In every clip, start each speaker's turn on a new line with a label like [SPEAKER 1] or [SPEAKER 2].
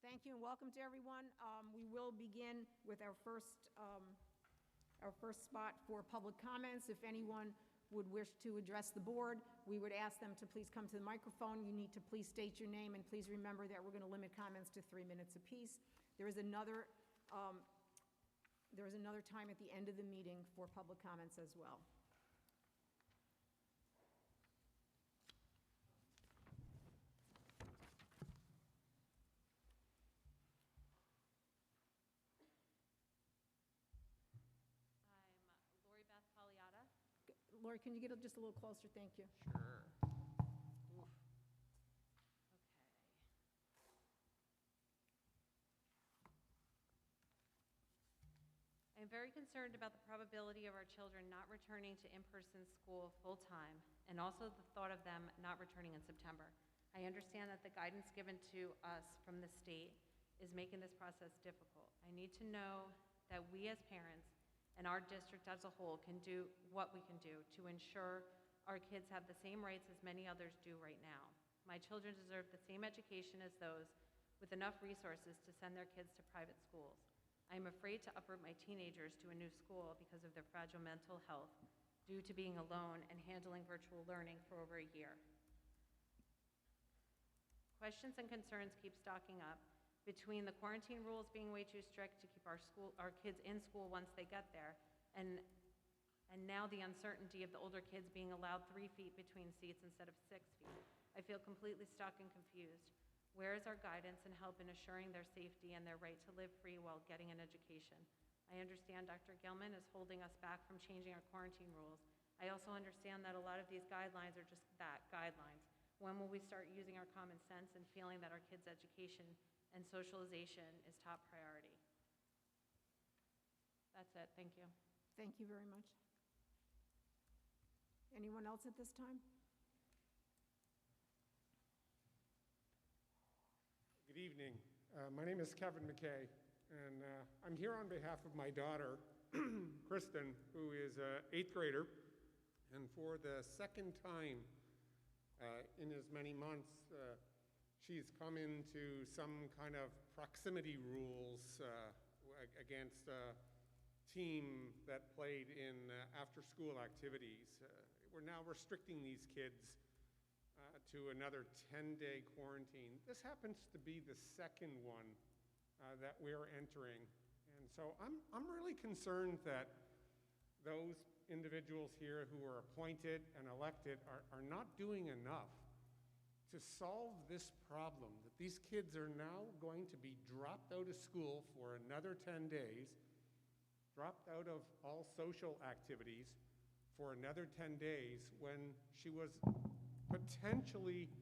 [SPEAKER 1] Thank you and welcome to everyone. We will begin with our first spot for public comments. If anyone would wish to address the board, we would ask them to please come to the microphone. You need to please state your name, and please remember that we're going to limit comments to 3 minutes apiece. There is another time at the end of the meeting for public comments as well. Lori, can you get just a little closer? Thank you.
[SPEAKER 2] Sure. Oof. Okay. I am very concerned about the probability of our children not returning to in-person school full-time, and also the thought of them not returning in September. I understand that the guidance given to us from the state is making this process difficult. I need to know that we as parents and our district as a whole can do what we can do to ensure our kids have the same rights as many others do right now. My children deserve the same education as those with enough resources to send their kids to private schools. I am afraid to uproot my teenagers to a new school because of their fragile mental health due to being alone and handling virtual learning for over a year. Questions and concerns keep stocking up. Between the quarantine rules being way too strict to keep our kids in school once they get there, and now the uncertainty of the older kids being allowed 3 feet between seats instead of 6 feet, I feel completely stuck and confused. Where is our guidance and help in assuring their safety and their right to live free while getting an education? I understand Dr. Gilman is holding us back from changing our quarantine rules. I also understand that a lot of these guidelines are just that, guidelines. When will we start using our common sense and feeling that our kids' education and socialization is top priority? That's it. Thank you.
[SPEAKER 1] Thank you very much. Anyone else at this time?
[SPEAKER 3] Good evening. My name is Kevin McKay, and I'm here on behalf of my daughter, Kristen, who is an 8th grader, and for the second time in as many months, she's come into some kind of proximity rules against a team that played in after-school activities. We're now restricting these kids to another 10-day quarantine. This happens to be the second one that we're entering. And so I'm really concerned that those individuals here who are appointed and elected are not doing enough to solve this problem, that these kids are now going to be dropped out of school for another 10 days, dropped out of all social activities for another 10 days when she was potentially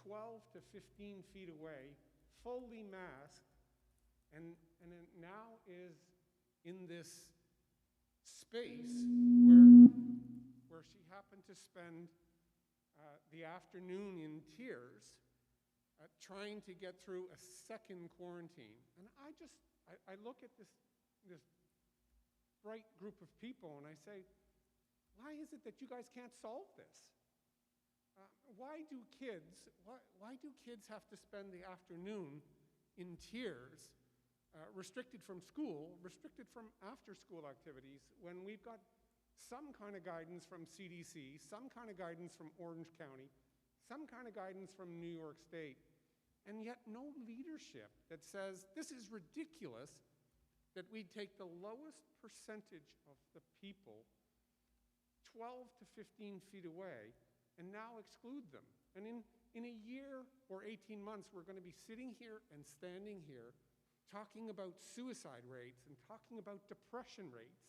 [SPEAKER 3] 12 to 15 feet away, fully masked, and now is in this space where she happened to spend the afternoon in tears trying to get through a second quarantine. And I look at this bright group of people and I say, why is it that you guys can't solve this? Why do kids have to spend the afternoon in tears, restricted from school, restricted from after-school activities, when we've got some kind of guidance from CDC, some kind of guidance from Orange County, some kind of guidance from New York State, and yet no leadership that says this is ridiculous that we take the lowest percentage of the people 12 to 15 feet away and now exclude them. And in a year or 18 months, we're going to be sitting here and standing here talking about suicide rates and talking about depression rates,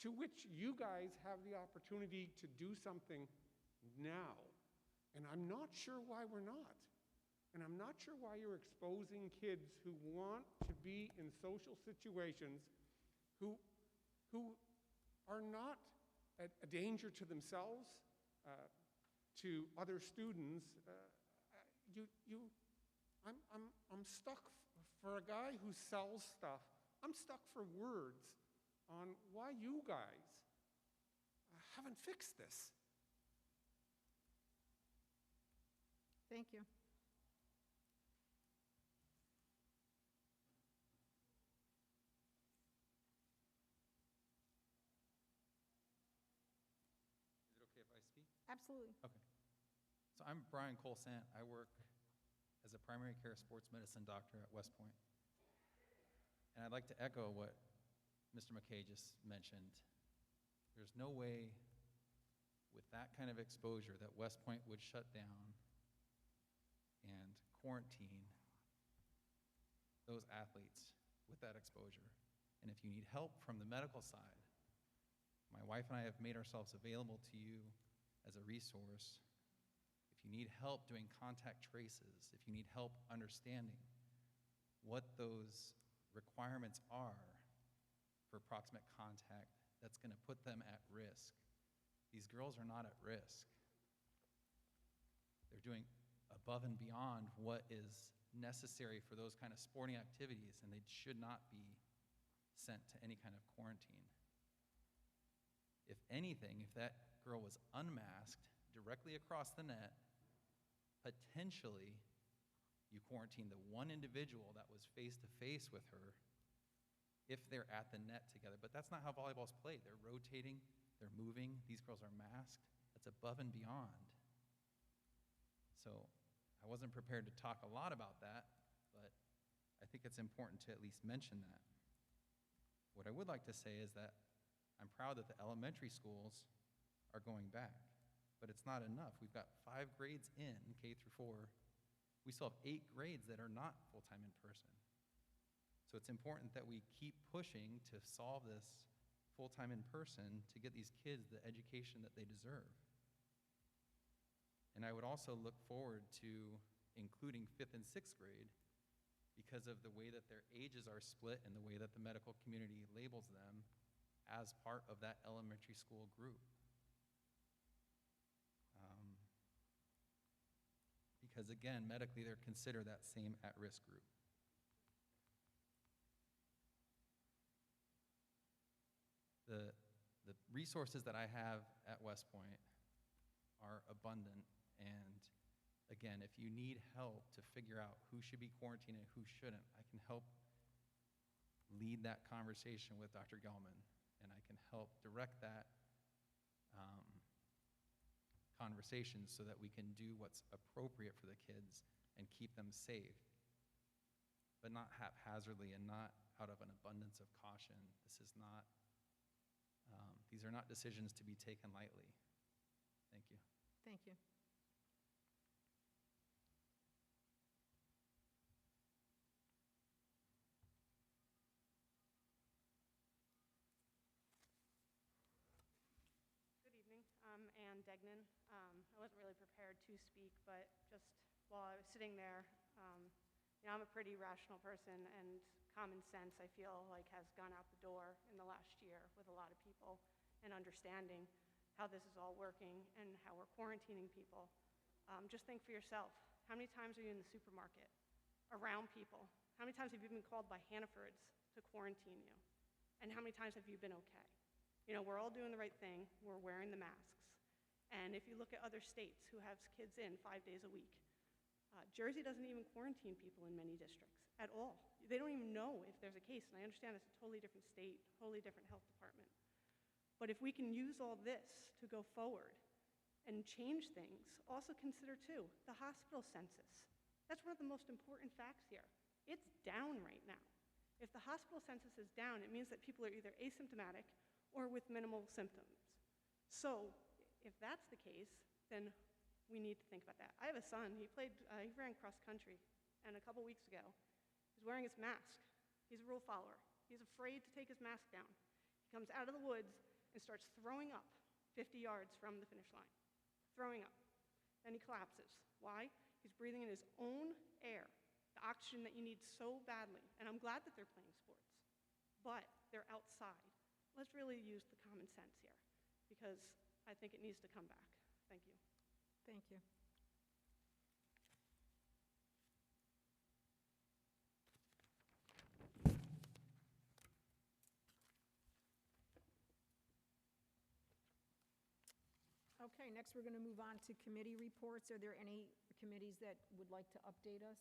[SPEAKER 3] to which you guys have the opportunity to do something now. And I'm not sure why we're not. And I'm not sure why you're exposing kids who want to be in social situations, who are not a danger to themselves, to other students. I'm stuck for a guy who sells stuff. I'm stuck for words on why you guys haven't fixed this.
[SPEAKER 1] Thank you. Absolutely.
[SPEAKER 4] Okay. So I'm Brian Colsant. I work as a primary care sports medicine doctor at West Point. And I'd like to echo what Mr. McKay just mentioned. There's no way with that kind of exposure that West Point would shut down and quarantine those athletes with that exposure. And if you need help from the medical side, my wife and I have made ourselves available to you as a resource. If you need help doing contact traces, if you need help understanding what those requirements are for proximate contact that's going to put them at risk. These girls are not at risk. They're doing above and beyond what is necessary for those kind of sporting activities, and they should not be sent to any kind of quarantine. If anything, if that girl was unmasked directly across the net, potentially you quarantine the one individual that was face-to-face with her if they're at the net together. But that's not how volleyball's played. They're rotating, they're moving, these girls are masked. That's above and beyond. So I wasn't prepared to talk a lot about that, but I think it's important to at least mention that. What I would like to say is that I'm proud that the elementary schools are going back, but it's not enough. We've got 5 grades in, K through 4. We still have 8 grades that are not full-time in person. So it's important that we keep pushing to solve this full-time in person to get these kids the education that they deserve. And I would also look forward to including 5th and 6th grade because of the way that their ages are split and the way that the medical community labels them as part of that elementary school group. Because again, medically, they're considered that same at-risk group. The resources that I have at West Point are abundant, and again, if you need help to figure out who should be quarantined and who shouldn't, I can help lead that conversation with Dr. Gelman, and I can help direct that conversation so that we can do what's appropriate for the kids and keep them safe, but not haphazardly and not out of an abundance of caution. This is not, these are not decisions to be taken lightly. Thank you.
[SPEAKER 1] Thank you.
[SPEAKER 5] Good evening. I'm Ann Degnan. I wasn't really prepared to speak, but just while I was sitting there, I'm a pretty rational person, and common sense, I feel like, has gone out the door in the last year with a lot of people, and understanding how this is all working and how we're quarantining people. Just think for yourself. How many times are you in the supermarket around people? How many times have you been called by Hannafords to quarantine you? And how many times have you been okay? You know, we're all doing the right thing. We're wearing the masks. And if you look at other states who have kids in 5 days a week, Jersey doesn't even quarantine people in many districts at all. They don't even know if there's a case, and I understand it's a totally different state, totally different health department. But if we can use all this to go forward and change things, also consider, too, the hospital census. That's one of the most important facts here. It's down right now. If the hospital census is down, it means that people are either asymptomatic or with minimal symptoms. So if that's the case, then we need to think about that. I have a son. He ran cross country, and a couple weeks ago, he's wearing his mask. He's a rule follower. He's afraid to take his mask down. He comes out of the woods and starts throwing up 50 yards from the finish line. Throwing up. Then he collapses. Why? He's breathing in his own air, the oxygen that you need so badly. And I'm glad that they're playing sports, but they're outside. Let's really use the common sense here, because I think it needs to come back. Thank you.
[SPEAKER 1] Thank you. Okay, next we're going to move on to committee reports. Are there any committees that would like to update us?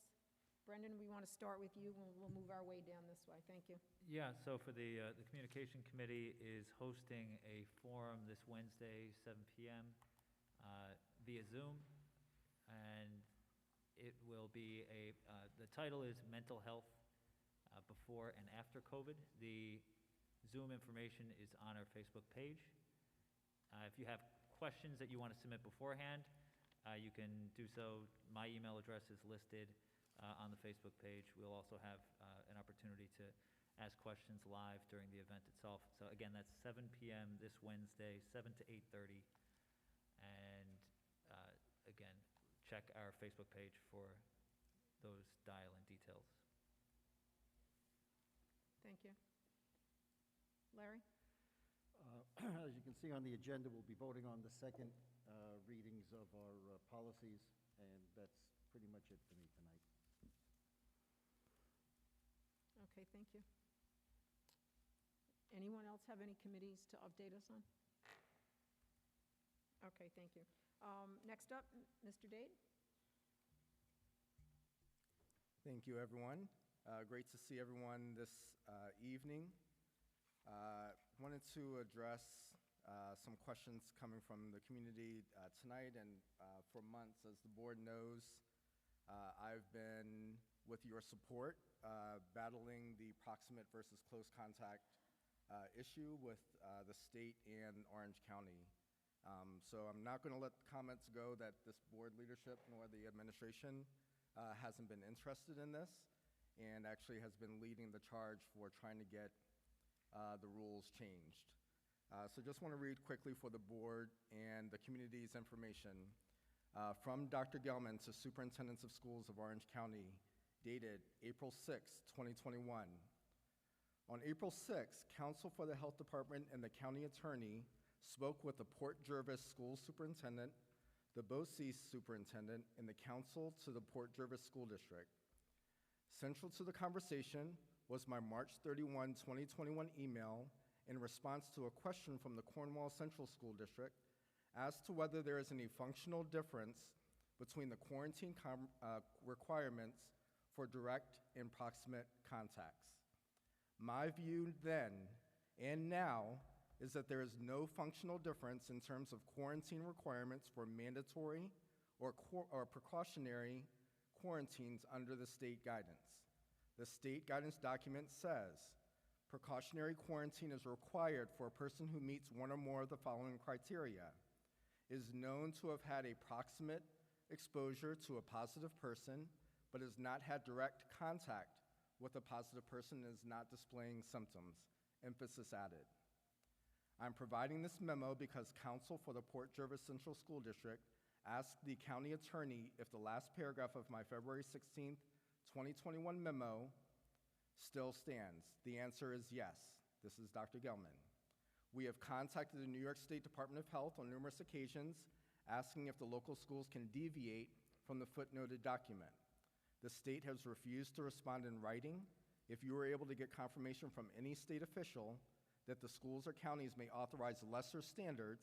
[SPEAKER 1] Brendan, we want to start with you, and we'll move our way down this way. Thank you.
[SPEAKER 6] Yeah, so for the Communication Committee is hosting a forum this Wednesday, 7 p.m. via Zoom, and it will be the title is Mental Health Before and After COVID. The Zoom information is on our Facebook page. If you have questions that you want to submit beforehand, you can do so. My email address is listed on the Facebook page. We'll also have an opportunity to ask questions live during the event itself. So again, that's 7 p.m. this Wednesday, 7 to 8:30. And again, check our Facebook page for those dial-in details.
[SPEAKER 1] Thank you. Larry?
[SPEAKER 7] As you can see on the agenda, we'll be voting on the second readings of our policies, and that's pretty much it for me tonight.
[SPEAKER 1] Okay, thank you. Anyone else have any committees to update us on? Okay, thank you. Next up, Mr. Dade?
[SPEAKER 8] Thank you, everyone. Great to see everyone this evening. Wanted to address some questions coming from the community tonight and for months. As the board knows, I've been, with your support, battling the proximate versus close contact issue with the state and Orange County. So I'm not going to let the comments go that this board leadership nor the administration hasn't been interested in this and actually has been leading the charge for trying to get the rules changed. So just want to read quickly for the board and the community's information from Dr. Gelman to Superintendents of Schools of Orange County, dated April 6, 2021. On April 6, Counsel for the Health Department and the County Attorney spoke with the Port Jervis School Superintendent, the BOE Superintendent, and the Counsel to the Port Jervis School District. Central to the conversation was my March 31, 2021 email in response to a question from the Cornwall Central School District as to whether there is any functional difference between the quarantine requirements for direct and proximate contacts. My view then and now is that there is no functional difference in terms of quarantine requirements for mandatory or precautionary quarantines under the state guidance. The state guidance document says, precautionary quarantine is required for a person who meets one or more of the following criteria: is known to have had a proximate exposure to a positive person, but has not had direct contact with a positive person and is not displaying symptoms. Emphasis added. I'm providing this memo because Counsel for the Port Jervis Central School District asked the county attorney if the last paragraph of my February 16th, 2021 memo still stands. The answer is yes. This is Dr. Gelman. We have contacted the New York State Department of Health on numerous occasions asking if the local schools can deviate from the footnoted document. The state has refused to respond in writing. If you were able to get confirmation from any state official that the schools or counties may authorize lesser standards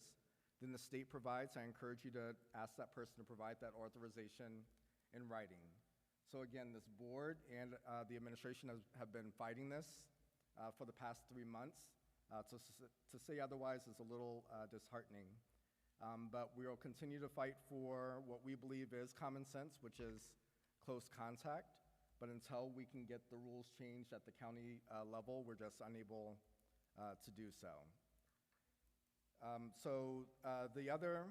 [SPEAKER 8] than the state provides, I encourage you to ask that person to provide that authorization in writing. So again, this board and the administration have been fighting this for the past 3 months. To say otherwise is a little disheartening. But we will continue to fight for what we believe is common sense, which is close contact. But until we can get the rules changed at the county level, we're just unable to do so. The other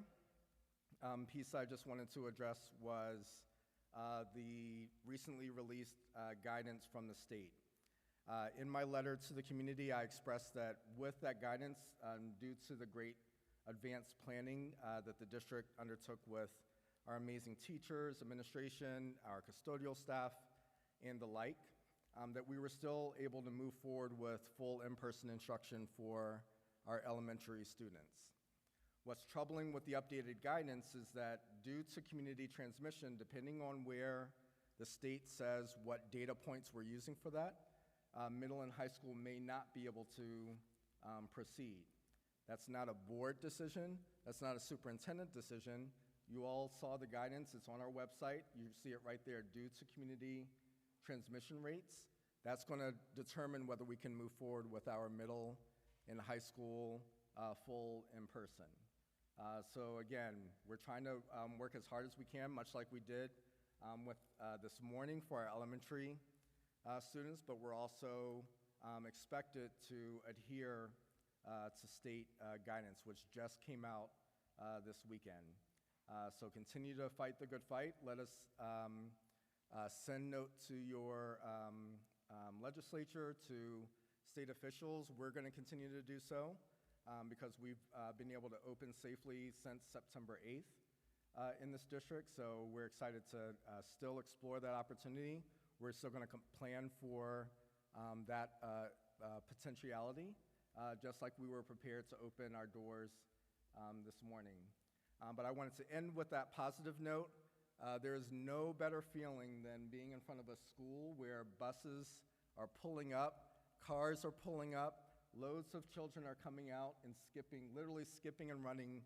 [SPEAKER 8] piece I just wanted to address was the recently released guidance from the state. In my letter to the community, I expressed that with that guidance, due to the great advanced planning that the district undertook with our amazing teachers, administration, our custodial staff, and the like, that we were still able to move forward with full in-person instruction for our elementary students. What's troubling with the updated guidance is that due to community transmission, depending on where the state says what data points we're using for that, middle and high school may not be able to proceed. That's not a board decision. That's not a superintendent decision. You all saw the guidance. It's on our website. You see it right there. Due to community transmission rates, that's going to determine whether we can move forward with our middle and high school full in-person. So again, we're trying to work as hard as we can, much like we did with this morning for our elementary students, but we're also expected to adhere to state guidance, which just came out this weekend. So continue to fight the good fight. Let us send note to your legislature, to state officials. We're going to continue to do so because we've been able to open safely since September 8th in this district. So we're excited to still explore that opportunity. We're still going to plan for that potentiality, just like we were prepared to open our doors this morning. But I wanted to end with that positive note. There is no better feeling than being in front of a school where buses are pulling up, cars are pulling up, loads of children are coming out and literally skipping and running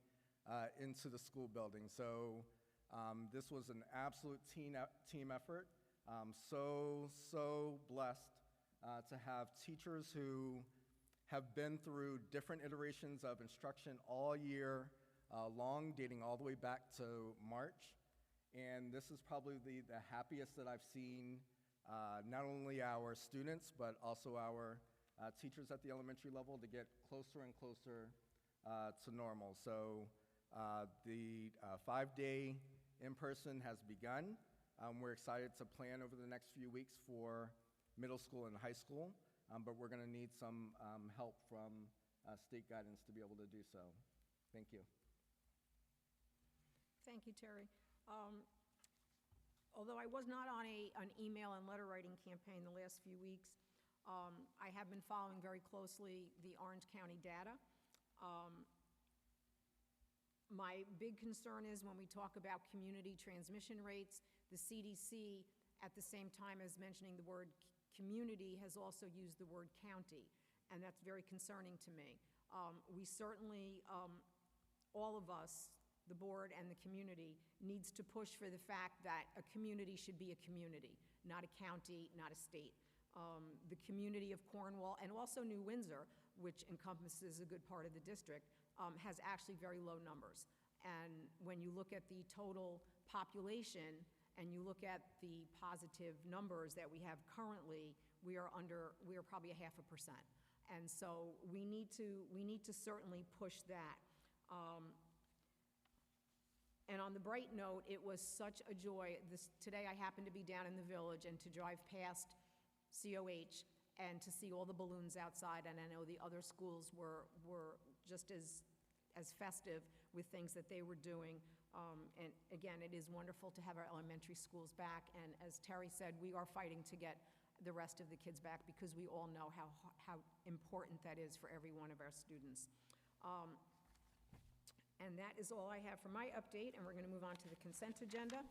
[SPEAKER 8] into the school building. So this was an absolute team effort. So blessed to have teachers who have been through different iterations of instruction all year long, dating all the way back to March. And this is probably the happiest that I've seen not only our students, but also our teachers at the elementary level to get closer and closer to normal. So the 5-day in-person has begun. We're excited to plan over the next few weeks for middle school and high school, but we're going to need some help from state guidance to be able to do so. Thank you.
[SPEAKER 1] Thank you, Terry. Although I was not on an email and letter writing campaign the last few weeks, I have been following very closely the Orange County data. My big concern is when we talk about community transmission rates, the CDC, at the same time as mentioning the word community, has also used the word county, and that's very concerning to me. We certainly, all of us, the board and the community, needs to push for the fact that a community should be a community, not a county, not a state. The community of Cornwall, and also New Windsor, which encompasses a good part of the district, has actually very low numbers. And when you look at the total population and you look at the positive numbers that we have currently, we are probably 0.5%. And so we need to certainly push that. And on the bright note, it was such a joy. Today I happened to be down in the village and to drive past COH and to see all the balloons outside, and I know the other schools were just as festive with things that they were doing. And again, it is wonderful to have our elementary schools back, and as Terry said, we are fighting to get the rest of the kids back because we all know how important that is for every one of our students. And that is all I have for my update, and we're going to move on to the consent agenda.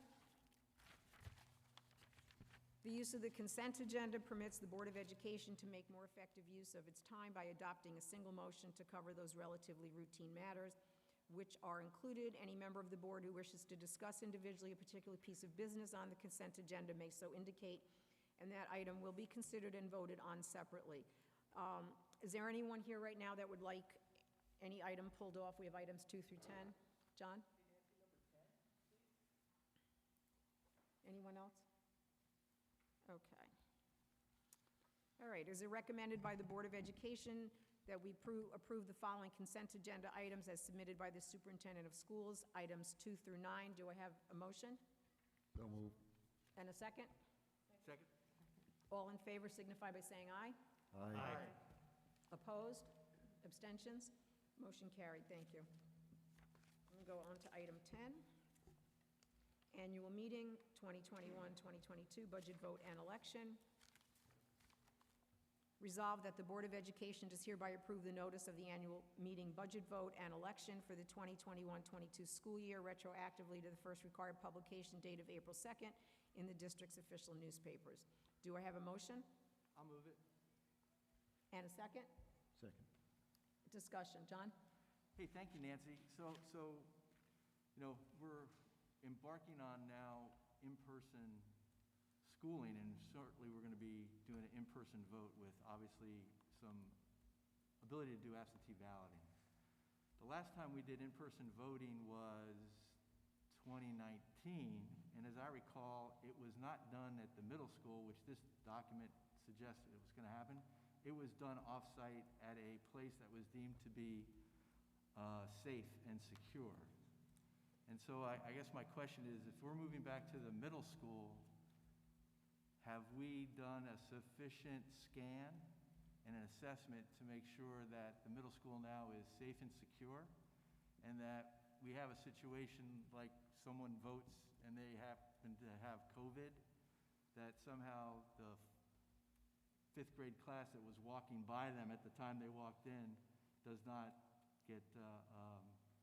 [SPEAKER 1] The use of the consent agenda permits the Board of Education to make more effective use of its time by adopting a single motion to cover those relatively routine matters, which are included. Any member of the board who wishes to discuss individually a particular piece of business on the consent agenda may so indicate, and that item will be considered and voted on separately. Is there anyone here right now that would like any item pulled off? We have items 2 through 10. John? Anyone else? Okay. All right, is it recommended by the Board of Education that we approve the following consent agenda items as submitted by the Superintendent of Schools, items 2 through 9? Do I have a motion?
[SPEAKER 7] So move.
[SPEAKER 1] And a second?
[SPEAKER 6] Second.
[SPEAKER 1] All in favor signify by saying aye.
[SPEAKER 7] Aye.
[SPEAKER 1] Opposed? Abstentions? Motion carried, thank you. We'll go on to item 10. Annual meeting, 2021-2022, budget vote and election. Resolved that the Board of Education does hereby approve the notice of the annual meeting budget vote and election for the 2021-22 school year retroactively to the first required publication date of April 2nd in the district's official newspapers. Do I have a motion?
[SPEAKER 6] I'll move it.
[SPEAKER 1] And a second?
[SPEAKER 7] Second.
[SPEAKER 1] Discussion. John?
[SPEAKER 9] Hey, thank you, Nancy. So, we're embarking on now in-person schooling, and certainly we're going to be doing an in-person vote with obviously some ability to do absentee balloting. The last time we did in-person voting was 2019, and as I recall, it was not done at the middle school, which this document suggested it was going to happen. It was done off-site at a place that was deemed to be safe and secure. And so I guess my question is, if we're moving back to the middle school, have we done a sufficient scan and an assessment to make sure that the middle school now is safe and secure, and that we have a situation like someone votes and they happen to have COVID, that somehow the fifth grade class that was walking by them at the time they walked in does not get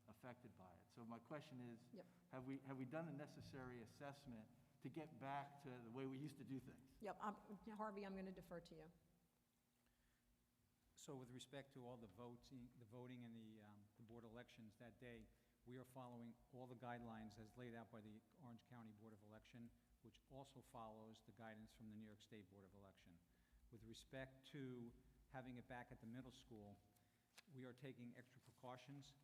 [SPEAKER 9] affected by it. So my question is,
[SPEAKER 1] Yep.
[SPEAKER 9] have we done the necessary assessment to get back to the way we used to do things?
[SPEAKER 1] Yep, Harvey, I'm going to defer to you.
[SPEAKER 10] So with respect to all the voting and the board elections that day, we are following all the guidelines as laid out by the Orange County Board of Election, which also follows the guidance from the New York State Board of Election. With respect to having it back at the middle school, we are taking extra precautions.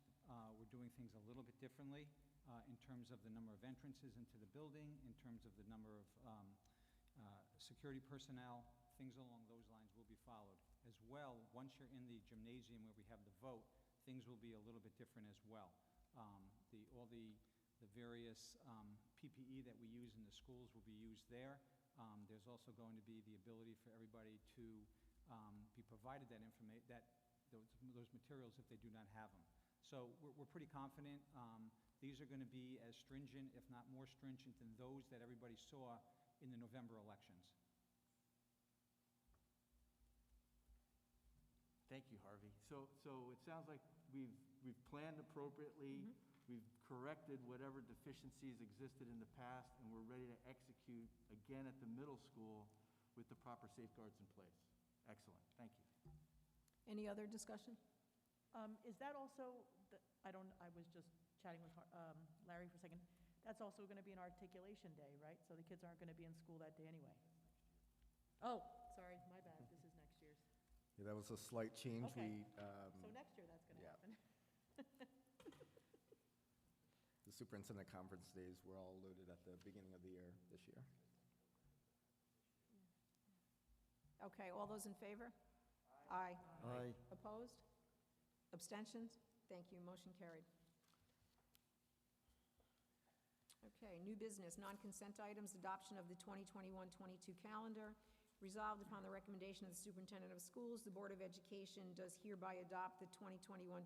[SPEAKER 10] We're doing things a little bit differently in terms of the number of entrances into the building, in terms of the number of security personnel, things along those lines will be followed. As well, once you're in the gymnasium where we have the vote, things will be a little bit different as well. All the various PPE that we use in the schools will be used there. There's also going to be the ability for everybody to be provided those materials if they do not have them. So we're pretty confident. These are going to be as stringent, if not more stringent, than those that everybody saw in the November elections.
[SPEAKER 9] Thank you, Harvey. So it sounds like we've planned appropriately, we've corrected whatever deficiencies existed in the past, and we're ready to execute again at the middle school with the proper safeguards in place. Excellent, thank you.
[SPEAKER 1] Any other discussion?
[SPEAKER 11] Is that also, I was just chatting with Larry for a second. That's also going to be an articulation day, right? So the kids aren't going to be in school that day anyway. Oh, sorry, my bad. This is next year's.
[SPEAKER 8] Yeah, that was a slight change.
[SPEAKER 11] Okay. So next year that's going to
[SPEAKER 8] yeah.
[SPEAKER 11] happen.
[SPEAKER 8] The superintendent conference days were all loaded at the beginning of the year this year.
[SPEAKER 1] Okay, all those in favor? Aye.
[SPEAKER 7] Aye.
[SPEAKER 1] Opposed? Abstentions? Thank you, motion carried. Okay, new business, non-consent items, adoption of the 2021-22 calendar. Resolved upon the recommendation of the superintendent of schools, the Board of Education does hereby adopt the 2021-22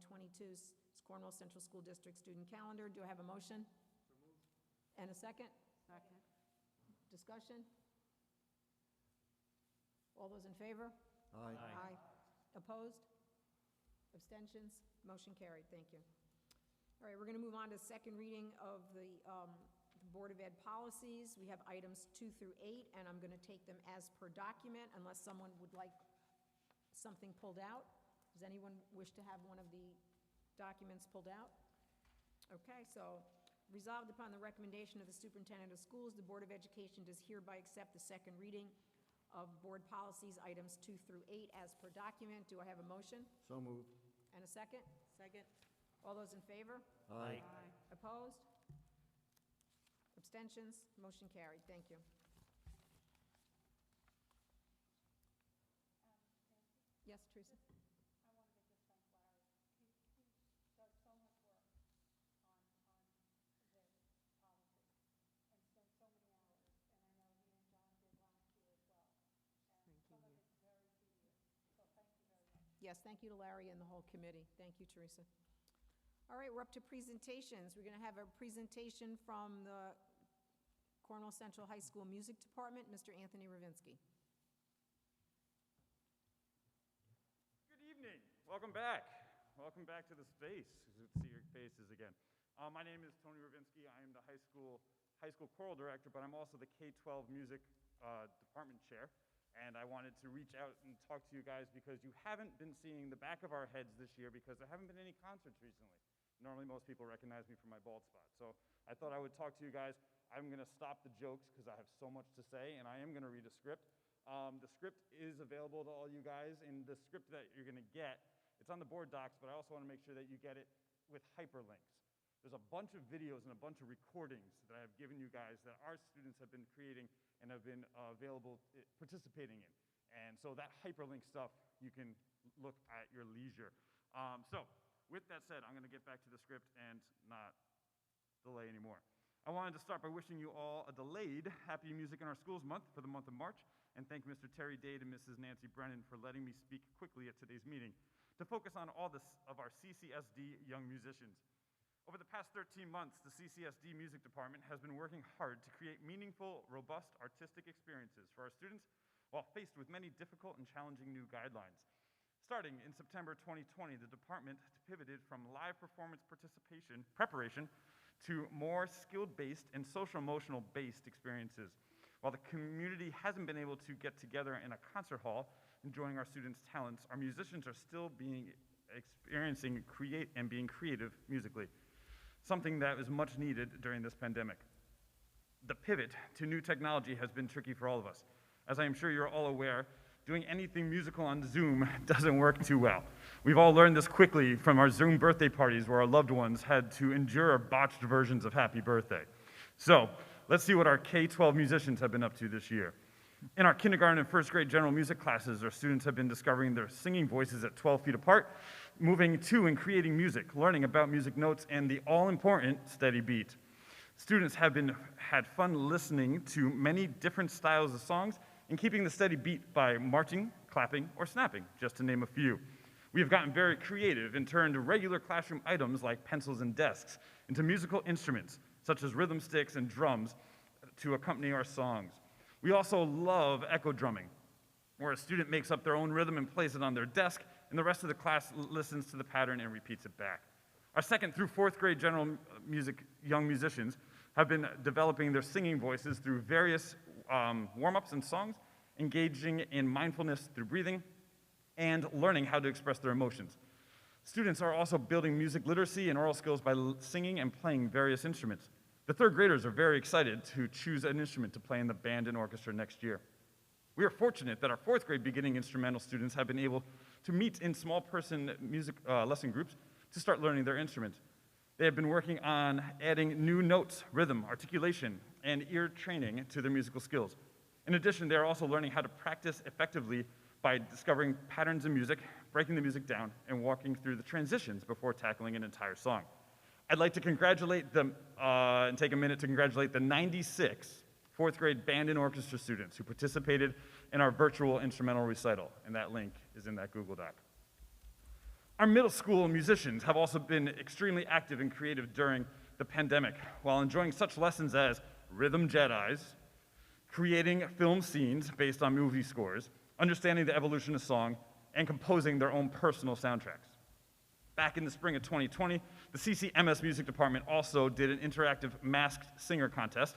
[SPEAKER 1] Cornwall Central School District student calendar. Do I have a motion? So moved. And a second?
[SPEAKER 11] Second.
[SPEAKER 1] Discussion? All those in favor?
[SPEAKER 7] Aye.
[SPEAKER 1] Aye. Opposed? Abstentions? Motion carried. Thank you. All right, we're going to move on to second reading of the Board of Ed policies. We have items 2 through 8, and I'm going to take them as per document unless someone would like something pulled out. Does anyone wish to have one of the documents pulled out? Okay, so resolved upon the recommendation of the superintendent of schools, the Board of Education does hereby accept the second reading of board policies, items 2 through 8, as per document. Do I have a motion?
[SPEAKER 7] So moved.
[SPEAKER 1] And a second?
[SPEAKER 11] Second.
[SPEAKER 1] All those in favor?
[SPEAKER 7] Aye.
[SPEAKER 1] Opposed? Abstentions? Motion carried. Thank you. Yes, Teresa?
[SPEAKER 5] I wanted to just thank Larry. He does so much work on this policy and spends so many hours, and I know he and John did last year as well. And some of it's very tedious, so thank you very much.
[SPEAKER 1] Yes, thank you to Larry and the whole committee. Thank you, Teresa. All right, we're up to presentations. We're going to have a presentation from the Cornwall Central High School Music Department, Mr. Anthony Ravinsky.
[SPEAKER 12] Good evening. Welcome back. Welcome back to the space. It's good to see your faces again. My name is Tony Ravinsky. I am the high school choral director, but I'm also the K-12 music department chair. And I wanted to reach out and talk to you guys because you haven't been seeing the back of our heads this year because there haven't been any concerts recently. Normally, most people recognize me for my bald spot. So I thought I would talk to you guys. I'm going to stop the jokes because I have so much to say, and I am going to read a script. The script is available to all you guys, and the script that you're going to get, it's on the board docs, but I also want to make sure that you get it with hyperlinks. There's a bunch of videos and a bunch of recordings that I have given you guys that our students have been creating and have been participating in. And so that hyperlink stuff you can look at your leisure. So with that said, I'm gonna get back to the script and not delay anymore. I wanted to start by wishing you all a delayed Happy Music in Our Schools month for the month of March, and thank Mr. Terry Dade and Mrs. Nancy Brennan for letting me speak quickly at today's meeting to focus on all of our CCSD young musicians. Over the past 13 months, the CCSD Music Department has been working hard to create meaningful, robust artistic experiences for our students while faced with many difficult and challenging new guidelines. Starting in September 2020, the department pivoted from live performance preparation to more skill-based and social-emotional-based experiences. While the community hasn't been able to get together in a concert hall enjoying our students' talents, our musicians are still being creative musically, something that is much needed during this pandemic. The pivot to new technology has been tricky for all of us. As I am sure you're all aware, doing anything musical on Zoom doesn't work too well. We've all learned this quickly from our Zoom birthday parties where our loved ones had to endure botched versions of Happy Birthday. So, let's see what our K-12 musicians have been up to this year. In our kindergarten and first grade general music classes, our students have been discovering their singing voices at 12 feet apart, moving to and creating music, learning about music notes and the all-important steady beat. Students have had fun listening to many different styles of songs and keeping the steady beat by marching, clapping, or snapping, just to name a few. We have gotten very creative and turned regular classroom items like pencils and desks into musical instruments, such as rhythm sticks and drums, to accompany our songs. We also love echo drumming, where a student makes up their own rhythm and plays it on their desk, and the rest of the class listens to the pattern and repeats it back. Our second through fourth grade general music young musicians have been developing their singing voices through various warm-ups and songs, engaging in mindfulness through breathing, and learning how to express their emotions. Students are also building music literacy and oral skills by singing and playing various instruments. The third graders are very excited to choose an instrument to play in the band and orchestra next year. We are fortunate that our fourth grade beginning instrumental students have been able to meet in small person music lesson groups to start learning their instruments. They have been working on adding new notes, rhythm, articulation, and ear training to their musical skills. In addition, they are also learning how to practice effectively by discovering patterns in music, breaking the music down, and walking through the transitions before tackling an entire song. I'd like to congratulate them and take a minute to congratulate the 96 fourth grade band and orchestra students who participated in our virtual instrumental recital, and that link is in that Google Doc. Our middle school musicians have also been extremely active and creative during the pandemic while enjoying such lessons as Rhythm Jedis, creating film scenes based on movie scores, understanding the evolution of song, and composing their own personal soundtracks. Back in the spring of 2020, the CCMS Music Department also did an interactive masked singer contest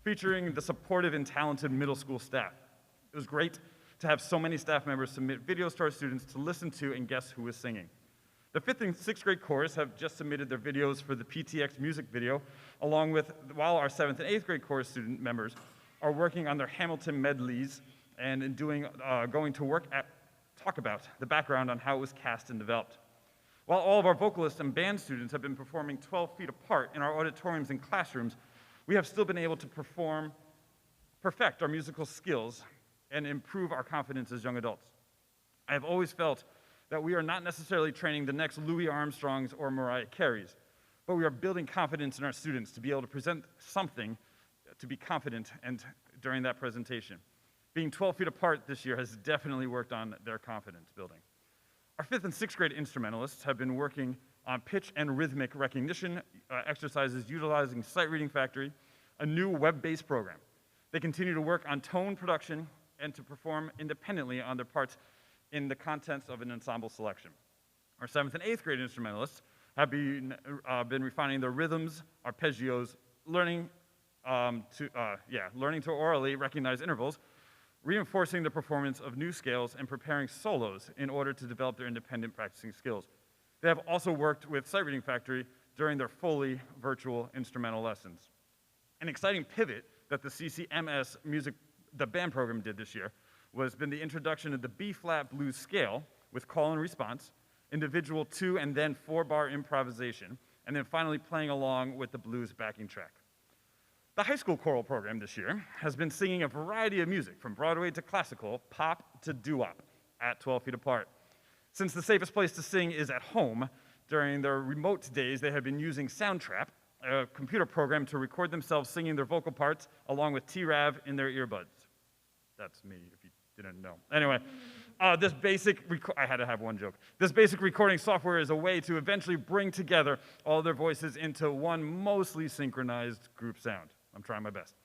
[SPEAKER 12] featuring the supportive and talented middle school staff. It was great to have so many staff members submit videos to our students to listen to and guess who was singing. The 5th and 6th grade chorus have just submitted their videos for the PTX music video, while our 7th and 8th grade chorus student members are working on their Hamilton medleys and going to talk about the background on how it was cast and developed. While all of our vocalists and band students have been performing 12 feet apart in our auditoriums and classrooms, we have still been able to perfect our musical skills and improve our confidence as young adults. I have always felt that we are not necessarily training the next Louis Armstrongs or Mariah Careys, but we are building confidence in our students to be able to present something to be confident and during that presentation. Being 12 feet apart this year has definitely worked on their confidence building. Our 5th and 6th grade instrumentalists have been working on pitch and rhythmic recognition exercises utilizing Sight Reading Factory, a new web-based program. They continue to work on tone production and to perform independently on their parts in the contents of an ensemble selection. Our 7th and 8th grade instrumentalists have been refining their rhythms, arpeggios, learning to orally recognize intervals, reinforcing the performance of new scales, and preparing solos in order to develop their independent practicing skills. They have also worked with Sight Reading Factory during their fully virtual instrumental lessons. An exciting pivot that the CCMS the band program did this year has been the introduction of the B-flat blues scale with call and response, individual 2 and then 4-bar improvisation, and then finally playing along with the blues backing track. The high school choral program this year has been singing a variety of music, from Broadway to classical, pop to doo-wop, at 12 feet apart. Since the safest place to sing is at home, during their remote days, they have been using Soundtrap, a computer program, to record themselves singing their vocal parts along with T-Rav in their earbuds. That's me, if you didn't know. Anyway, I had to have one joke. This basic recording software is a way to eventually bring together all their voices into one mostly synchronized group sound. I'm trying my best.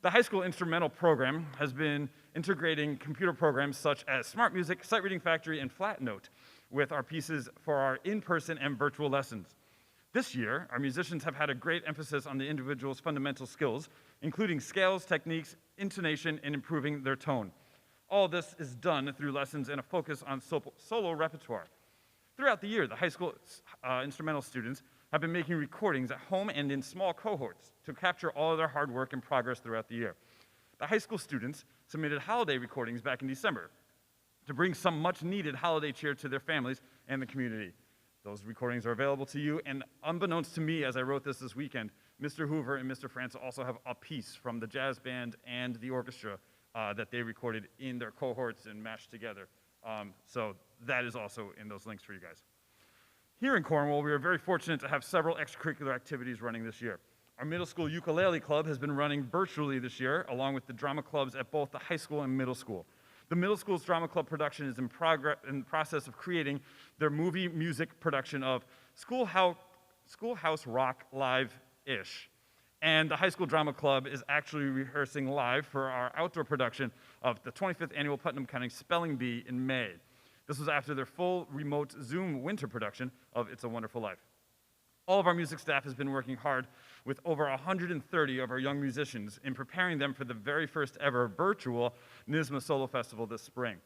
[SPEAKER 12] The high school instrumental program has been integrating computer programs such as Smart Music, Sight Reading Factory, and Flat Note with our pieces for our in-person and virtual lessons. This year, our musicians have had a great emphasis on the individual's fundamental skills, including scales, techniques, intonation, and improving their tone. All this is done through lessons and a focus on solo repertoire. Throughout the year, the high school instrumental students have been making recordings at home and in small cohorts to capture all of their hard work and progress throughout the year. The high school students submitted holiday recordings back in December to bring some much-needed holiday cheer to their families and the community. Those recordings are available to you, and unbeknownst to me as I wrote this weekend, Mr. Hoover and Mr. France also have a piece from the jazz band and the orchestra that they recorded in their cohorts and mashed together. So that is also in those links for you guys. Here in Cornwall, we are very fortunate to have several extracurricular activities running this year. Our middle school ukulele club has been running virtually this year, along with the drama clubs at both the high school and middle school. The middle school's drama club production is in the process of creating their movie music production of Schoolhouse Rock Live-ish. And the high school drama club is actually rehearsing live for our outdoor production of the 25th annual Putnam County Spelling Bee in May. This was after their full remote Zoom winter production of It's a Wonderful Life. All of our music staff has been working hard with over 130 of our young musicians in preparing them for the very first ever virtual NYSSMA Solo Festival this spring.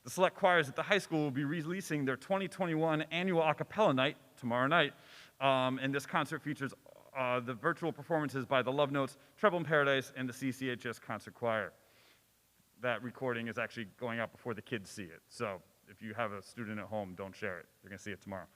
[SPEAKER 12] The select choirs at the high school will be releasing their 2021 annual a cappella night tomorrow night, and this concert features the virtual performances by the Love Notes, Treble in Paradise, and the CCHS Concert Choir. That recording is actually going out before the kids see it, so if you have a student at home, don't share it. You're going to see it tomorrow.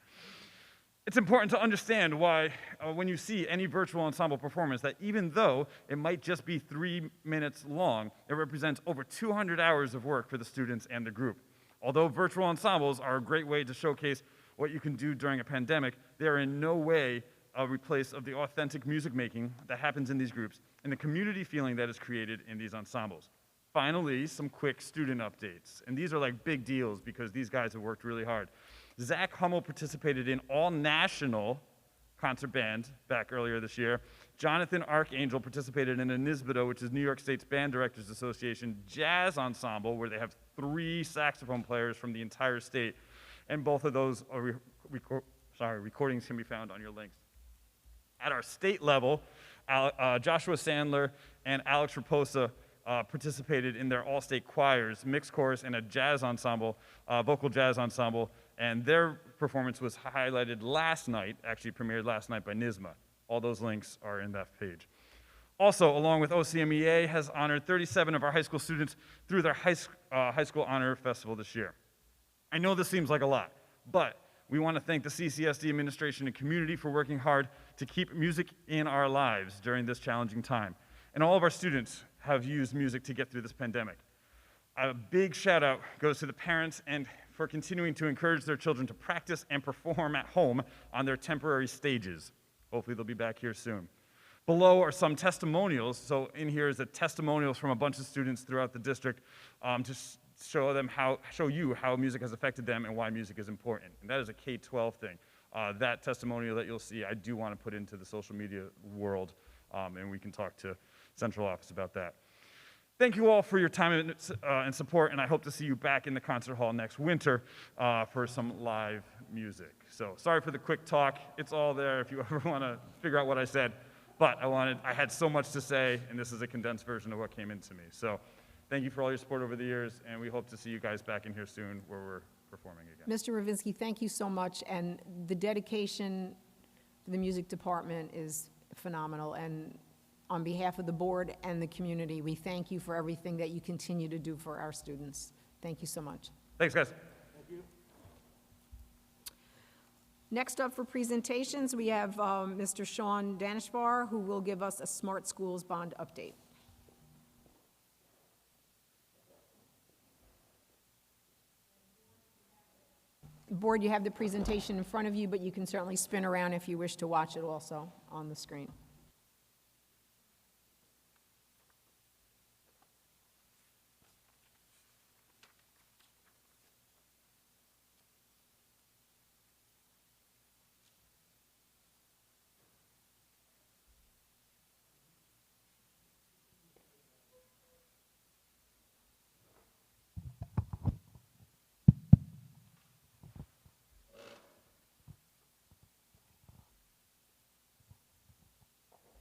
[SPEAKER 12] It's important to understand why, when you see any virtual ensemble performance, that even though it might just be 3 minutes long, it represents over 200 hours of work for the students and the group. Although virtual ensembles are a great way to showcase what you can do during a pandemic, they are in no way a replace of the authentic music making that happens in these groups and the community feeling that is created in these ensembles. Finally, some quick student updates. And these are like big deals because these guys have worked really hard. Zach Hummel participated in all-national concert band back earlier this year. Jonathan Archangel participated in a NYSBDO, which is New York State's Band Directors Association jazz ensemble, where they have 3 saxophone players from the entire state. And both of those recordings can be found on your links. At our state level, Joshua Sandler and Alex Raposa participated in their all-state choirs, mixed chorus, and a jazz ensemble, vocal jazz ensemble, and their performance was highlighted last night, actually premiered last night by NYSSMA. All those links are in that page. Also, along with OCMEA, has honored 37 of our high school students through their high school honor festival this year. I know this seems like a lot, but we want to thank the CCSD administration and community for working hard to keep music in our lives during this challenging time. And all of our students have used music to get through this pandemic. A big shout out goes to the parents and for continuing to encourage their children to practice and perform at home on their temporary stages. Hopefully they'll be back here soon. Below are some testimonials. So in here is the testimonials from a bunch of students throughout the district to show you how music has affected them and why music is important. And that is a K-12 thing. That testimonial that you'll see, I do want to put into the social media world, and we can talk to central office about that. Thank you all for your time and support, and I hope to see you back in the concert hall next winter for some live music. So sorry for the quick talk. It's all there if you ever want to figure out what I said. But I had so much to say, and this is a condensed version of what came into me. So thank you for all your support over the years, and we hope to see you guys back in here soon where we're performing again.
[SPEAKER 1] Mr. Ravinsky, thank you so much, and the dedication to the music department is phenomenal, and on behalf of the board and the community, we thank you for everything that you continue to do for our students. Thank you so much.
[SPEAKER 12] Thanks, guys.
[SPEAKER 1] Next up for presentations, we have Mr. Sean Danishvar, who will give us a Smart Schools Bond update. Board, you have the presentation in front of you, but you can certainly spin around if you wish to watch it also on the screen.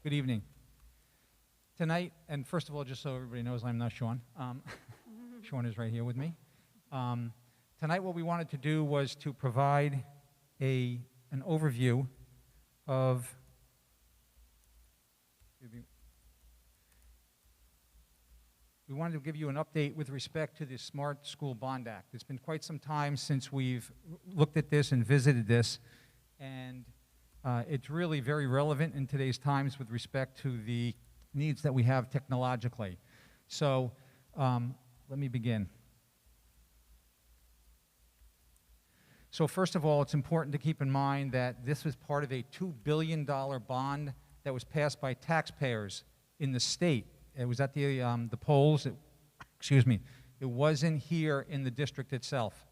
[SPEAKER 10] Good evening. Tonight, and first of all, just so everybody knows, I'm not Sean. Sean is right here with me. Tonight, what we wanted to do was to provide an overview of, we wanted to give you an update with respect to the Smart School Bond Act. It's been quite some time since we've looked at this and visited this, and it's really very relevant in today's times with respect to the needs that we have technologically. So let me begin. So first of all, it's important to keep in mind that this was part of a $2 billion bond that was passed by taxpayers in the state. It was at the polls. Excuse me. It wasn't here in the district itself.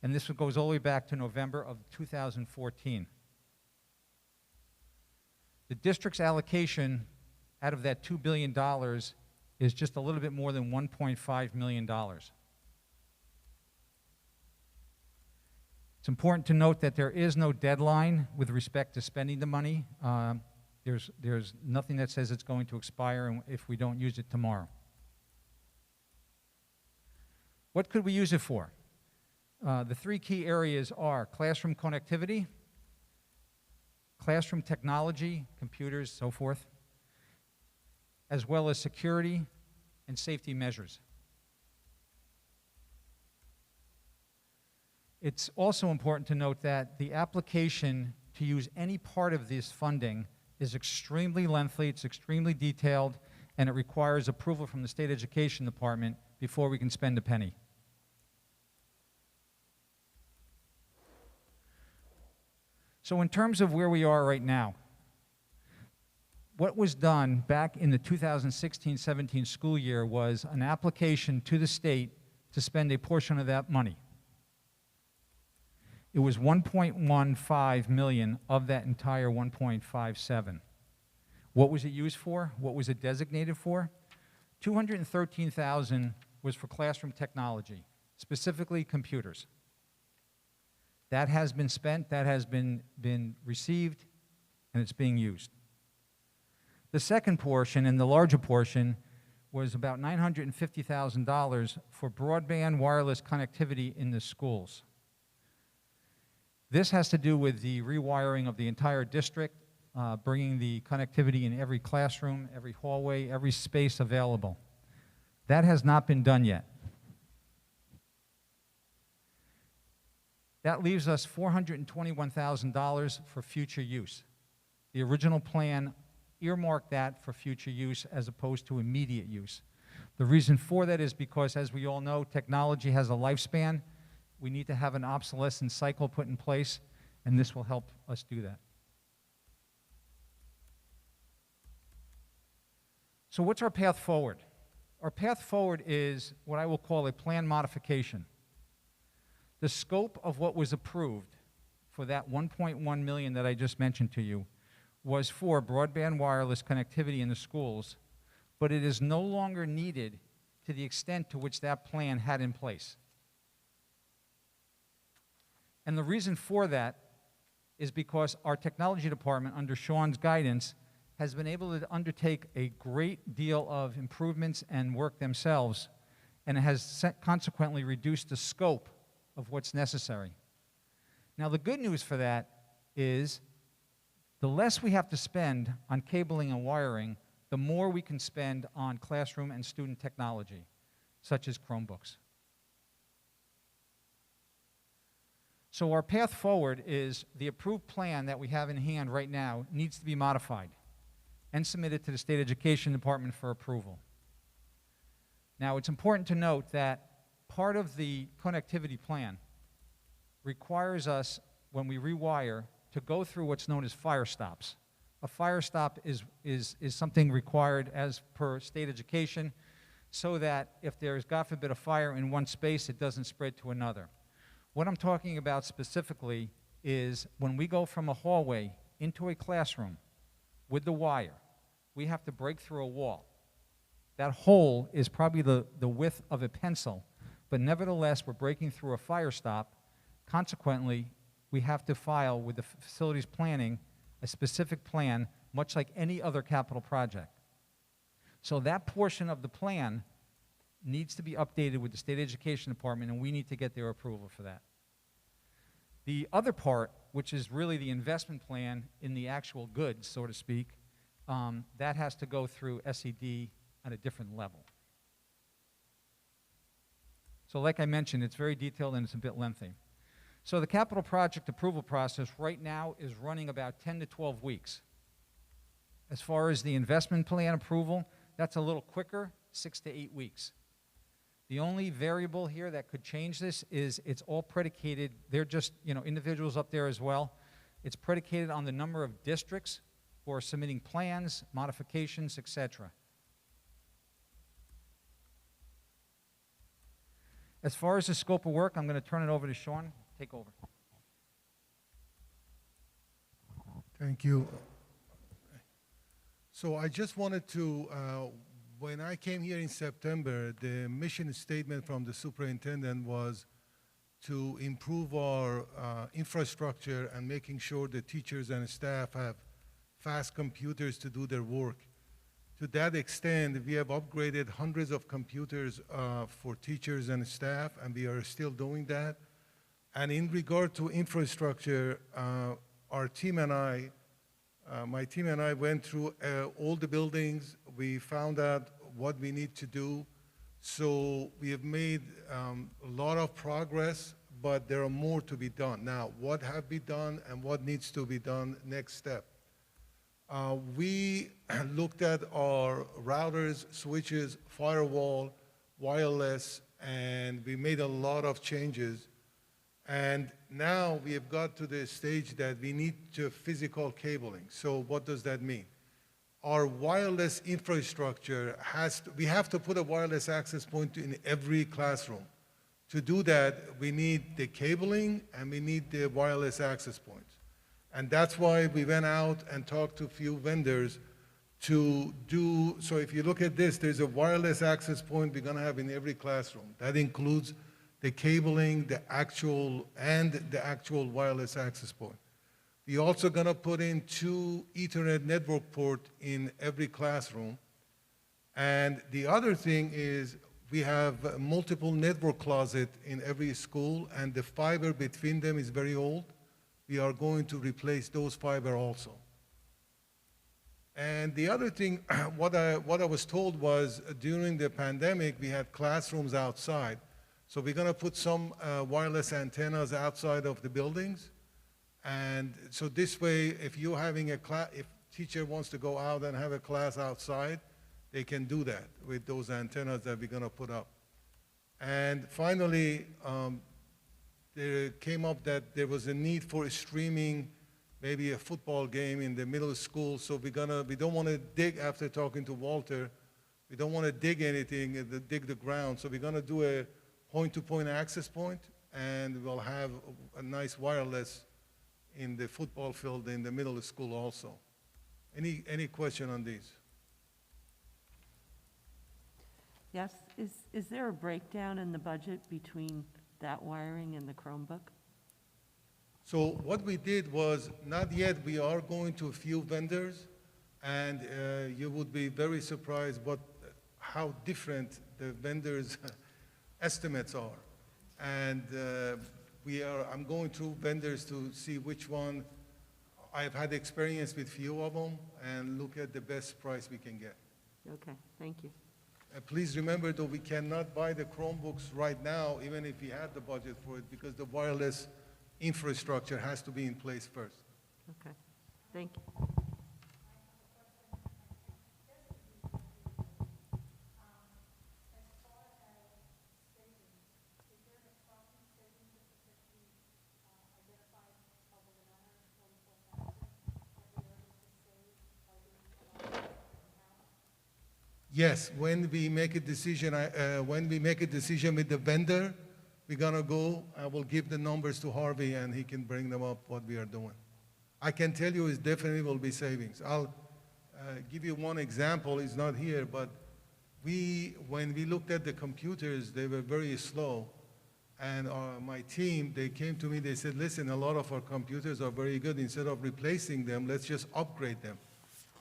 [SPEAKER 10] And this goes all the way back to November of 2014. The district's allocation out of that $2 billion is just a little bit more than $1.5 million. It's important to note that there is no deadline with respect to spending the money. There's nothing that says it's going to expire if we don't use it tomorrow. What could we use it for? The three key areas are classroom connectivity, classroom technology, computers, so forth, as well as security and safety measures. It's also important to note that the application to use any part of this funding is extremely lengthy, it's extremely detailed, and it requires approval from the State Education Department before we can spend a penny. So in terms of where we are right now, what was done back in the 2016-17 school year was an application to the state to spend a portion of that money. It was $1.15 million of that entire $1.57. What was it used for? What was it designated for? $213,000 was for classroom technology, specifically computers. That has been spent, that has been received, and it's being used. The second portion, and the larger portion, was about $950,000 for broadband wireless connectivity in the schools. This has to do with the rewiring of the entire district, bringing the connectivity in every classroom, every hallway, every space available. That has not been done yet. That leaves us $421,000 for future use. The original plan earmarked that for future use as opposed to immediate use. The reason for that is because, as we all know, technology has a lifespan. We need to have an obsolescence cycle put in place, and this will help us do that. So what's our path forward? Our path forward is what I will call a plan modification. The scope of what was approved for that $1.1 million that I just mentioned to you was for broadband wireless connectivity in the schools, but it is no longer needed to the extent to which that plan had in place. And the reason for that is because our technology department, under Sean's guidance, has been able to undertake a great deal of improvements and work themselves, and it has consequently reduced the scope of what's necessary. Now, the good news for that is the less we have to spend on cabling and wiring, the more we can spend on classroom and student technology, such as Chromebooks.
[SPEAKER 13] So our path forward is the approved plan that we have in hand right now needs to be modified and submitted to the State Education Department for approval. Now, it's important to note that part of the connectivity plan requires us, when we rewire, to go through what's known as fire stops. A fire stop is something required as per state education, so that if there's, God forbid, a fire in one space, it doesn't spread to another. What I'm talking about specifically is when we go from a hallway into a classroom with the wire, we have to break through a wall. That hole is probably the width of a pencil, but nevertheless, we're breaking through a fire stop. Consequently, we have to file with the facilities planning a specific plan, much like any other capital project. So that portion of the plan needs to be updated with the State Education Department, and we need to get their approval for that. The other part, which is really the investment plan in the actual goods, so to speak, that has to go through SED at a different level. So like I mentioned, it's very detailed and it's a bit lengthy. So the capital project approval process right now is running about 10 to 12 weeks. As far as the investment plan approval, that's a little quicker, 6 to 8 weeks. The only variable here that could change this is it's all predicated, they're just, individuals up there as well. It's predicated on the number of districts who are submitting plans, modifications, etc. As far as the scope of work, I'm going to turn it over to Sean. Take over.
[SPEAKER 14] Thank you. So I just wanted to, when I came here in September, the mission statement from the superintendent was to improve our infrastructure and making sure the teachers and staff have fast computers to do their work. To that extent, we have upgraded hundreds of computers for teachers and staff, and we are still doing that. And in regard to infrastructure, our team and I, my team and I went through all the buildings. We found out what we need to do. So we have made a lot of progress, but there are more to be done. Now, what have been done and what needs to be done next step? We looked at our routers, switches, firewall, wireless, and we made a lot of changes. And now we have got to the stage that we need physical cabling. So what does that mean? Our wireless infrastructure we have to put a wireless access point in every classroom. To do that, we need the cabling and we need the wireless access points. And that's why we went out and talked to a few vendors to do, so if you look at this, there's a wireless access point we're gonna have in every classroom. That includes the cabling, the actual wireless access point. We're also gonna put in 2 Ethernet network ports in every classroom. And the other thing is we have multiple network closets in every school, and the fiber between them is very old. We are going to replace those fiber also. And the other thing, what I was told was during the pandemic, we had classrooms outside. So we're gonna put some wireless antennas outside of the buildings. And so this way, if you're having if teacher wants to go out and have a class outside, they can do that with those antennas that we're gonna put up. And finally, there came up that there was a need for streaming maybe a football game in the middle school. So we don't want to dig, after talking to Walter, we don't want to dig anything, dig the ground. So we're going to do a point-to-point access point, and we'll have a nice wireless in the football field in the middle of school also. Any question on these?
[SPEAKER 15] Yes, is there a breakdown in the budget between that wiring and the Chromebook?
[SPEAKER 14] So what we did was, not yet, we are going to a few vendors, and you would be very surprised how different the vendors' estimates are. And I'm going through vendors to see which one. I've had experience with few of them, and look at the best price we can get.
[SPEAKER 15] Okay, thank you.
[SPEAKER 14] Please remember, though, we cannot buy the Chromebooks right now, even if we had the budget for it, because the wireless infrastructure has to be in place first.
[SPEAKER 15] Okay, thank you.
[SPEAKER 14] Yes, when we make a decision, with the vendor, we're gonna go, I will give the numbers to Harvey and he can bring them up what we are doing. I can tell you it definitely will be savings. I'll give you one example, it's not here, but when we looked at the computers, they were very slow. And my team, they came to me, they said, listen, a lot of our computers are very good. Instead of replacing them, let's just upgrade them.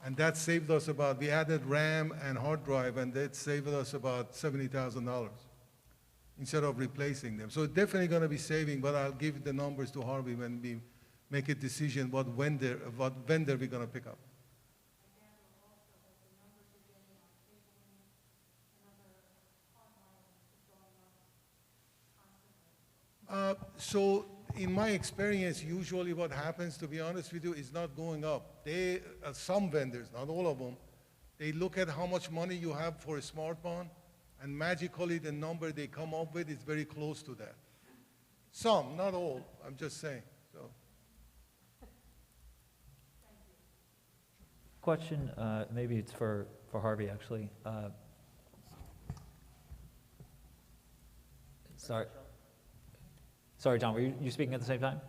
[SPEAKER 14] And that saved us we added RAM and hard drive, and that saved us about $70,000 instead of replacing them. So it's definitely going to be saving, but I'll give the numbers to Harvey when we make a decision what vendor we're going to pick up. So in my experience, usually what happens, to be honest with you, is not going up. Some vendors, not all of them, they look at how much money you have for a smart bond, and magically the number they come up with is very close to that. Some, not all, I'm just saying. So.
[SPEAKER 6] Question, maybe it's for Harvey, actually. Sorry, John, were you speaking at the same time?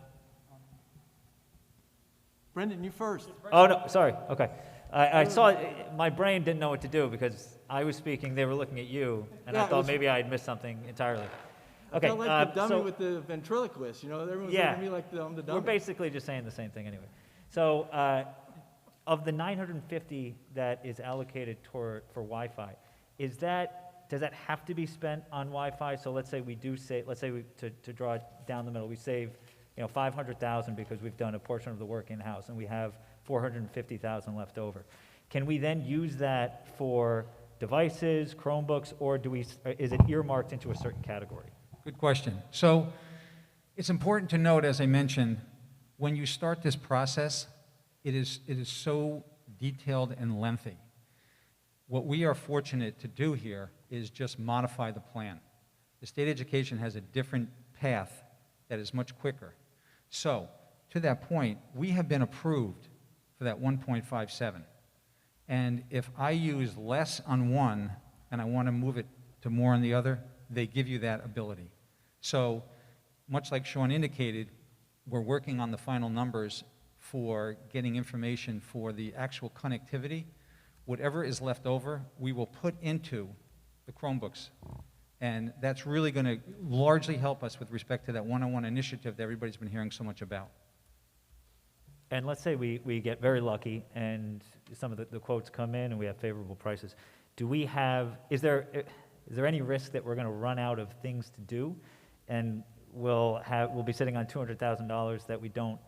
[SPEAKER 9] Brendan, you first.
[SPEAKER 6] Oh, no, sorry, okay. I saw, my brain didn't know what to do because I was speaking, they were looking at you, and I thought maybe I had missed something entirely. Okay,
[SPEAKER 9] I felt like the dummy with the ventriloquist, you know, everyone's looking at me like I'm the dummy.
[SPEAKER 6] We're basically just saying the same thing anyway. So, of the 950 that is allocated for Wi-Fi, does that have to be spent on Wi-Fi? So let's say we do say, to draw it down the middle, we save, you know, $500,000 because we've done a portion of the work in-house, and we have $450,000 left over. Can we then use that for devices, Chromebooks, or is it earmarked into a certain category?
[SPEAKER 13] Good question. So it's important to note, as I mentioned, when you start this process, it is so detailed and lengthy. What we are fortunate to do here is just modify the plan. The state education has a different path that is much quicker. So, to that point, we have been approved for that 1.57. And if I use less on one and I want to move it to more on the other, they give you that ability. So, much like Sean indicated, we're working on the final numbers for getting information for the actual connectivity. Whatever is left over, we will put into the Chromebooks. And that's really going to largely help us with respect to that one-on-one initiative that everybody's been hearing so much about.
[SPEAKER 6] And let's say we get very lucky and some of the quotes come in and we have favorable prices. Is there any risk that we're going to run out of things to do and we'll be sitting on $200,000 that we don't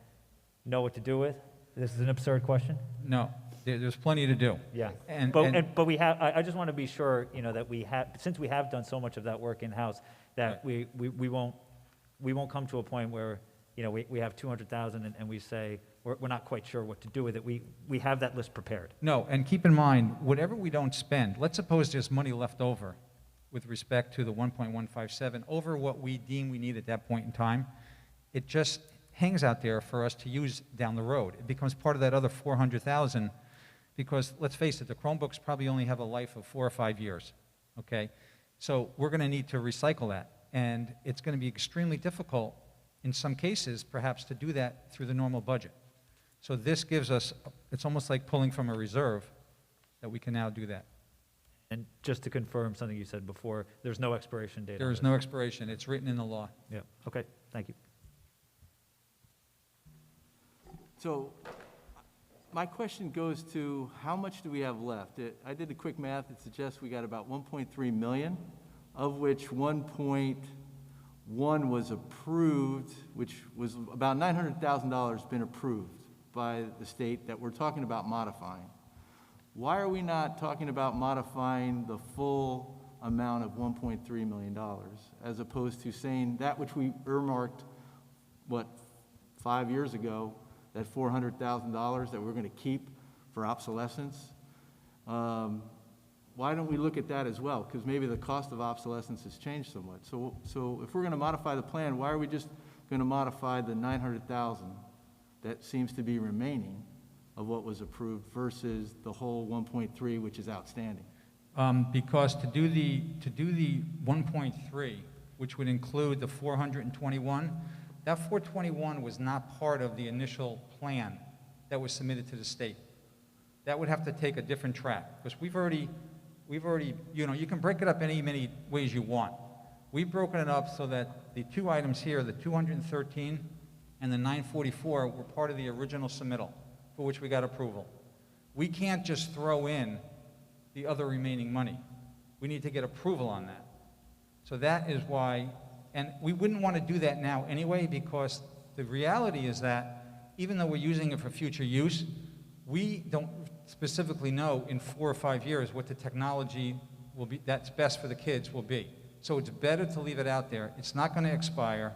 [SPEAKER 6] know what to do with? This is an absurd question.
[SPEAKER 13] No, there's plenty to do.
[SPEAKER 6] Yeah, but we have. I just want to be sure, you know, that we have, since we have done so much of that work in house, that we won't come to a point where, you know, we have 200,000 and we say we're not quite sure what to do with it. We have that list prepared.
[SPEAKER 13] No, and keep in mind, whatever we don't spend, let's suppose there's money left over with respect to the 1.157 over what we deem we need at that point in time. It just hangs out there for us to use down the road. It becomes part of that other 400,000 because, let's face it, the Chromebooks probably only have a life of 4 or 5 years, okay? So we're going to need to recycle that, and it's going to be extremely difficult in some cases, perhaps, to do that through the normal budget. So this gives us, it's almost like pulling from a reserve that we can now do that.
[SPEAKER 6] And just to confirm something you said before, there's no expiration date.
[SPEAKER 13] There is no expiration. It's written in the law.
[SPEAKER 6] Yeah, okay, thank you.
[SPEAKER 9] So my question goes to how much do we have left? I did the quick math. It suggests we got about 1.3 million, of which 1.1 was approved, which was about $900,000 been approved by the state that we're talking about modifying. Why are we not talking about modifying the full amount of $1.3 million as opposed to saying that which we earmarked, what, 5 years ago, that $400,000 that we're going to keep for obsolescence. Why don't we look at that as well? Because maybe the cost of obsolescence has changed somewhat. So if we're going to modify the plan, why are we just going to modify the $900,000 that seems to be remaining of what was approved versus the whole 1.3, which is outstanding?
[SPEAKER 13] Because to do the 1.3, which would include the 421, that 421 was not part of the initial plan that was submitted to the state. That would have to take a different track, because we've already, you can break it up many ways you want. We've broken it up so that the two items here, the 213 and the 944, were part of the original submittal for which we got approval. We can't just throw in the other remaining money. We need to get approval on that. So that is why, and we wouldn't want to do that now anyway, because the reality is that even though we're using it for future use, we don't specifically know in 4 or 5 years what the technology will be that's best for the kids will be. So it's better to leave it out there. It's not going to expire,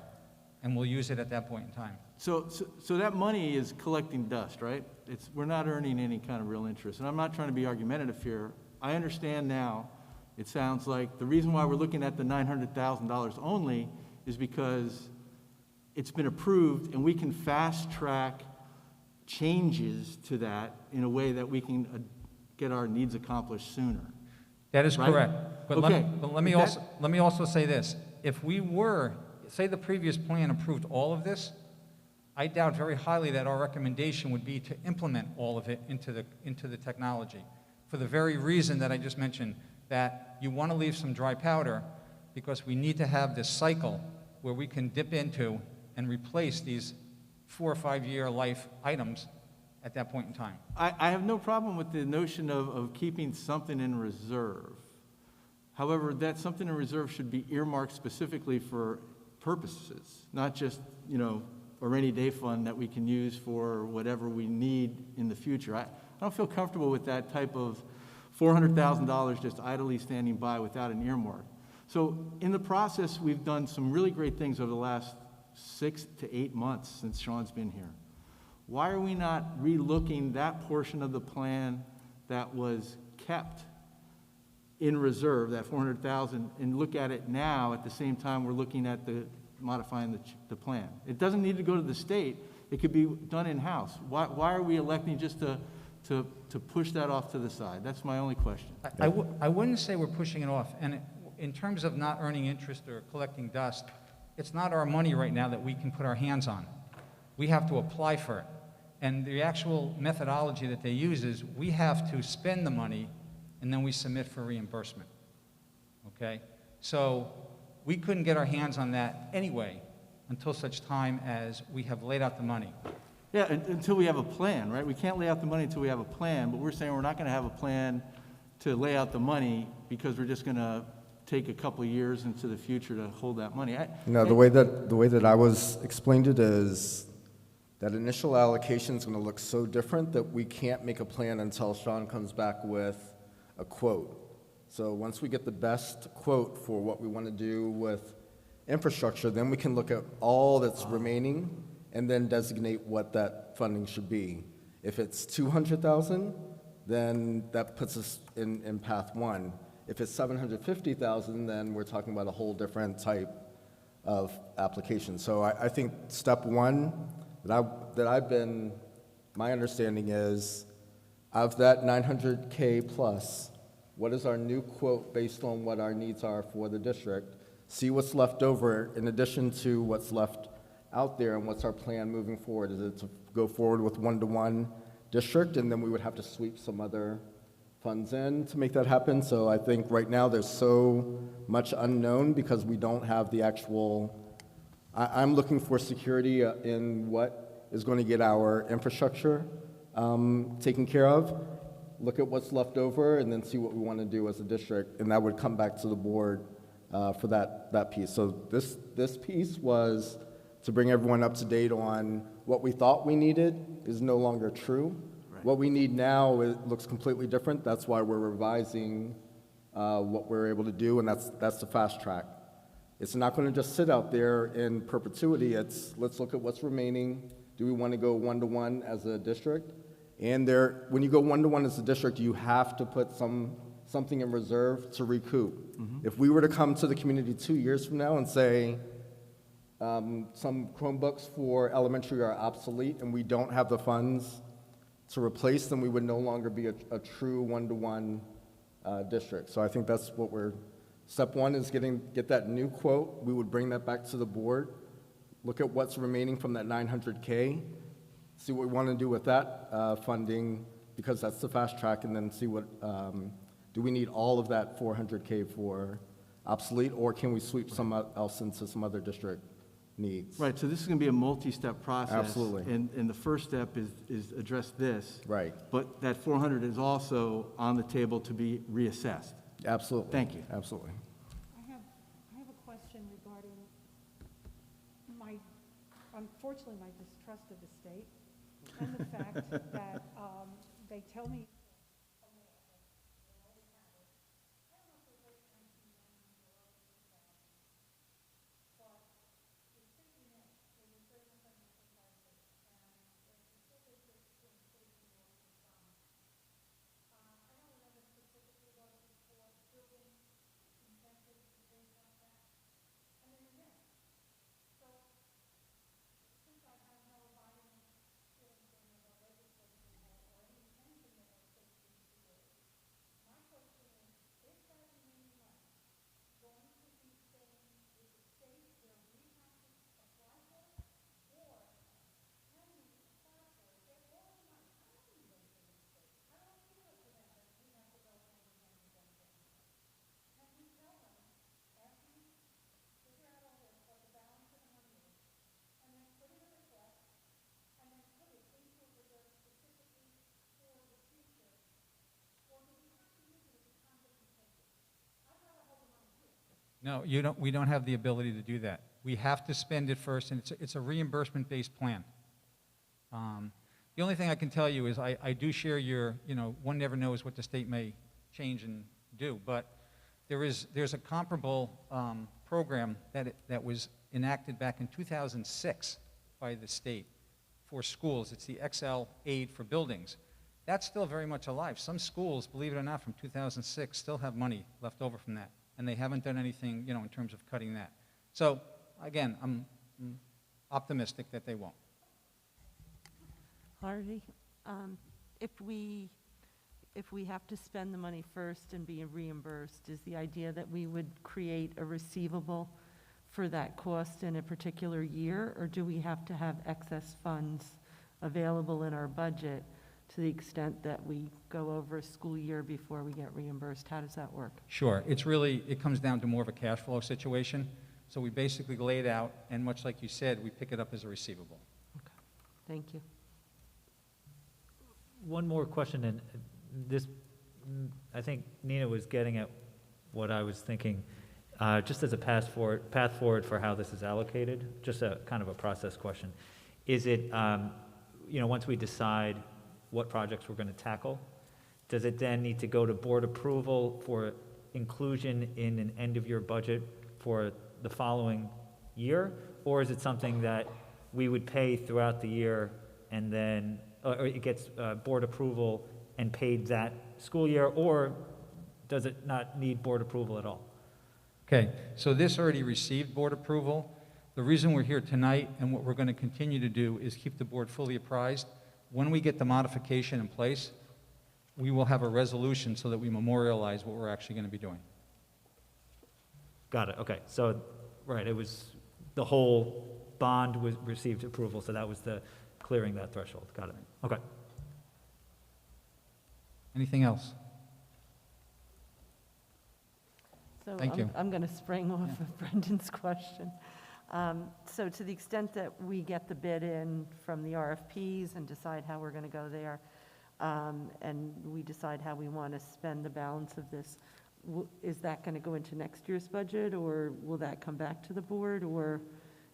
[SPEAKER 13] and we'll use it at that point in time.
[SPEAKER 9] So that money is collecting dust, right? We're not earning any kind of real interest. And I'm not trying to be argumentative here. I understand now, it sounds like the reason why we're looking at the $900,000 only is because it's been approved and we can fast track changes to that in a way that we can get our needs accomplished sooner.
[SPEAKER 13] That is
[SPEAKER 9] right?
[SPEAKER 13] correct. But
[SPEAKER 9] okay.
[SPEAKER 13] let me also say this. If we were, say the previous plan approved all of this, I doubt very highly that our recommendation would be to implement all of it into the technology, for the very reason that I just mentioned, that you want to leave some dry powder because we need to have this cycle where we can dip into and replace these 4 or 5 year life items at that point in time.
[SPEAKER 9] I have no problem with the notion of keeping something in reserve. However, that something in reserve should be earmarked specifically for purposes, not just, a rainy day fund that we can use for whatever we need in the future. I don't feel comfortable with that type of $400,000 just idly standing by without an earmark. So in the process, we've done some really great things over the last 6 to 8 months since Sean's been here. Why are we not relooking that portion of the plan that was kept in reserve, that $400,000, and look at it now at the same time we're looking at modifying the plan? It doesn't need to go to the state. It could be done in-house. Why are we electing just to push that off to the side? That's my only question.
[SPEAKER 13] I wouldn't say we're pushing it off. And in terms of not earning interest or collecting dust, it's not our money right now that we can put our hands on. We have to apply for it. And the actual methodology that they use is we have to spend the money and then we submit for reimbursement. Okay? So we couldn't get our hands on that anyway until such time as we have laid out the money.
[SPEAKER 9] Yeah, until we have a plan, right? We can't lay out the money until we have a plan, but we're saying we're not going to have a plan to lay out the money because we're just going to take a couple of years into the future to hold that money.
[SPEAKER 8] The way that I was explained it is that initial allocation is going to look so different that we can't make a plan until Sean comes back with a quote. So once we get the best quote for what we want to do with infrastructure, then we can look at all that's remaining and then designate what that funding should be. If it's 200,000, then that puts us in path one. If it's 750,000, then we're talking about a whole different type of application. So I think step one my understanding is, of that 900K plus, what is our new quote based on what our needs are for the district? See what's left over in addition to what's left out there, and what's our plan moving forward? Is it to go forward with one-to-one district, and then we would have to sweep some other funds in to make that happen? So I think right now there's so much unknown because we don't have the actual, I'm looking for security in what is going to get our infrastructure taken care of, look at what's left over, and then see what we want to do as a district, and that would come back to the board for that piece. So this piece was to bring everyone up to date on what we thought we needed is no longer true. Right. What we need now, it looks completely different. That's why we're revising what we're able to do, and that's the fast track. It's not going to just sit out there in perpetuity. It's, let's look at what's remaining. Do we want to go one-to-one as a district? And when you go one-to-one as a district, you have to put something in reserve to recoup. If we were to come to the community 2 years from now and say, some Chromebooks for elementary are obsolete and we don't have the funds to replace them, we would no longer be a true one-to-one district. So I think that's what step one is get that new quote. We would bring that back to the board, look at what's remaining from that 900K, see what we want to do with that funding, because that's the fast track, and then see what, do we need all of that 400K for obsolete, or can we sweep some else into some other district needs?
[SPEAKER 9] Right, so this is going to be a multi-step process.
[SPEAKER 8] Absolutely.
[SPEAKER 9] And the first step is address this.
[SPEAKER 8] Right.
[SPEAKER 9] But that 400 is also on the table to be reassessed.
[SPEAKER 8] Absolutely.
[SPEAKER 9] Thank you.
[SPEAKER 8] Absolutely.
[SPEAKER 16] I have a question regarding unfortunately, my distrust of the state and the fact that they tell me
[SPEAKER 13] No, you don't, we don't have the ability to do that. We have to spend it first, and it's a reimbursement-based plan. The only thing I can tell you is I do share your, one never knows what the state may change and do, but there's a comparable program that was enacted back in 2006 by the state for schools. It's the XL aid for buildings. That's still very much alive. Some schools, believe it or not, from 2006 still have money left over from that, and they haven't done anything, in terms of cutting that. So, again, I'm optimistic that they won't.
[SPEAKER 15] Harvey, if we have to spend the money first and be reimbursed, is the idea that we would create a receivable for that cost in a particular year, or do we have to have excess funds available in our budget to the extent that we go over a school year before we get reimbursed? How does that work?
[SPEAKER 13] Sure. It comes down to more of a cash flow situation. So we basically lay it out, and much like you said, we pick it up as a receivable.
[SPEAKER 15] Okay. Thank you.
[SPEAKER 6] One more question, and this, I think Nina was getting at what I was thinking. Just as a path forward for how this is allocated, just a kind of a process question. Is it, once we decide what projects we're going to tackle, does it then need to go to board approval for inclusion in an end-of-year budget for the following year? Or is it something that we would pay throughout the year and then, or it gets board approval and paid that school year, or does it not need board approval at all?
[SPEAKER 13] Okay, so this already received board approval. The reason we're here tonight and what we're going to continue to do is keep the board fully apprised. When we get the modification in place, we will have a resolution so that we memorialize what we're actually going to be doing.
[SPEAKER 6] Got it, okay. So, right, it was, the whole bond was received approval, so that was the clearing that threshold. Got it, okay.
[SPEAKER 13] Anything else?
[SPEAKER 15] So
[SPEAKER 13] Thank you.
[SPEAKER 15] I'm going to spring off of Brendan's question. So to the extent that we get the bid in from the RFPs and decide how we're going to go there, and we decide how we want to spend the balance of this, is that going to go into next year's budget, or will that come back to the board, or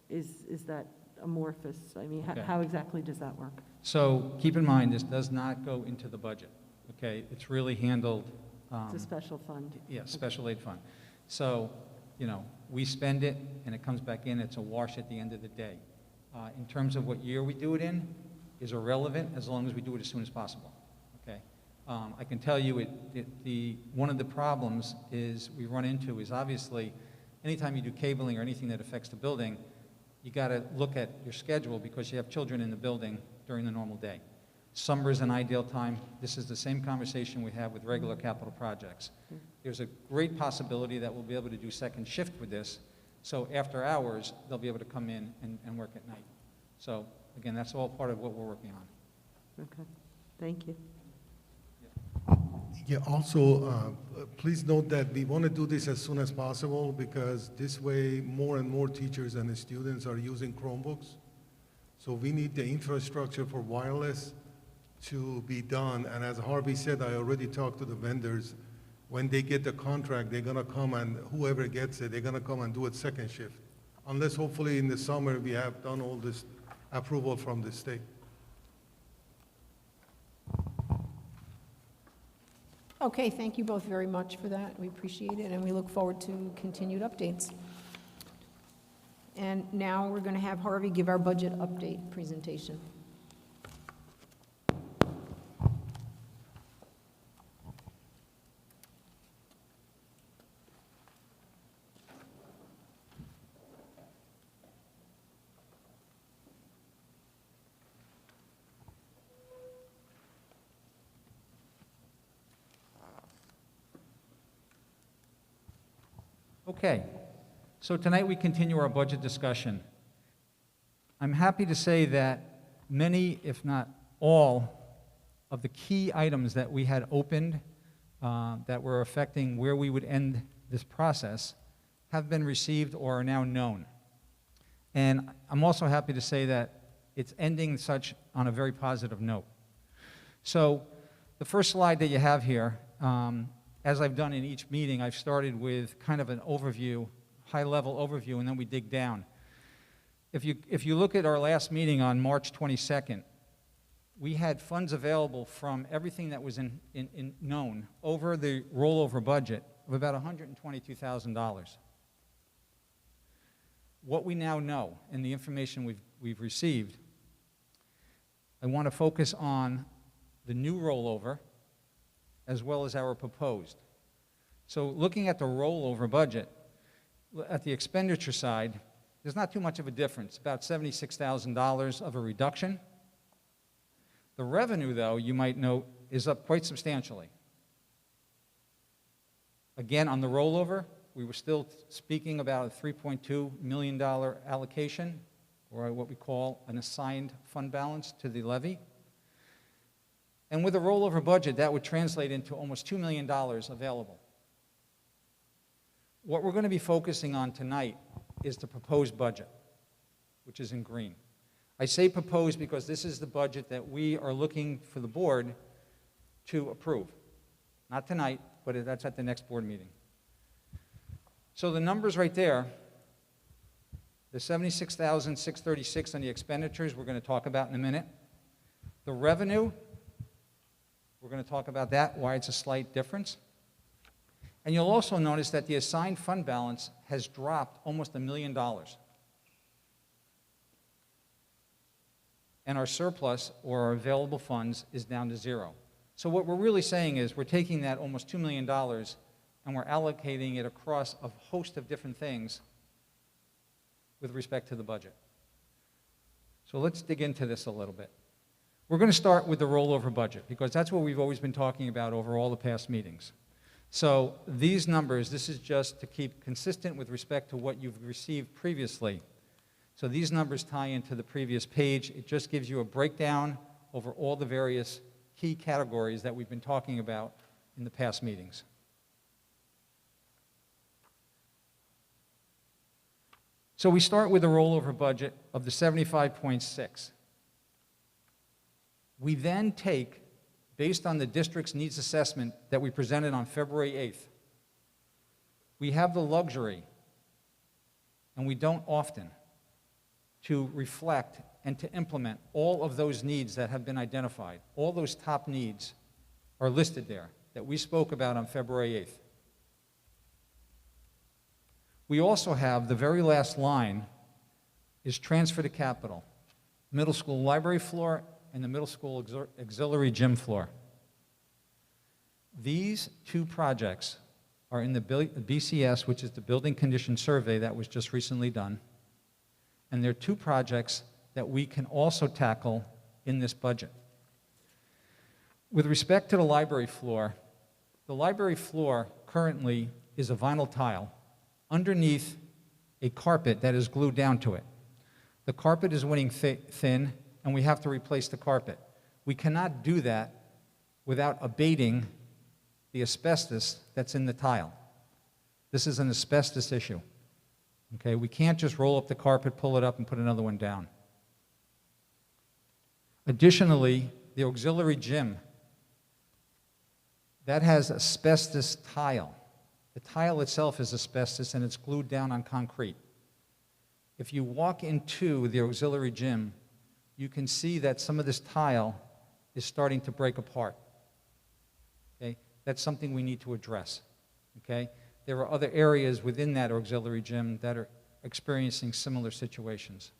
[SPEAKER 15] is that amorphous? I mean,
[SPEAKER 13] Okay.
[SPEAKER 15] how exactly does that work?
[SPEAKER 13] So keep in mind, this does not go into the budget, okay? It's really handled.
[SPEAKER 15] It's a special fund.
[SPEAKER 13] Yeah, special aid fund. So, We spend it, and it comes back in. It's a wash at the end of the day. In terms of what year we do it in is irrelevant as long as we do it as soon as possible, okay? I can tell you one of the problems is we run into is obviously anytime you do cabling or anything that affects the building, you got to look at your schedule because you have children in the building during the normal day. Summer is an ideal time. This is the same conversation we have with regular capital projects. There's a great possibility that we'll be able to do second shift with this, so after hours, they'll be able to come in and work at night. So again, that's all part of what we're working on.
[SPEAKER 15] Okay, thank you.
[SPEAKER 14] Yeah, also, please note that we want to do this as soon as possible because this way more and more teachers and students are using Chromebooks. So we need the infrastructure for wireless to be done. And as Harvey said, I already talked to the vendors. When they get the contract, they're going to come and whoever gets it, they're going to come and do it second shift. Unless hopefully in the summer we have done all this approval from the state.
[SPEAKER 1] Okay, thank you both very much for that. We appreciate it, and we look forward to continued updates. And now we're going to have Harvey give our budget update presentation.
[SPEAKER 13] Okay, so tonight we continue our budget discussion. I'm happy to say that many, if not all, of the key items that we had opened that were affecting where we would end this process have been received or are now known. And I'm also happy to say that it's ending such on a very positive note. So the first slide that you have here, as I've done in each meeting, I've started with kind of an overview, high-level overview, and then we dig down. If you look at our last meeting on March 22nd, we had funds available from everything that was known over the rollover budget of about $122,000. What we now know and the information we've received, I want to focus on the new rollover as well as our proposed. So looking at the rollover budget, at the expenditure side, there's not too much of a difference, about $76,000 of a reduction. The revenue, though, you might note, is up quite substantially. Again, on the rollover, we were still speaking about a $3.2 million allocation, or what we call an assigned fund balance to the levy. And with a rollover budget, that would translate into almost $2 million available. What we're going to be focusing on tonight is the proposed budget, which is in green. I say proposed because this is the budget that we are looking for the board to approve. Not tonight, but that's at the next board meeting. So the numbers right there, the $76,636 on the expenditures we're going to talk about in a minute. The revenue, we're going to talk about that, why it's a slight difference. And you'll also notice that the assigned fund balance has dropped almost $1 million. And our surplus, or our available funds, is down to zero. So what we're really saying is we're taking that almost $2 million and we're allocating it across a host of different things with respect to the budget. So let's dig into this a little bit. We're going to start with the rollover budget because that's what we've always been talking about over all the past meetings. So these numbers, this is just to keep consistent with respect to what you've received previously. So these numbers tie into the previous page. It just gives you a breakdown over all the various key categories that we've been talking about in the past meetings. So we start with a rollover budget of the 75.6. We then take, based on the district's needs assessment that we presented on February 8th, we have the luxury, and we don't often, to reflect and to implement all of those needs that have been identified. All those top needs are listed there that we spoke about on February 8th. We also have, the very last line is transfer to capital, middle school library floor and the middle school auxiliary gym floor. These two projects are in the BCS, which is the Building Condition Survey that was just recently done. And they're two projects that we can also tackle in this budget. With respect to the library floor currently is a vinyl tile underneath a carpet that is glued down to it. The carpet is winning thin, and we have to replace the carpet. We cannot do that without abating the asbestos that's in the tile. This is an asbestos issue. Okay, we can't just roll up the carpet, pull it up, and put another one down. Additionally, the auxiliary gym, that has asbestos tile. The tile itself is asbestos, and it's glued down on concrete. If you walk into the auxiliary gym, you can see that some of this tile is starting to break apart. Okay? That's something we need to address. Okay? There are other areas within that auxiliary gym that are experiencing similar situations.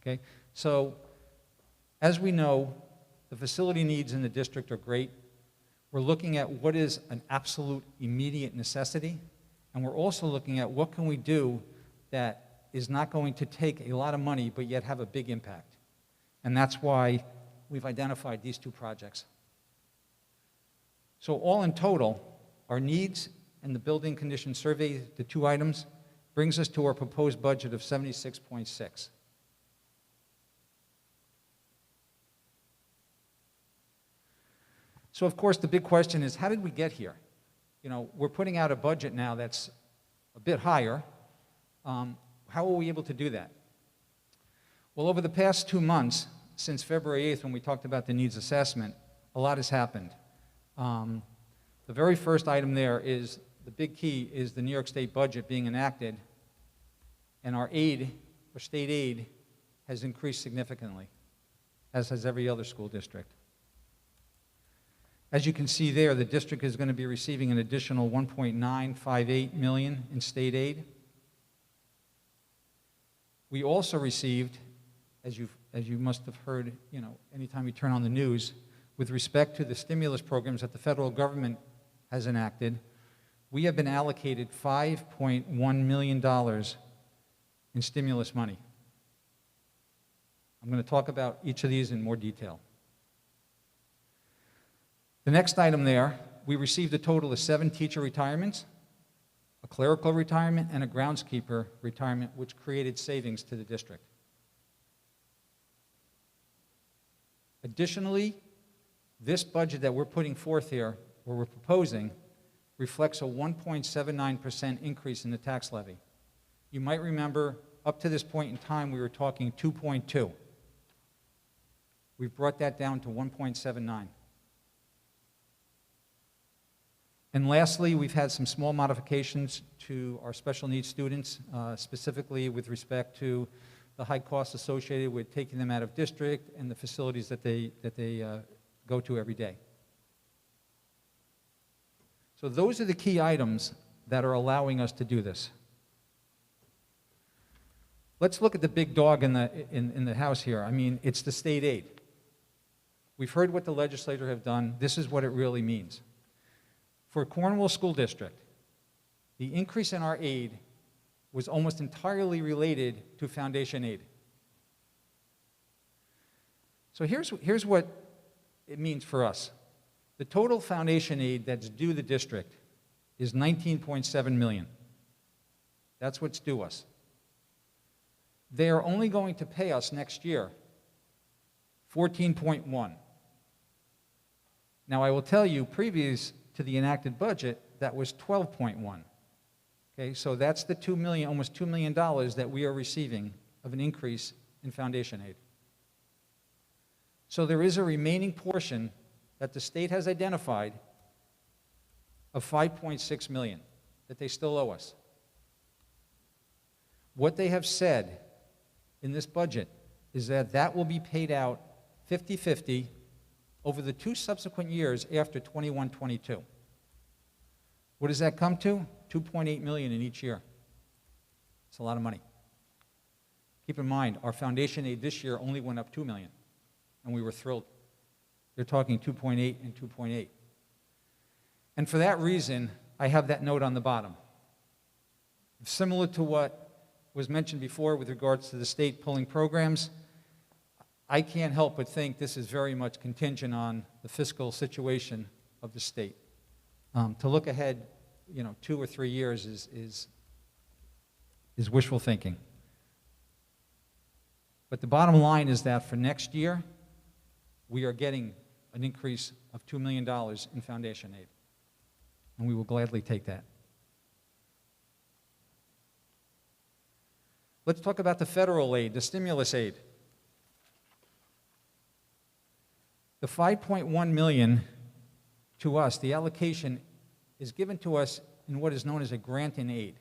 [SPEAKER 13] Okay? So, as we know, the facility needs in the district are great. We're looking at what is an absolute immediate necessity, and we're also looking at what can we do that is not going to take a lot of money but yet have a big impact. And that's why we've identified these two projects. So all in total, our needs and the building condition survey, the two items, brings us to our proposed budget of 76.6. So of course the big question is, how did we get here? You know, we're putting out a budget now that's a bit higher. How were we able to do that? Well, over the past 2 months, since February 8th when we talked about the needs assessment, a lot has happened. The very first item there is, the big key is the New York State budget being enacted, and our aid, our state aid, has increased significantly, as has every other school district. As you can see there, the district is going to be receiving an additional $1.958 million in state aid. We also received, as you must have heard, you know, anytime you turn on the news, with respect to the stimulus programs that the federal government has enacted, we have been allocated $5.1 million in stimulus money. I'm going to talk about each of these in more detail. The next item there, we received a total of 7 teacher retirements, a clerical retirement, and a groundskeeper retirement, which created savings to the district. Additionally, this budget that we're putting forth here, or we're proposing, reflects a 1.79% increase in the tax levy. You might remember, up to this point in time, we were talking 2.2. We've brought that down to 1.79. And lastly, we've had some small modifications to our special needs students, specifically with respect to the high costs associated with taking them out of district and the facilities that they go to every day. So those are the key items that are allowing us to do this. Let's look at the big dog in the house here. I mean, it's the state aid. We've heard what the legislature have done. This is what it really means. For Cornwall School District, the increase in our aid was almost entirely related to foundation aid. So here's what it means for us. The total foundation aid that's due the district is $19.7 million. That's what's due us. They are only going to pay us next year $14.1 million. Now I will tell you, previous to the enacted budget, that was $12.1 million. Okay, so that's the $2 million, almost $2 million that we are receiving of an increase in foundation aid. So there is a remaining portion that the state has identified of $5.6 million that they still owe us. What they have said in this budget is that that will be paid out 50-50 over the 2 subsequent years after 21-22. What does that come to? $2.8 million in each year. It's a lot of money. Keep in mind, our foundation aid this year only went up $2 million, and we were thrilled. They're talking 2.8 and 2.8. And for that reason, I have that note on the bottom. Similar to what was mentioned before with regards to the state pulling programs, I can't help but think this is very much contingent on the fiscal situation of the state. To look ahead, 2 or 3 years is wishful thinking. But the bottom line is that for next year, we are getting an increase of $2 million in foundation aid, and we will gladly take that. Let's talk about the federal aid, the stimulus aid. The $5.1 million to us, the allocation is given to us in what is known as a grant in aid.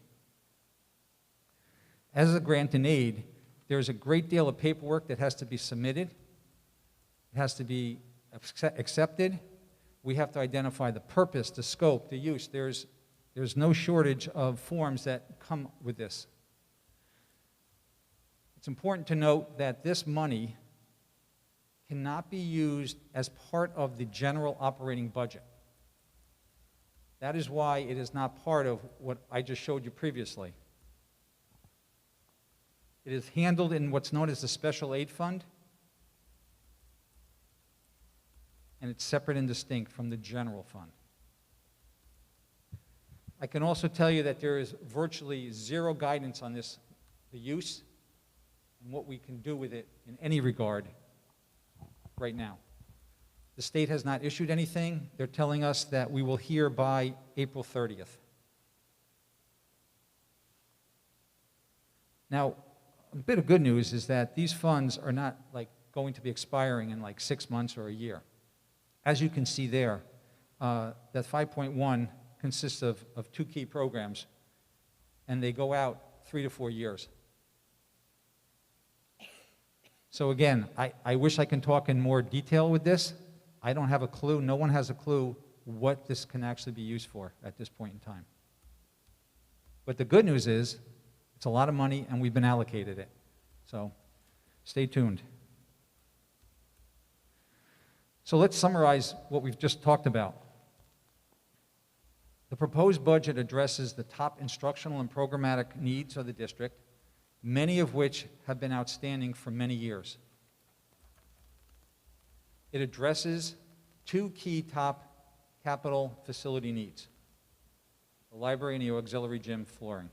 [SPEAKER 13] As a grant in aid, there's a great deal of paperwork that has to be submitted. It has to be accepted. We have to identify the purpose, the scope, the use. There's no shortage of forms that come with this. It's important to note that this money cannot be used as part of the general operating budget. That is why it is not part of what I just showed you previously. It is handled in what's known as the Special Aid Fund, and it's separate and distinct from the general fund. I can also tell you that there is virtually zero guidance on this, the use, and what we can do with it in any regard right now. The state has not issued anything. They're telling us that we will hear by April 30th. Now, a bit of good news is that these funds are not going to be expiring in 6 months or a year. As you can see there, that 5.1 consists of 2 key programs, and they go out 3 to 4 years. So again, I wish I can talk in more detail with this. I don't have a clue. No one has a clue what this can actually be used for at this point in time. But the good news is it's a lot of money, and we've been allocated it. So stay tuned. So let's summarize what we've just talked about. The proposed budget addresses the top instructional and programmatic needs of the district, many of which have been outstanding for many years. It addresses 2 key top capital facility needs: the library and the auxiliary gym flooring.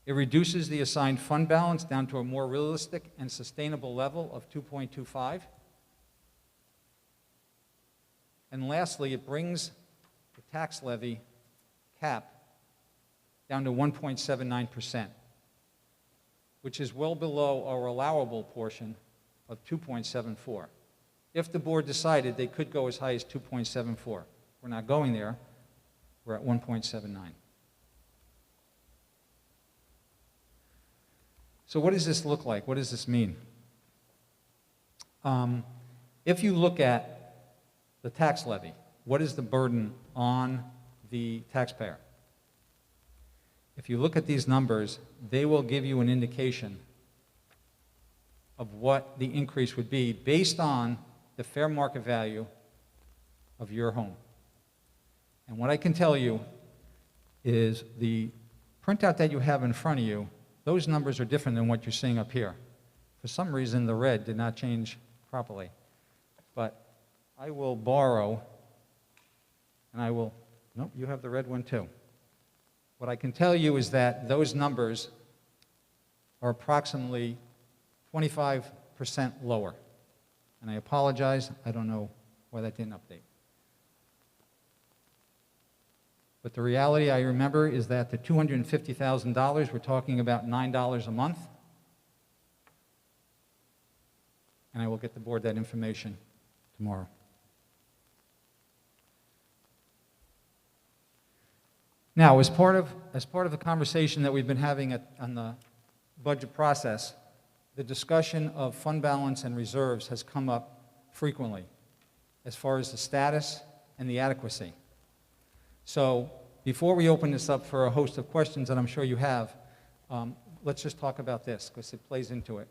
[SPEAKER 13] It reduces the assigned fund balance down to a more realistic and sustainable level of 2.25. And lastly, it brings the tax levy cap down to 1.79%, which is well below our allowable portion of 2.74. If the board decided, they could go as high as 2.74. We're not going there. We're at 1.79. So what does this look like? What does this mean? If you look at the tax levy, what is the burden on the taxpayer? If you look at these numbers, they will give you an indication of what the increase would be based on the fair market value of your home. And what I can tell you is the printout that you have in front of you, those numbers are different than what you're seeing up here. For some reason, the red did not change properly. But I will borrow, and I will, nope, you have the red one too. What I can tell you is that those numbers are approximately 25% lower. And I apologize, I don't know why that didn't update. But the reality I remember is that the $250,000, we're talking about $9 a month. And I will get the board that information tomorrow. Now, as part of the conversation that we've been having on the budget process, the discussion of fund balance and reserves has come up frequently as far as the status and the adequacy. So before we open this up for a host of questions that I'm sure you have, let's just talk about this because it plays into it.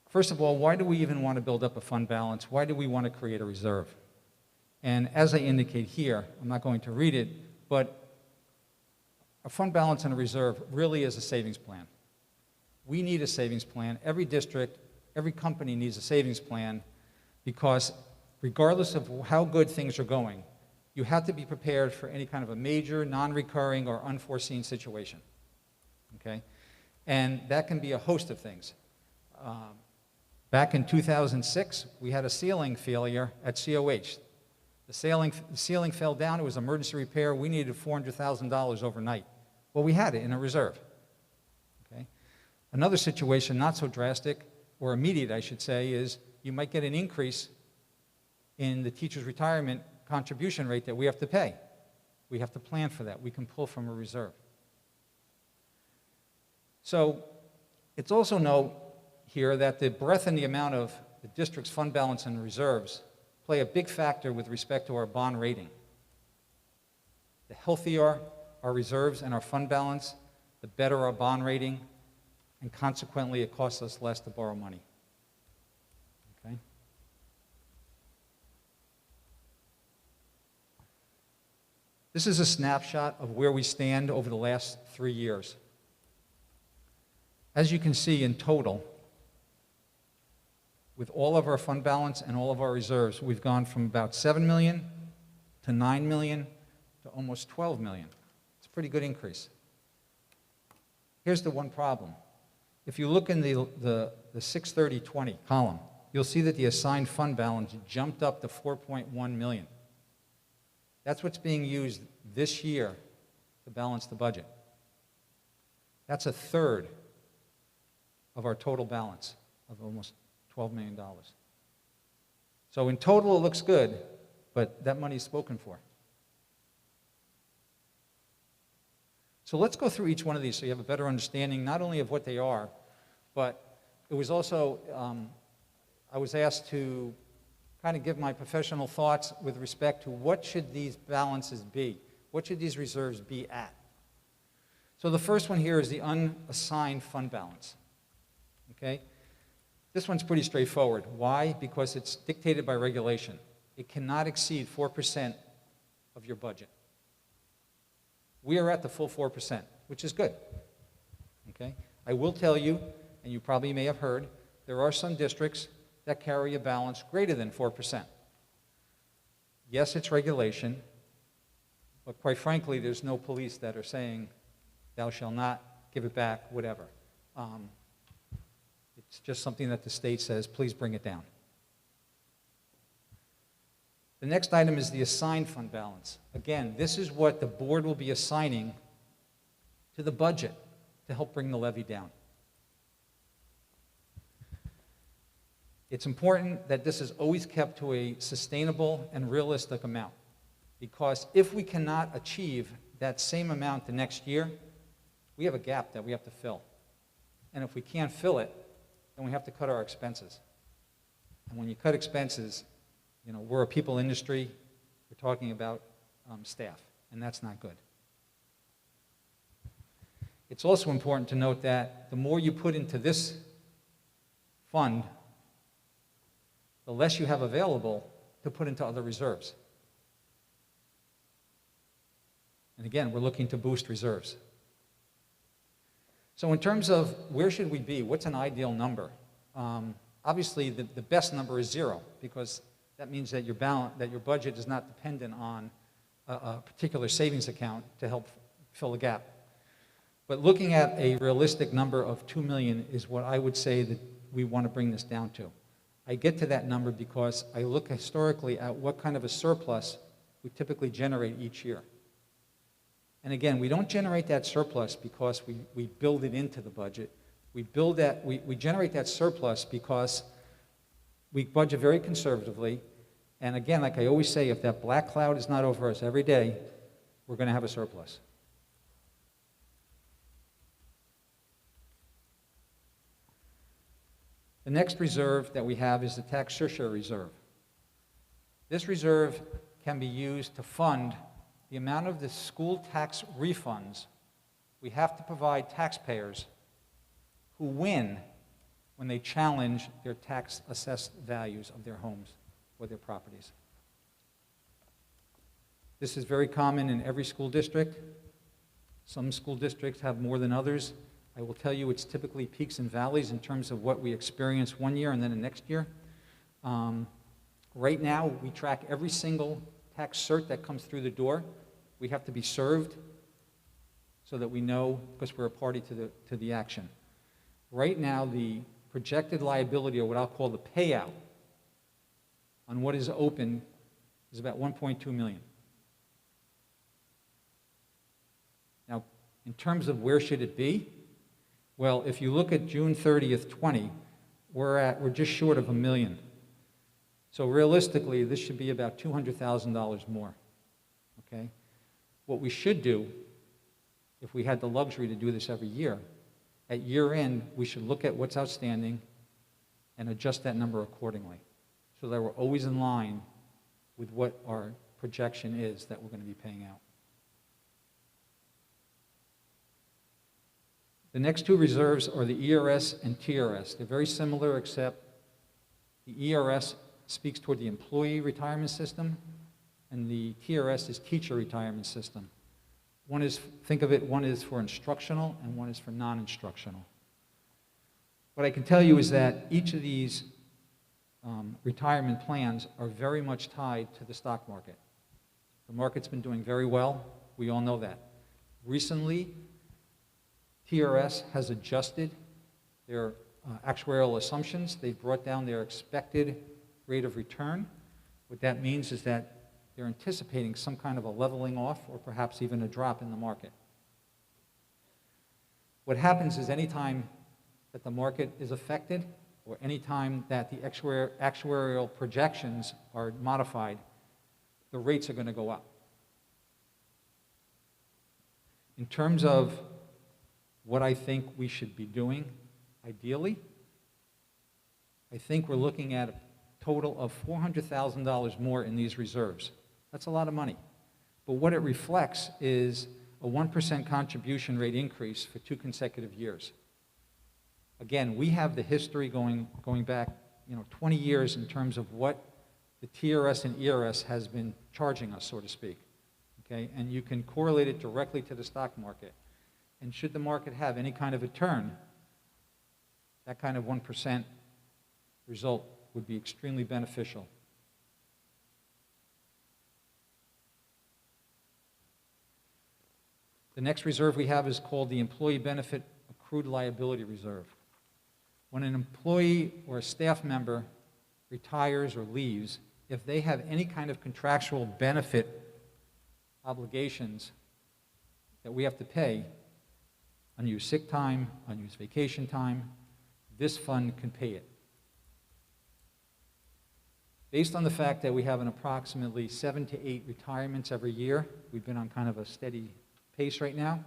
[SPEAKER 13] First of all, why do we even want to build up a fund balance? Why do we want to create a reserve? And as I indicate here, I'm not going to read it, but a fund balance and a reserve really is a savings plan. We need a savings plan. Every district, every company needs a savings plan because regardless of how good things are going, you have to be prepared for any kind of a major, non-recurring, or unforeseen situation, okay? And that can be a host of things. Back in 2006, we had a ceiling failure at COH. The ceiling fell down. It was emergency repair. We needed $400,000 overnight. Well, we had it in a reserve. Okay? Another situation, not so drastic, or immediate, I should say, is you might get an increase in the teacher's retirement contribution rate that we have to pay. We have to plan for that. We can pull from a reserve. So it's also note here that the breadth and the amount of the district's fund balance and reserves play a big factor with respect to our bond rating. The healthier our reserves and our fund balance, the better our bond rating, and consequently it costs us less to borrow money. Okay? This is a snapshot of where we stand over the last 3 years. As you can see in total, with all of our fund balance and all of our reserves, we've gone from about 7 million to 9 million to almost 12 million. It's a pretty good increase. Here's the one problem. If you look in the 630-20 column, you'll see that the assigned fund balance jumped up to 4.1 million. That's what's being used this year to balance the budget. That's a third of our total balance of almost $12 million. So in total, it looks good, but that money is spoken for. So let's go through each one of these so you have a better understanding, not only of what they are, but it was also, I was asked to kind of give my professional thoughts with respect to what should these balances be? What should these reserves be at? So the first one here is the unassigned fund balance, okay? This one's pretty straightforward. Why? Because it's dictated by regulation. It cannot exceed 4% of your budget. We are at the full 4%, which is good, okay? I will tell you, and you probably may have heard, there are some districts that carry a balance greater than 4%. Yes, it's regulation, but quite frankly, there's no police that are saying, thou shalt not give it back, whatever. It's just something that the state says, please bring it down. The next item is the assigned fund balance. Again, this is what the board will be assigning to the budget to help bring the levy down. It's important that this is always kept to a sustainable and realistic amount, because if we cannot achieve that same amount the next year, we have a gap that we have to fill. And if we can't fill it, then we have to cut our expenses. And when you cut expenses, you know, we're a people industry, we're talking about staff, and that's not good. It's also important to note that the more you put into this fund, the less you have available to put into other reserves. And again, we're looking to boost reserves. So in terms of where should we be, what's an ideal number? Obviously, the best number is 0, because that means that your budget is not dependent on a particular savings account to help fill the gap. But looking at a realistic number of 2 million is what I would say that we want to bring this down to. I get to that number because I look historically at what kind of a surplus we typically generate each year. And again, we don't generate that surplus because we build it into the budget. We generate that surplus because we budget very conservatively. And again, like I always say, if that black cloud is not over us every day, we're going to have a surplus. The next reserve that we have is the tax surcharge reserve. This reserve can be used to fund the amount of the school tax refunds we have to provide taxpayers who win when they challenge their tax assessed values of their homes or their properties. This is very common in every school district. Some school districts have more than others. I will tell you it's typically peaks and valleys in terms of what we experience one year and then the next year. Right now, we track every single tax cert that comes through the door. We have to be served so that we know, because we're a party to the action. Right now, the projected liability, or what I'll call the payout, on what is open is about $1.2 million. Now, in terms of where should it be, well, if you look at June 30th, 20, we're just short of $1 million. So realistically, this should be about $200,000 more, okay? What we should do, if we had the luxury to do this every year, at year end, we should look at what's outstanding and adjust that number accordingly so that we're always in line with what our projection is that we're going to be paying out. The next two reserves are the ERS and TRS. They're very similar, except the ERS speaks toward the employee retirement system, and the TRS is teacher retirement system. One is, think of it, one is for instructional and one is for non-instructional. What I can tell you is that each of these retirement plans are very much tied to the stock market. The market's been doing very well. We all know that. Recently, TRS has adjusted their actuarial assumptions. They've brought down their expected rate of return. What that means is that they're anticipating some kind of a leveling off or perhaps even a drop in the market. What happens is anytime that the market is affected or anytime that the actuarial projections are modified, the rates are going to go up. In terms of what I think we should be doing, ideally, I think we're looking at a total of $400,000 more in these reserves. That's a lot of money. But what it reflects is a 1% contribution rate increase for 2 consecutive years. Again, we have the history going back 20 years in terms of what the TRS and ERS has been charging us, so to speak. Okay? And you can correlate it directly to the stock market. And should the market have any kind of a turn, that kind of 1% result would be extremely beneficial. The next reserve we have is called the Employee Benefit Accrued Liability Reserve. When an employee or a staff member retires or leaves, if they have any kind of contractual benefit obligations that we have to pay, unused sick time, unused vacation time, this fund can pay it. Based on the fact that we have an approximately 7 to 8 retirements every year, we've been on kind of a steady pace right now,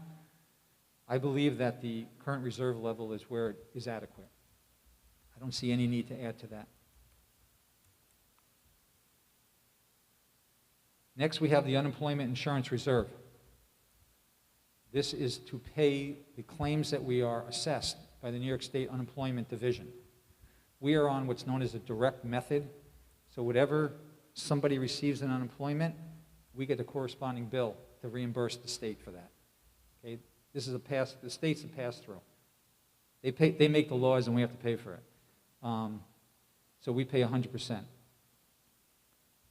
[SPEAKER 13] I believe that the current reserve level is where it is adequate. I don't see any need to add to that. Next, we have the Unemployment Insurance Reserve. This is to pay the claims that we are assessed by the New York State Unemployment Division. We are on what's known as a direct method. So whatever somebody receives in unemployment, we get a corresponding bill to reimburse the state for that. Okay? This is the state's a pass-through. They make the laws and we have to pay for it. So we pay 100%.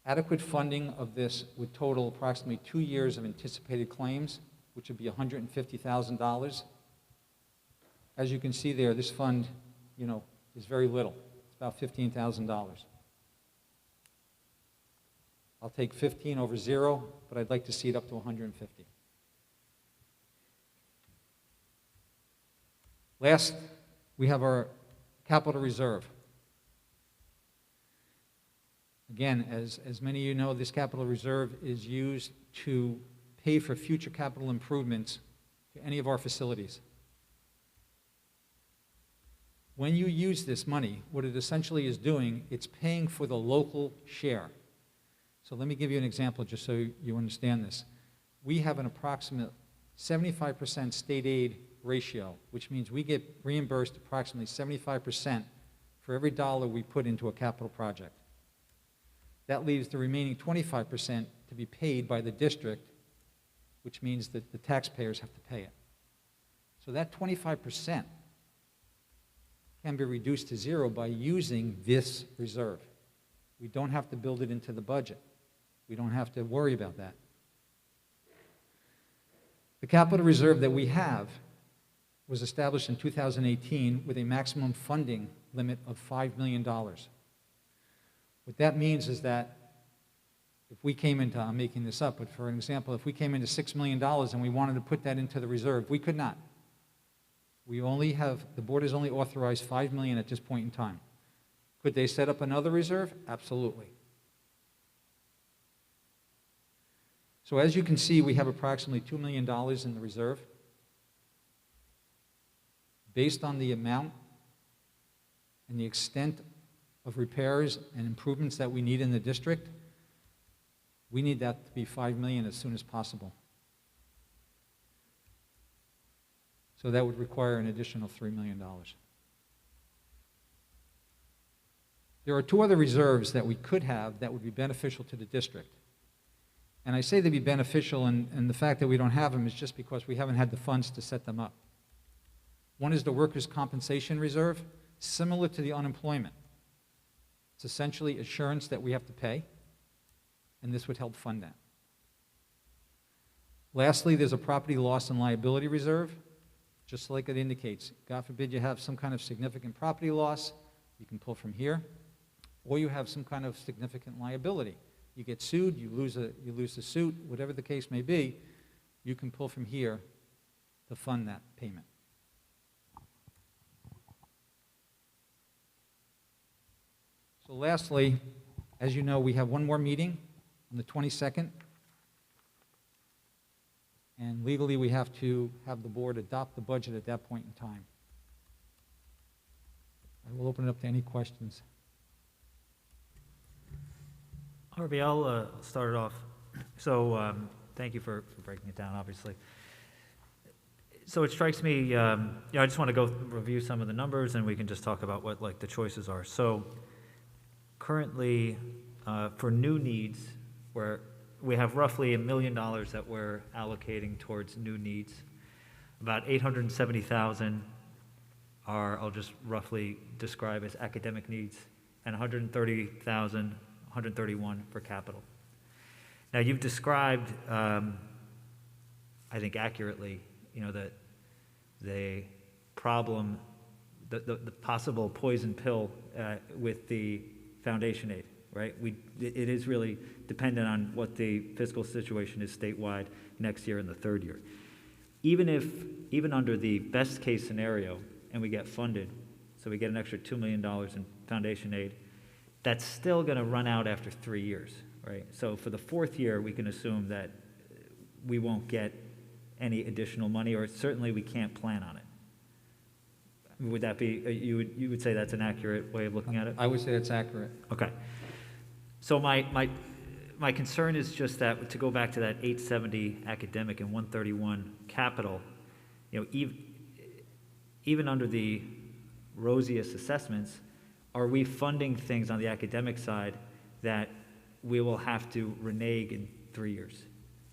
[SPEAKER 13] Adequate funding of this would total approximately 2 years of anticipated claims, which would be $150,000. As you can see there, this fund, is very little. It's about $15,000. I'll take 15 over 0, but I'd like to see it up to 150. Last, we have our capital reserve. Again, as many of you know, this capital reserve is used to pay for future capital improvements to any of our facilities. When you use this money, what it essentially is doing, it's paying for the local share. So let me give you an example just so you understand this. we have an approximate 75% state aid ratio, which means we get reimbursed approximately 75% for every dollar we put into a capital project. That leaves the remaining 25% to be paid by the district, which means that the taxpayers have to pay it. So that 25% can be reduced to zero by using this reserve. We don't have to build it into the budget. We don't have to worry about that. The capital reserve that we have was established in 2018 with a maximum funding limit of $5 million. What that means is that if we came into, I'm making this up, but for an example, if we came into $6 million and we wanted to put that into the reserve, we could not. We only have, the board has only authorized $5 million at this point in time. Could they set up another reserve? Absolutely. So as you can see, we have approximately $2 million in the reserve. Based on the amount and the extent of repairs and improvements that we need in the district, we need that to be $5 million as soon as possible. So that would require an additional $3 million. There are two other reserves that we could have that would be beneficial to the district. And I say they'd be beneficial, and the fact that we don't have them is just because we haven't had the funds to set them up. One is the workers' compensation reserve, similar to the unemployment. It's essentially assurance that we have to pay, and this would help fund that. Lastly, there's a property loss and liability reserve, just like it indicates. God forbid you have some kind of significant property loss, you can pull from here, or you have some kind of significant liability. You get sued, you lose the suit, whatever the case may be, you can pull from here to fund that payment. So lastly, as you know, we have one more meeting on the 22nd. And legally, we have to have the board adopt the budget at that point in time. I will open it up to any questions.
[SPEAKER 6] Harvey, I'll start it off. So thank you for breaking it down, obviously. So it strikes me, I just want to go review some of the numbers, and we can just talk about what the choices are. So currently, for new needs, where we have roughly $1 million that we're allocating towards new needs. About $870,000 are, I'll just roughly describe as academic needs, and $130,000, $131 for capital. Now you've described, I think accurately, that the problem, the possible poison pill with the foundation aid, right? It is really dependent on what the fiscal situation is statewide next year and the third year. Even under the best case scenario, and we get funded, so we get an extra $2 million in foundation aid, that's still going to run out after 3 years, right? So for the fourth year, we can assume that we won't get any additional money, or certainly we can't plan on it. Would that be, you would say that's an accurate way of looking at it?
[SPEAKER 13] I would say that's accurate.
[SPEAKER 6] Okay. So my concern is just that, to go back to that 870 academic and 131 capital, even under the rosiest assessments, are we funding things on the academic side that we will have to renege in 3 years?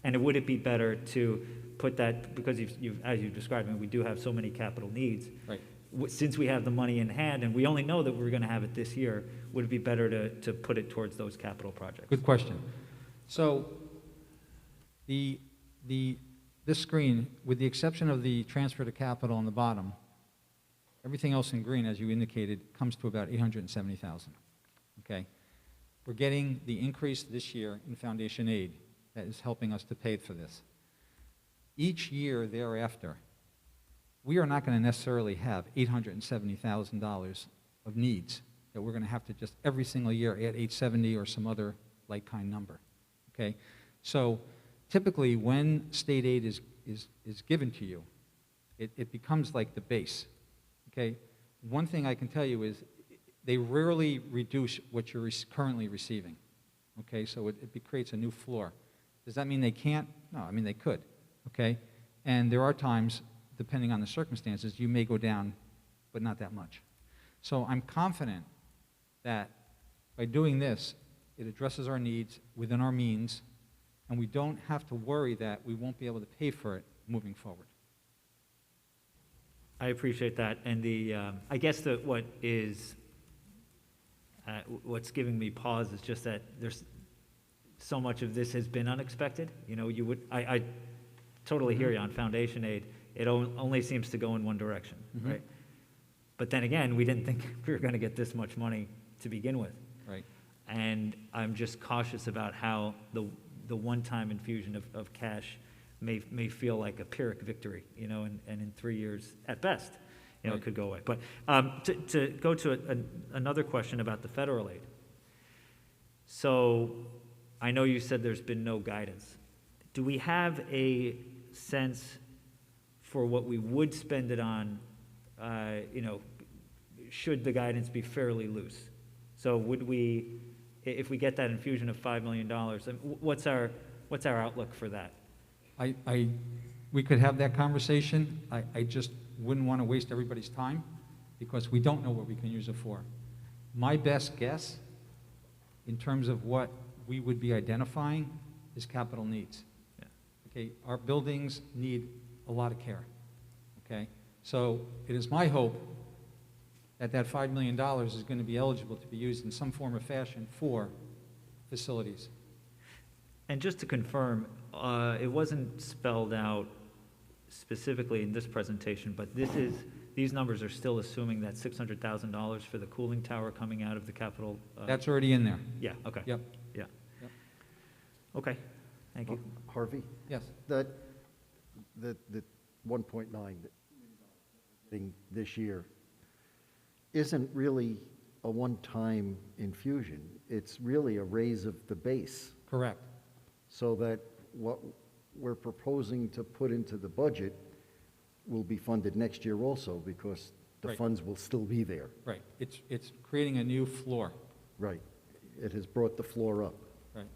[SPEAKER 6] And would it be better to put that, because as you've described, we do have so many capital needs.
[SPEAKER 13] Right.
[SPEAKER 6] Since we have the money in hand and we only know that we're going to have it this year, would it be better to put it towards those capital projects?
[SPEAKER 13] Good question. So this screen, with the exception of the transfer to capital on the bottom, everything else in green, as you indicated, comes to about $870,000. Okay? We're getting the increase this year in foundation aid that is helping us to pay for this. Each year thereafter, we are not going to necessarily have $870,000 of needs that we're going to have to just every single year add 870 or some other like-kind number. Okay? So typically when state aid is given to you, it becomes like the base. Okay? One thing I can tell you is they rarely reduce what you're currently receiving. Okay? So it creates a new floor. Does that mean they can't? No, I mean, they could, okay? And there are times, depending on the circumstances, you may go down, but not that much. So I'm confident that by doing this, it addresses our needs within our means, and we don't have to worry that we won't be able to pay for it moving forward.
[SPEAKER 6] I appreciate that, and I guess that what's giving me pause is just that there's so much of this has been unexpected. You know, I totally hear you on foundation aid. It only seems to go in one direction, right? But then again, we didn't think we were going to get this much money to begin with.
[SPEAKER 13] Right.
[SPEAKER 6] And I'm just cautious about how the one-time infusion of cash may feel like a Pyrrhic victory, you know, and in 3 years, at best, you know, it could go away. But to go to another question about the federal aid. So I know you said there's been no guidance. Do we have a sense for what we would spend it on, you know, should the guidance be fairly loose? So would we, if we get that infusion of $5 million, what's our outlook for that?
[SPEAKER 13] We could have that conversation. I just wouldn't want to waste everybody's time because we don't know what we can use it for. My best guess in terms of what we would be identifying is capital needs.
[SPEAKER 6] Yeah.
[SPEAKER 13] Okay, our buildings need a lot of care. Okay, so it is my hope that that $5 million is going to be eligible to be used in some form or fashion for facilities.
[SPEAKER 6] And just to confirm, it wasn't spelled out specifically in this presentation, but these numbers are still assuming that $600,000 for the cooling tower coming out of the capital.
[SPEAKER 13] That's already in there.
[SPEAKER 6] Yeah, okay.
[SPEAKER 13] Yep.
[SPEAKER 6] Yeah. Yep. Okay, thank you.
[SPEAKER 7] Harvey?
[SPEAKER 13] Yes.
[SPEAKER 7] The 1.9 thing this year isn't really a one-time infusion. It's really a raise of the base.
[SPEAKER 13] Correct.
[SPEAKER 7] So that what we're proposing to put into the budget will be funded next year also because the
[SPEAKER 13] Right.
[SPEAKER 7] funds will still be there.
[SPEAKER 13] Right. It's creating a new floor.
[SPEAKER 7] Right. It has brought the floor up.
[SPEAKER 13] Right.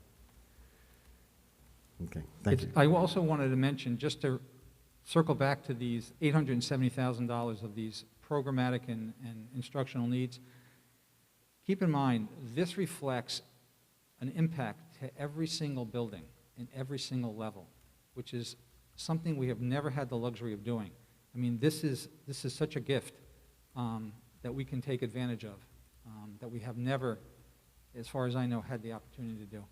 [SPEAKER 7] Okay, thank you.
[SPEAKER 13] I also wanted to mention, just to circle back to these $870,000 of these programmatic and instructional needs, keep in mind, this reflects an impact to every single building in every single level, which is something we have never had the luxury of doing. I mean, this is such a gift that we can take advantage of, that we have never, as far as I know, had the opportunity to do.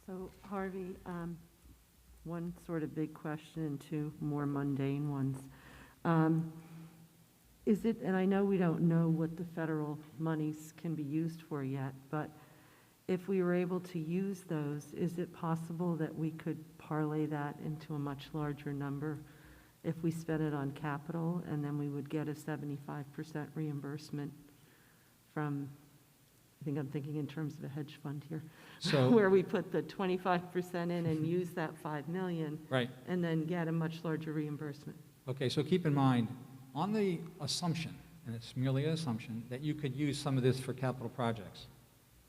[SPEAKER 15] So Harvey, one sort of big question and two more mundane ones. Is it, and I know we don't know what the federal monies can be used for yet, but if we were able to use those, is it possible that we could parlay that into a much larger number if we spent it on capital, and then we would get a 75% reimbursement from, I think I'm thinking in terms of a hedge fund here,
[SPEAKER 13] So,
[SPEAKER 15] where we put the 25% in and use that 5 million,
[SPEAKER 13] right.
[SPEAKER 15] and then get a much larger reimbursement?
[SPEAKER 13] Okay, so keep in mind, on the assumption, and it's merely an assumption, that you could use some of this for capital projects,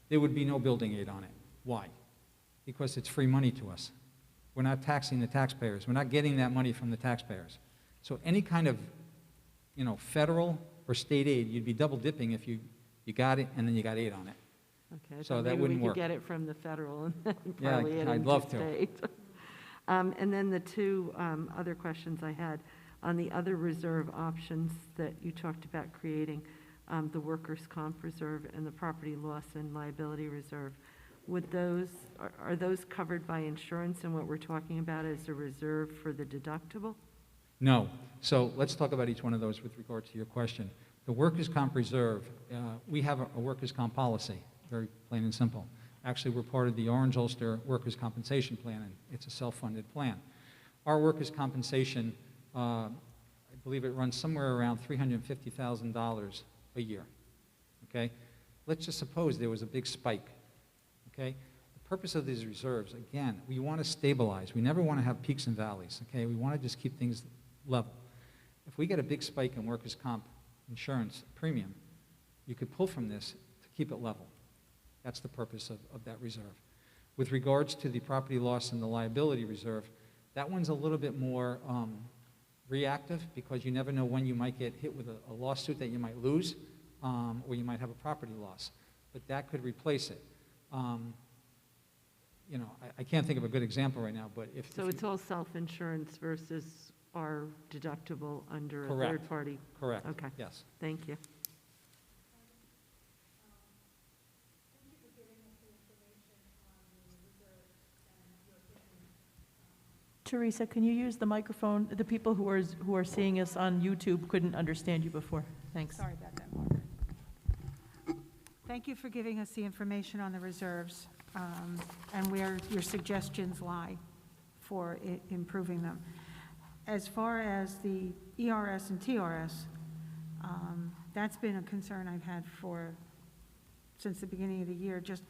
[SPEAKER 13] there would be no building aid on it. Why? Because it's free money to us. We're not taxing the taxpayers. We're not getting that money from the taxpayers. So any kind of, you know, federal or state aid, you'd be double dipping if you got it and then you got aid on it.
[SPEAKER 15] Okay,
[SPEAKER 13] So that wouldn't work.
[SPEAKER 15] Maybe we could get it from the federal and then
[SPEAKER 13] Yeah,
[SPEAKER 15] parlay it
[SPEAKER 13] I'd
[SPEAKER 15] into
[SPEAKER 13] love to.
[SPEAKER 15] state. And then the two other questions I had, on the other reserve options that you talked about creating, the workers' comp reserve and the property loss and liability reserve, would those, are those covered by insurance, and what we're talking about is a reserve for the deductible?
[SPEAKER 13] No. So let's talk about each one of those with regard to your question. The workers' comp reserve, we have a workers' comp policy, very plain and simple. Actually, we're part of the Orange Ulster Workers' Compensation Plan, and it's a self-funded plan. Our workers' compensation, I believe it runs somewhere around $350,000 a year, okay? Let's just suppose there was a big spike, okay? The purpose of these reserves, again, we want to stabilize. We never want to have peaks and valleys, okay? We want to just keep things level. If we get a big spike in workers' comp insurance premium, you could pull from this to keep it level. That's the purpose of that reserve. With regards to the property loss and the liability reserve, that one's a little bit more reactive because you never know when you might get hit with a lawsuit that you might lose, or you might have a property loss. But that could replace it. You know, I can't think of a good example right now, but if
[SPEAKER 15] So it's all self-insurance versus our deductible under a
[SPEAKER 13] Correct.
[SPEAKER 15] third party?
[SPEAKER 13] Correct.
[SPEAKER 15] Okay.
[SPEAKER 13] Yes.
[SPEAKER 15] Thank you.
[SPEAKER 11] Teresa, can you use the microphone? The people who are seeing us on YouTube couldn't understand you before. Thanks.
[SPEAKER 16] Sorry about that, Margaret. Thank you for giving us the information on the reserves and where your suggestions lie for improving them. As far as the ERS and TRS, that's been a concern I've had since the beginning of the year. Just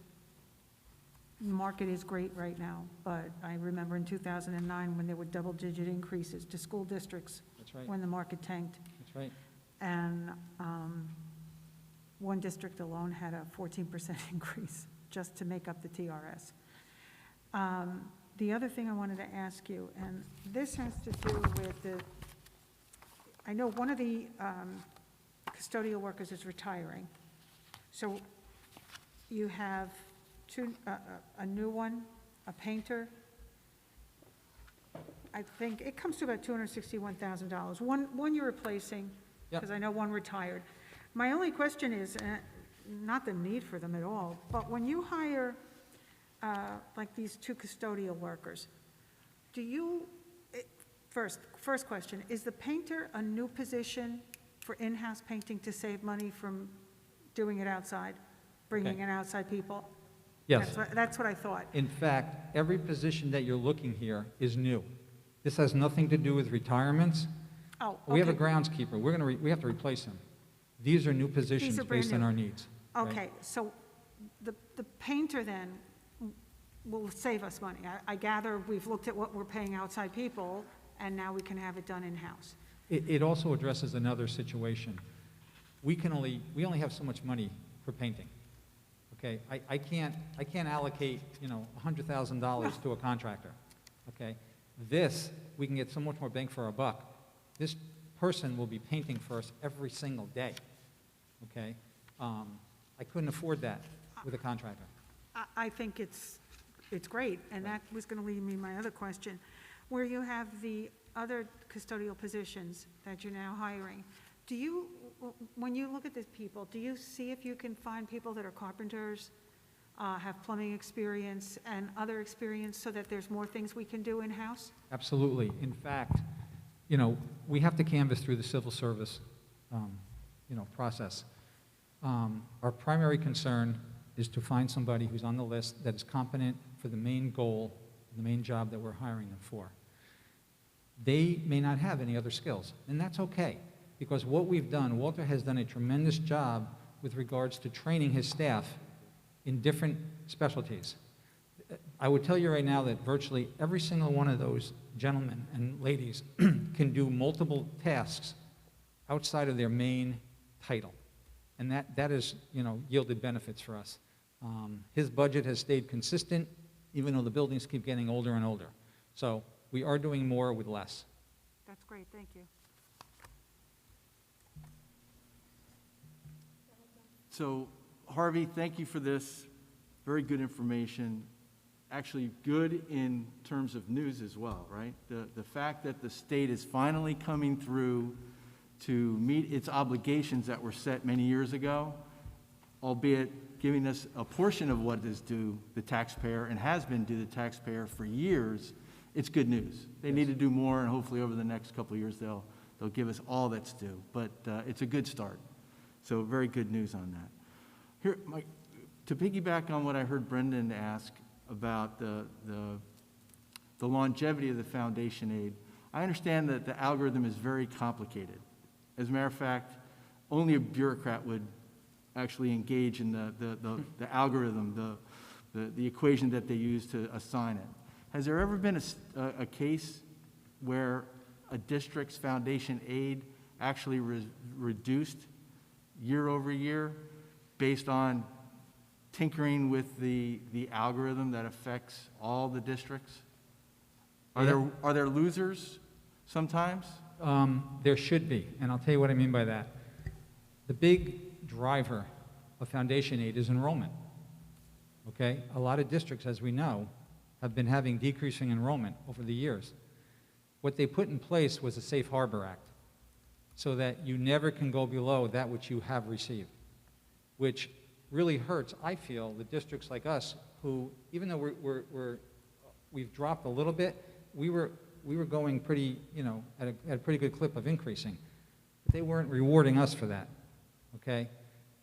[SPEAKER 16] the market is great right now, but I remember in 2009 when there were double-digit increases to school districts.
[SPEAKER 13] That's right.
[SPEAKER 16] When the market tanked.
[SPEAKER 13] That's right.
[SPEAKER 16] And one district alone had a 14% increase just to make up the TRS. The other thing I wanted to ask you, and this has to do with I know one of the custodial workers is retiring. So you have a new one, a painter. I think it comes to about $261,000. One you're replacing,
[SPEAKER 13] Yep.
[SPEAKER 16] because I know one retired. My only question is, not the need for them at all, but when you hire like these two custodial workers, do you, first question, is the painter a new position for in-house painting to save money from doing it outside, bringing
[SPEAKER 13] Okay.
[SPEAKER 16] in outside people?
[SPEAKER 13] Yes.
[SPEAKER 16] That's what I thought.
[SPEAKER 13] In fact, every position that you're looking here is new. This has nothing to do with retirements.
[SPEAKER 16] Oh,
[SPEAKER 13] We have a
[SPEAKER 16] okay.
[SPEAKER 13] groundskeeper. We have to replace him. These are new positions
[SPEAKER 16] are brand
[SPEAKER 13] based on
[SPEAKER 16] new.
[SPEAKER 13] our needs. right?
[SPEAKER 16] Okay, so the painter then will save us money. I gather we've looked at what we're paying outside people, and now we can have it done in-house.
[SPEAKER 13] It also addresses another situation. We only have so much money for painting. Okay, I can't allocate, $100,000 to a contractor. Okay, this, we can get so much more bang for our buck. This person will be painting for us every single day. Okay, I couldn't afford that with a contractor.
[SPEAKER 16] I think it's great, and that was going to lead me to my other question. Where you have the other custodial positions that you're now hiring, when you look at these people, do you see if you can find people that are carpenters, have plumbing experience and other experience so that there's more things we can do in-house?
[SPEAKER 13] Absolutely. In fact, we have to canvass through the civil service, process. Our primary concern is to find somebody who's on the list that is competent for the main goal, the main job that we're hiring them for. They may not have any other skills, and that's okay, because what we've done, Walter has done a tremendous job with regards to training his staff in different specialties. I would tell you right now that virtually every single one of those gentlemen and ladies can do multiple tasks outside of their main title. And that has, yielded benefits for us. His budget has stayed consistent, even though the buildings keep getting older and older. So we are doing more with less.
[SPEAKER 16] That's great, thank you.
[SPEAKER 9] So, Harvey, thank you for this. Very good information. Actually, good in terms of news as well, right? The fact that the state is finally coming through to meet its obligations that were set many years ago, albeit giving us a portion of what is due the taxpayer and has been due the taxpayer for years, it's good news. They need to do more, and hopefully over the next couple of years they'll give us all that's due. But it's a good start. So very good news on that. Here, Mike, to piggyback on what I heard Brendan ask about the longevity of the foundation aid, I understand that the algorithm is very complicated. As a matter of fact, only a bureaucrat would actually engage in the algorithm, the equation that they use to assign it. Has there ever been a case where a district's foundation aid actually reduced year over year based on tinkering with the algorithm that affects all the districts?
[SPEAKER 13] Yeah.
[SPEAKER 9] Are there losers sometimes?
[SPEAKER 13] There should be, and I'll tell you what I mean by that. The big driver of foundation aid is enrollment, okay? A lot of districts, as we know, have been having decreasing enrollment over the years. What they put in place was a Safe Harbor Act, so that you never can go below that which you have received, which really hurts, I feel, the districts like us who, even though we've dropped a little bit, we were going pretty, at a pretty good clip of increasing. But they weren't rewarding us for that, okay?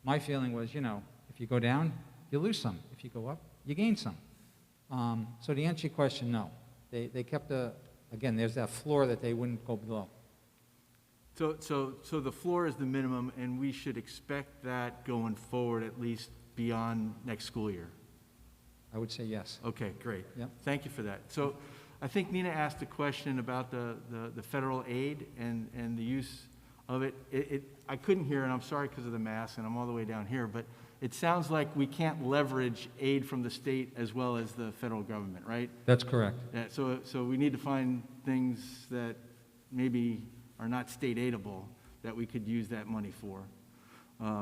[SPEAKER 13] My feeling was, if you go down, you lose some. If you go up, you gain some. So to answer your question, no. They kept again, there's that floor that they wouldn't go below.
[SPEAKER 9] So the floor is the minimum, and we should expect that going forward, at least beyond next school year?
[SPEAKER 13] I would say yes.
[SPEAKER 9] Okay, great.
[SPEAKER 13] Yep.
[SPEAKER 9] Thank you for that. So I think Nina asked a question about the federal aid and the use of it. I couldn't hear, and I'm sorry because of the mask, and I'm all the way down here, but it sounds like we can't leverage aid from the state as well as the federal government, right?
[SPEAKER 13] That's correct.
[SPEAKER 9] Yeah, so we need to find things that maybe are not state aidable that we could use that money for.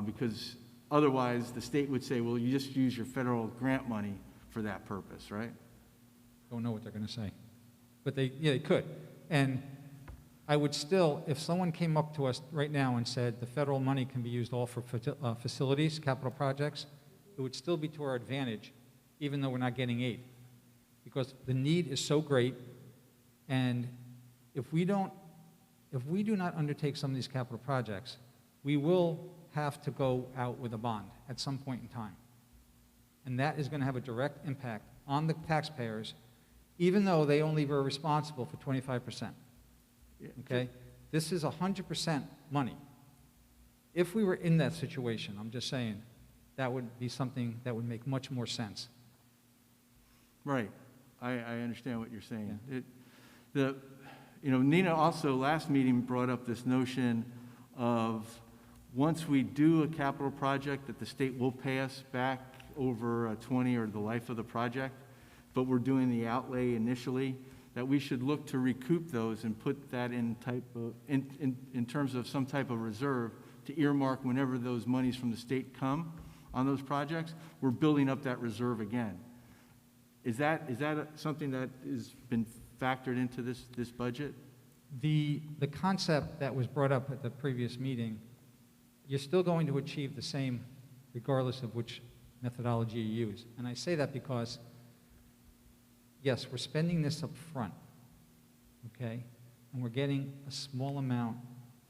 [SPEAKER 9] Because otherwise, the state would say, well, you just use your federal grant money for that purpose, right?
[SPEAKER 13] Don't know what they're going to say. But they could. And I would still, if someone came up to us right now and said the federal money can be used all for facilities, capital projects, it would still be to our advantage, even though we're not getting aid. Because the need is so great, and if we do not undertake some of these capital projects, we will have to go out with a bond at some point in time. And that is going to have a direct impact on the taxpayers, even though they only were responsible for 25%. Okay? This is 100% money. If we were in that situation, I'm just saying, that would be something that would make much more sense.
[SPEAKER 9] Right. I understand what you're saying. Yeah. Nina also last meeting brought up this notion of once we do a capital project that the state will pay us back over 20 or the life of the project, but we're doing the outlay initially, that we should look to recoup those and put that in terms of some type of reserve to earmark whenever those monies from the state come on those projects. We're building up that reserve again. Is that something that has been factored into this budget?
[SPEAKER 13] The concept that was brought up at the previous meeting, you're still going to achieve the same regardless of which methodology you use. And I say that because, yes, we're spending this up front, okay? And we're getting a small amount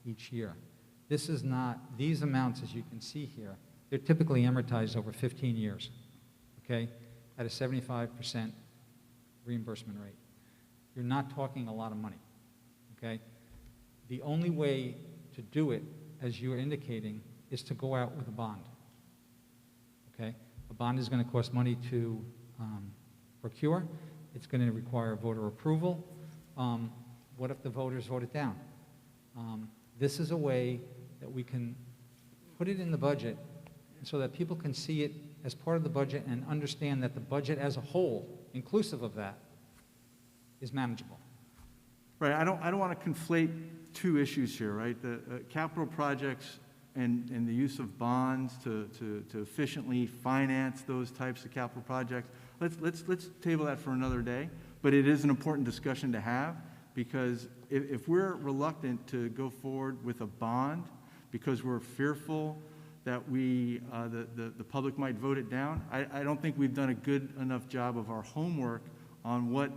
[SPEAKER 13] each year. This is not, these amounts, as you can see here, they're typically amortized over 15 years, okay, at a 75% reimbursement rate. You're not talking a lot of money, okay? The only way to do it, as you are indicating, is to go out with a bond, okay? A bond is going to cost money to procure. It's going to require voter approval. What if the voters vote it down? This is a way that we can put it in the budget so that people can see it as part of the budget and understand that the budget as a whole, inclusive of that, is manageable.
[SPEAKER 9] Right. I don't want to conflate two issues here, right? The capital projects and the use of bonds to efficiently finance those types of capital projects. Let's table that for another day. But it is an important discussion to have, because if we're reluctant to go forward with a bond because we're fearful that the public might vote it down, I don't think we've done a good enough job of our homework on what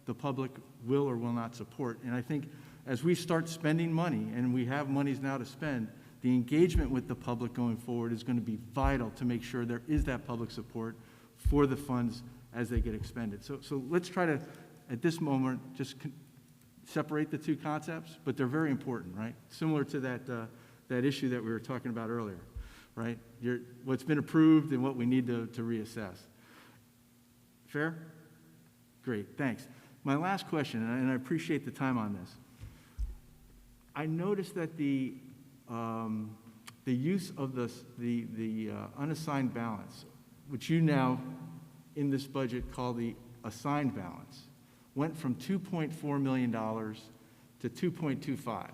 [SPEAKER 9] the public will or will not support. And I think as we start spending money, and we have monies now to spend, the engagement with the public going forward is going to be vital to make sure there is that public support for the funds as they get expended. So let's try to, at this moment, just separate the two concepts, but they're very important, right? Similar to that issue that we were talking about earlier, right? What's been approved and what we need to reassess. Fair? Great, thanks. My last question, and I appreciate the time on this. I noticed that the use of the unassigned balance, which you now, in this budget, call the assigned balance, went from $2.4 million to 2.25.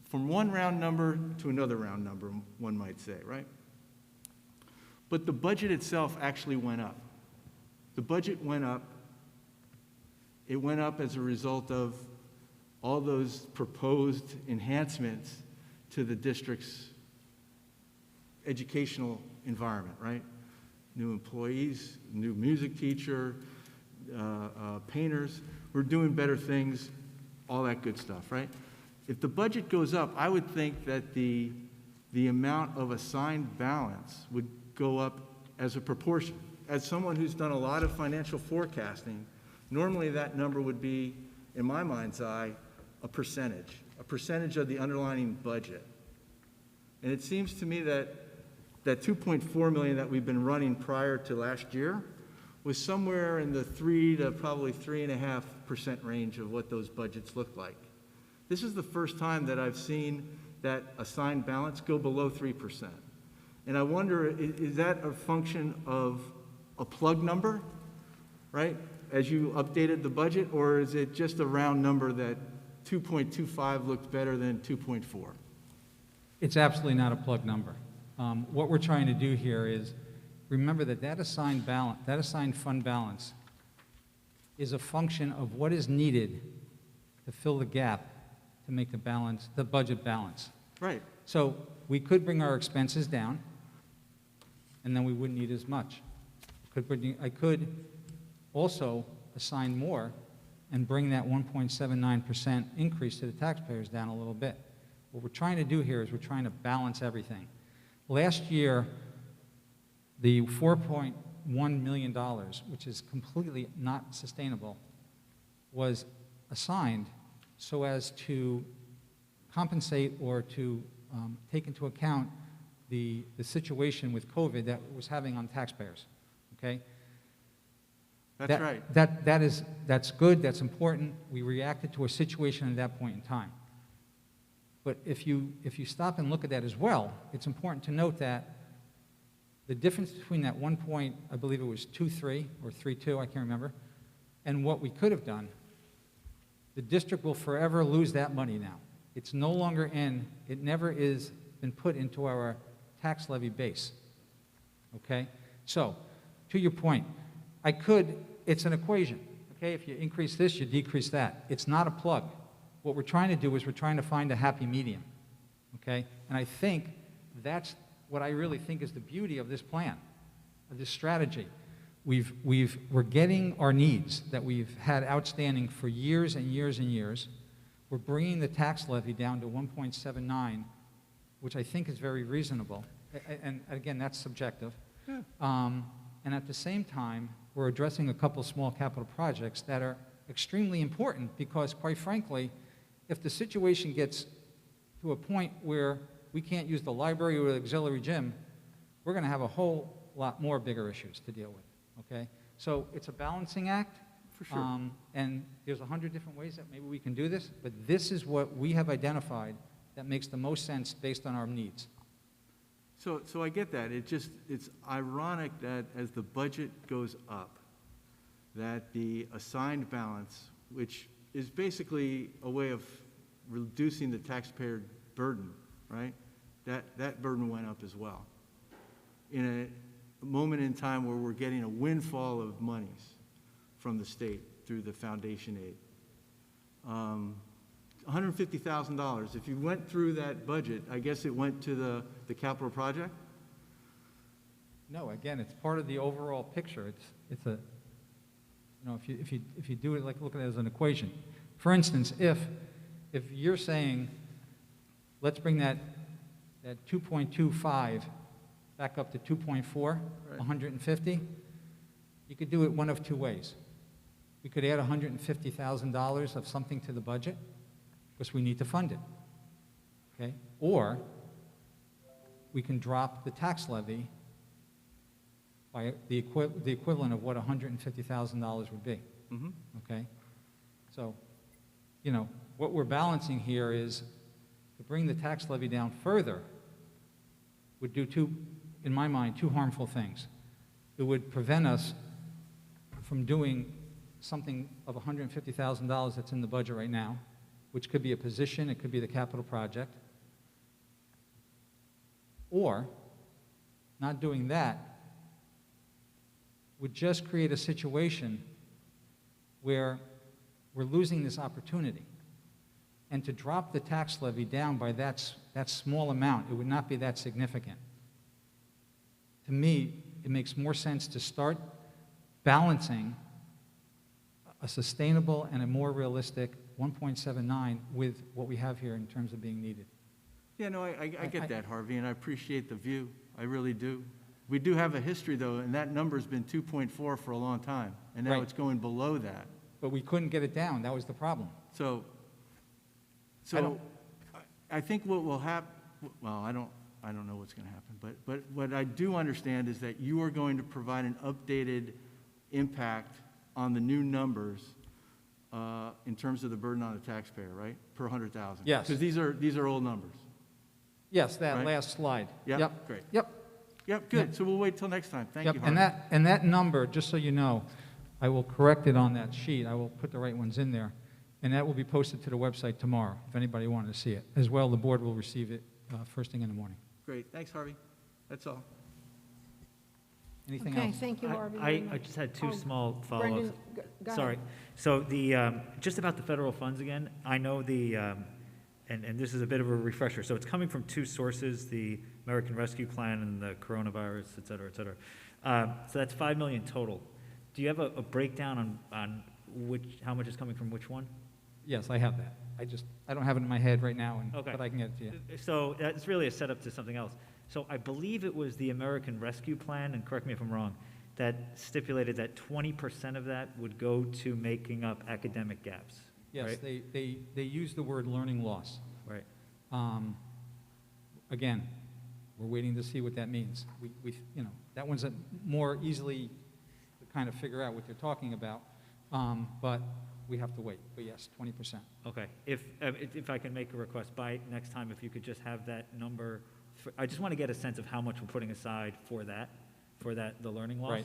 [SPEAKER 9] From one round number to another round number, one might say, right? But the budget itself actually went up. The budget went up. It went up as a result of all those proposed enhancements to the district's educational environment, right? New employees, new music teacher, painters. We're doing better things, all that good stuff, right? If the budget goes up, I would think that the amount of assigned balance would go up as a proportion. As someone who's done a lot of financial forecasting, normally that number would be, in my mind's eye, a percentage of the underlying budget. And it seems to me that that 2.4 million that we've been running prior to last year was somewhere in the 3 to probably 3.5% range of what those budgets looked like. This is the first time that I've seen that assigned balance go below 3%. And I wonder, is that a function of a plug number, right, as you updated the budget, or is it just a round number that 2.25 looked better than 2.4?
[SPEAKER 13] It's absolutely not a plug number. What we're trying to do here is, remember that that assigned fund balance is a function of what is needed to fill the gap to make the budget balance.
[SPEAKER 9] Right.
[SPEAKER 13] So we could bring our expenses down, and then we wouldn't need as much. I could also assign more and bring that 1.79% increase to the taxpayers down a little bit. What we're trying to do here is we're trying to balance everything. Last year, the $4.1 million, which is completely not sustainable, was assigned so as to compensate or to take into account the situation with COVID that it was having on taxpayers, okay?
[SPEAKER 9] That's right.
[SPEAKER 13] That's good, that's important. We reacted to a situation at that point in time. But if you stop and look at that as well, it's important to note that the difference between that I believe it was 2.3 or 3.2, I can't remember, and what we could have done, the district will forever lose that money now. It's no longer it never is been put into our tax levy base, okay? So, to your point, it's an equation, okay? If you increase this, you decrease that. It's not a plug. What we're trying to do is we're trying to find a happy medium, okay? And I think that's what I really think is the beauty of this plan, of this strategy. We're getting our needs that we've had outstanding for years and years and years. We're bringing the tax levy down to 1.79, which I think is very reasonable. And again, that's subjective.
[SPEAKER 9] Yeah.
[SPEAKER 13] And at the same time, we're addressing a couple small capital projects that are extremely important because, quite frankly, if the situation gets to a point where we can't use the library or the auxiliary gym, we're going to have a whole lot more bigger issues to deal with, okay? So it's a balancing act.
[SPEAKER 9] For sure.
[SPEAKER 13] And there's 100 different ways that maybe we can do this, but this is what we have identified that makes the most sense based on our needs.
[SPEAKER 9] So I get that. It's ironic that as the budget goes up, that the assigned balance, which is basically a way of reducing the taxpayer burden, right? That burden went up as well. In a moment in time where we're getting a windfall of monies from the state through the foundation aid. $150,000. If you went through that budget, I guess it went to the capital project?
[SPEAKER 13] No, again, it's part of the overall picture. It's a, you know, if you do it like look at it as an equation. For instance, if you're saying, let's bring that 2.25 back up to 2.4,
[SPEAKER 9] Right.
[SPEAKER 13] 150, you could do it one of two ways. We could add $150,000 of something to the budget because we need to fund it, okay? Or we can drop the tax levy by the equivalent of what $150,000 would be,
[SPEAKER 9] Mm-hmm.
[SPEAKER 13] okay? So, you know, what we're balancing here is to bring the tax levy down further would do in my mind, two harmful things. It would prevent us from doing something of $150,000 that's in the budget right now, which could be a position, it could be the capital project. Or, not doing that would just create a situation where we're losing this opportunity. And to drop the tax levy down by that small amount, it would not be that significant. To me, it makes more sense to start balancing a sustainable and a more realistic 1.79 with what we have here in terms of being needed.
[SPEAKER 9] Yeah, no, I get that, Harvey, and I appreciate the view. I really do. We do have a history, though, and that number's been 2.4 for a long time, and now
[SPEAKER 13] Right.
[SPEAKER 9] it's going below that.
[SPEAKER 13] But we couldn't get it down. That was the problem.
[SPEAKER 9] So I think what will happen, well, I don't know what's going to happen, but what I do understand is that you are going to provide an updated impact on the new numbers in terms of the burden on the taxpayer, right? Per 100,000.
[SPEAKER 13] Yes.
[SPEAKER 9] Because these are old numbers.
[SPEAKER 13] Yes, that
[SPEAKER 9] Right.
[SPEAKER 13] last slide.
[SPEAKER 9] Yep, great.
[SPEAKER 13] Yep.
[SPEAKER 9] Yep, good. So we'll wait till next time. Thank
[SPEAKER 13] Yep.
[SPEAKER 9] you, Harvey.
[SPEAKER 13] And that number, just so you know, I will correct it on that sheet. I will put the right ones in there. And that will be posted to the website tomorrow, if anybody wanted to see it. As well, the board will receive it first thing in the morning.
[SPEAKER 9] Great. Thanks, Harvey. That's all.
[SPEAKER 13] Anything
[SPEAKER 1] Okay,
[SPEAKER 13] else?
[SPEAKER 1] thank you, Harvey.
[SPEAKER 6] I just had two
[SPEAKER 1] Oh,
[SPEAKER 6] small
[SPEAKER 1] Brendan,
[SPEAKER 6] follow-ups.
[SPEAKER 1] go ahead.
[SPEAKER 6] Sorry. So just about the federal funds again, I know and this is a bit of a refresher. So it's coming from two sources, the American Rescue Plan and the coronavirus, et cetera, et cetera. So that's $5 million total. Do you have a breakdown on how much is coming from which one?
[SPEAKER 13] Yes, I have that. I don't have it in my head right now,
[SPEAKER 6] Okay.
[SPEAKER 13] but I can get it to you.
[SPEAKER 6] So that's really a setup to something else. So I believe it was the American Rescue Plan, and correct me if I'm wrong, that stipulated that 20% of that would go to making up academic gaps.
[SPEAKER 13] Yes,
[SPEAKER 6] right?
[SPEAKER 13] they use the word learning loss.
[SPEAKER 6] Right.
[SPEAKER 13] Again, we're waiting to see what that means. That one's more easily to kind of figure out what they're talking about, but we have to wait. But yes, 20%.
[SPEAKER 6] Okay. If I can make a request, by next time, if you could just have that number, I just want to get a sense of how much we're putting aside for the learning loss.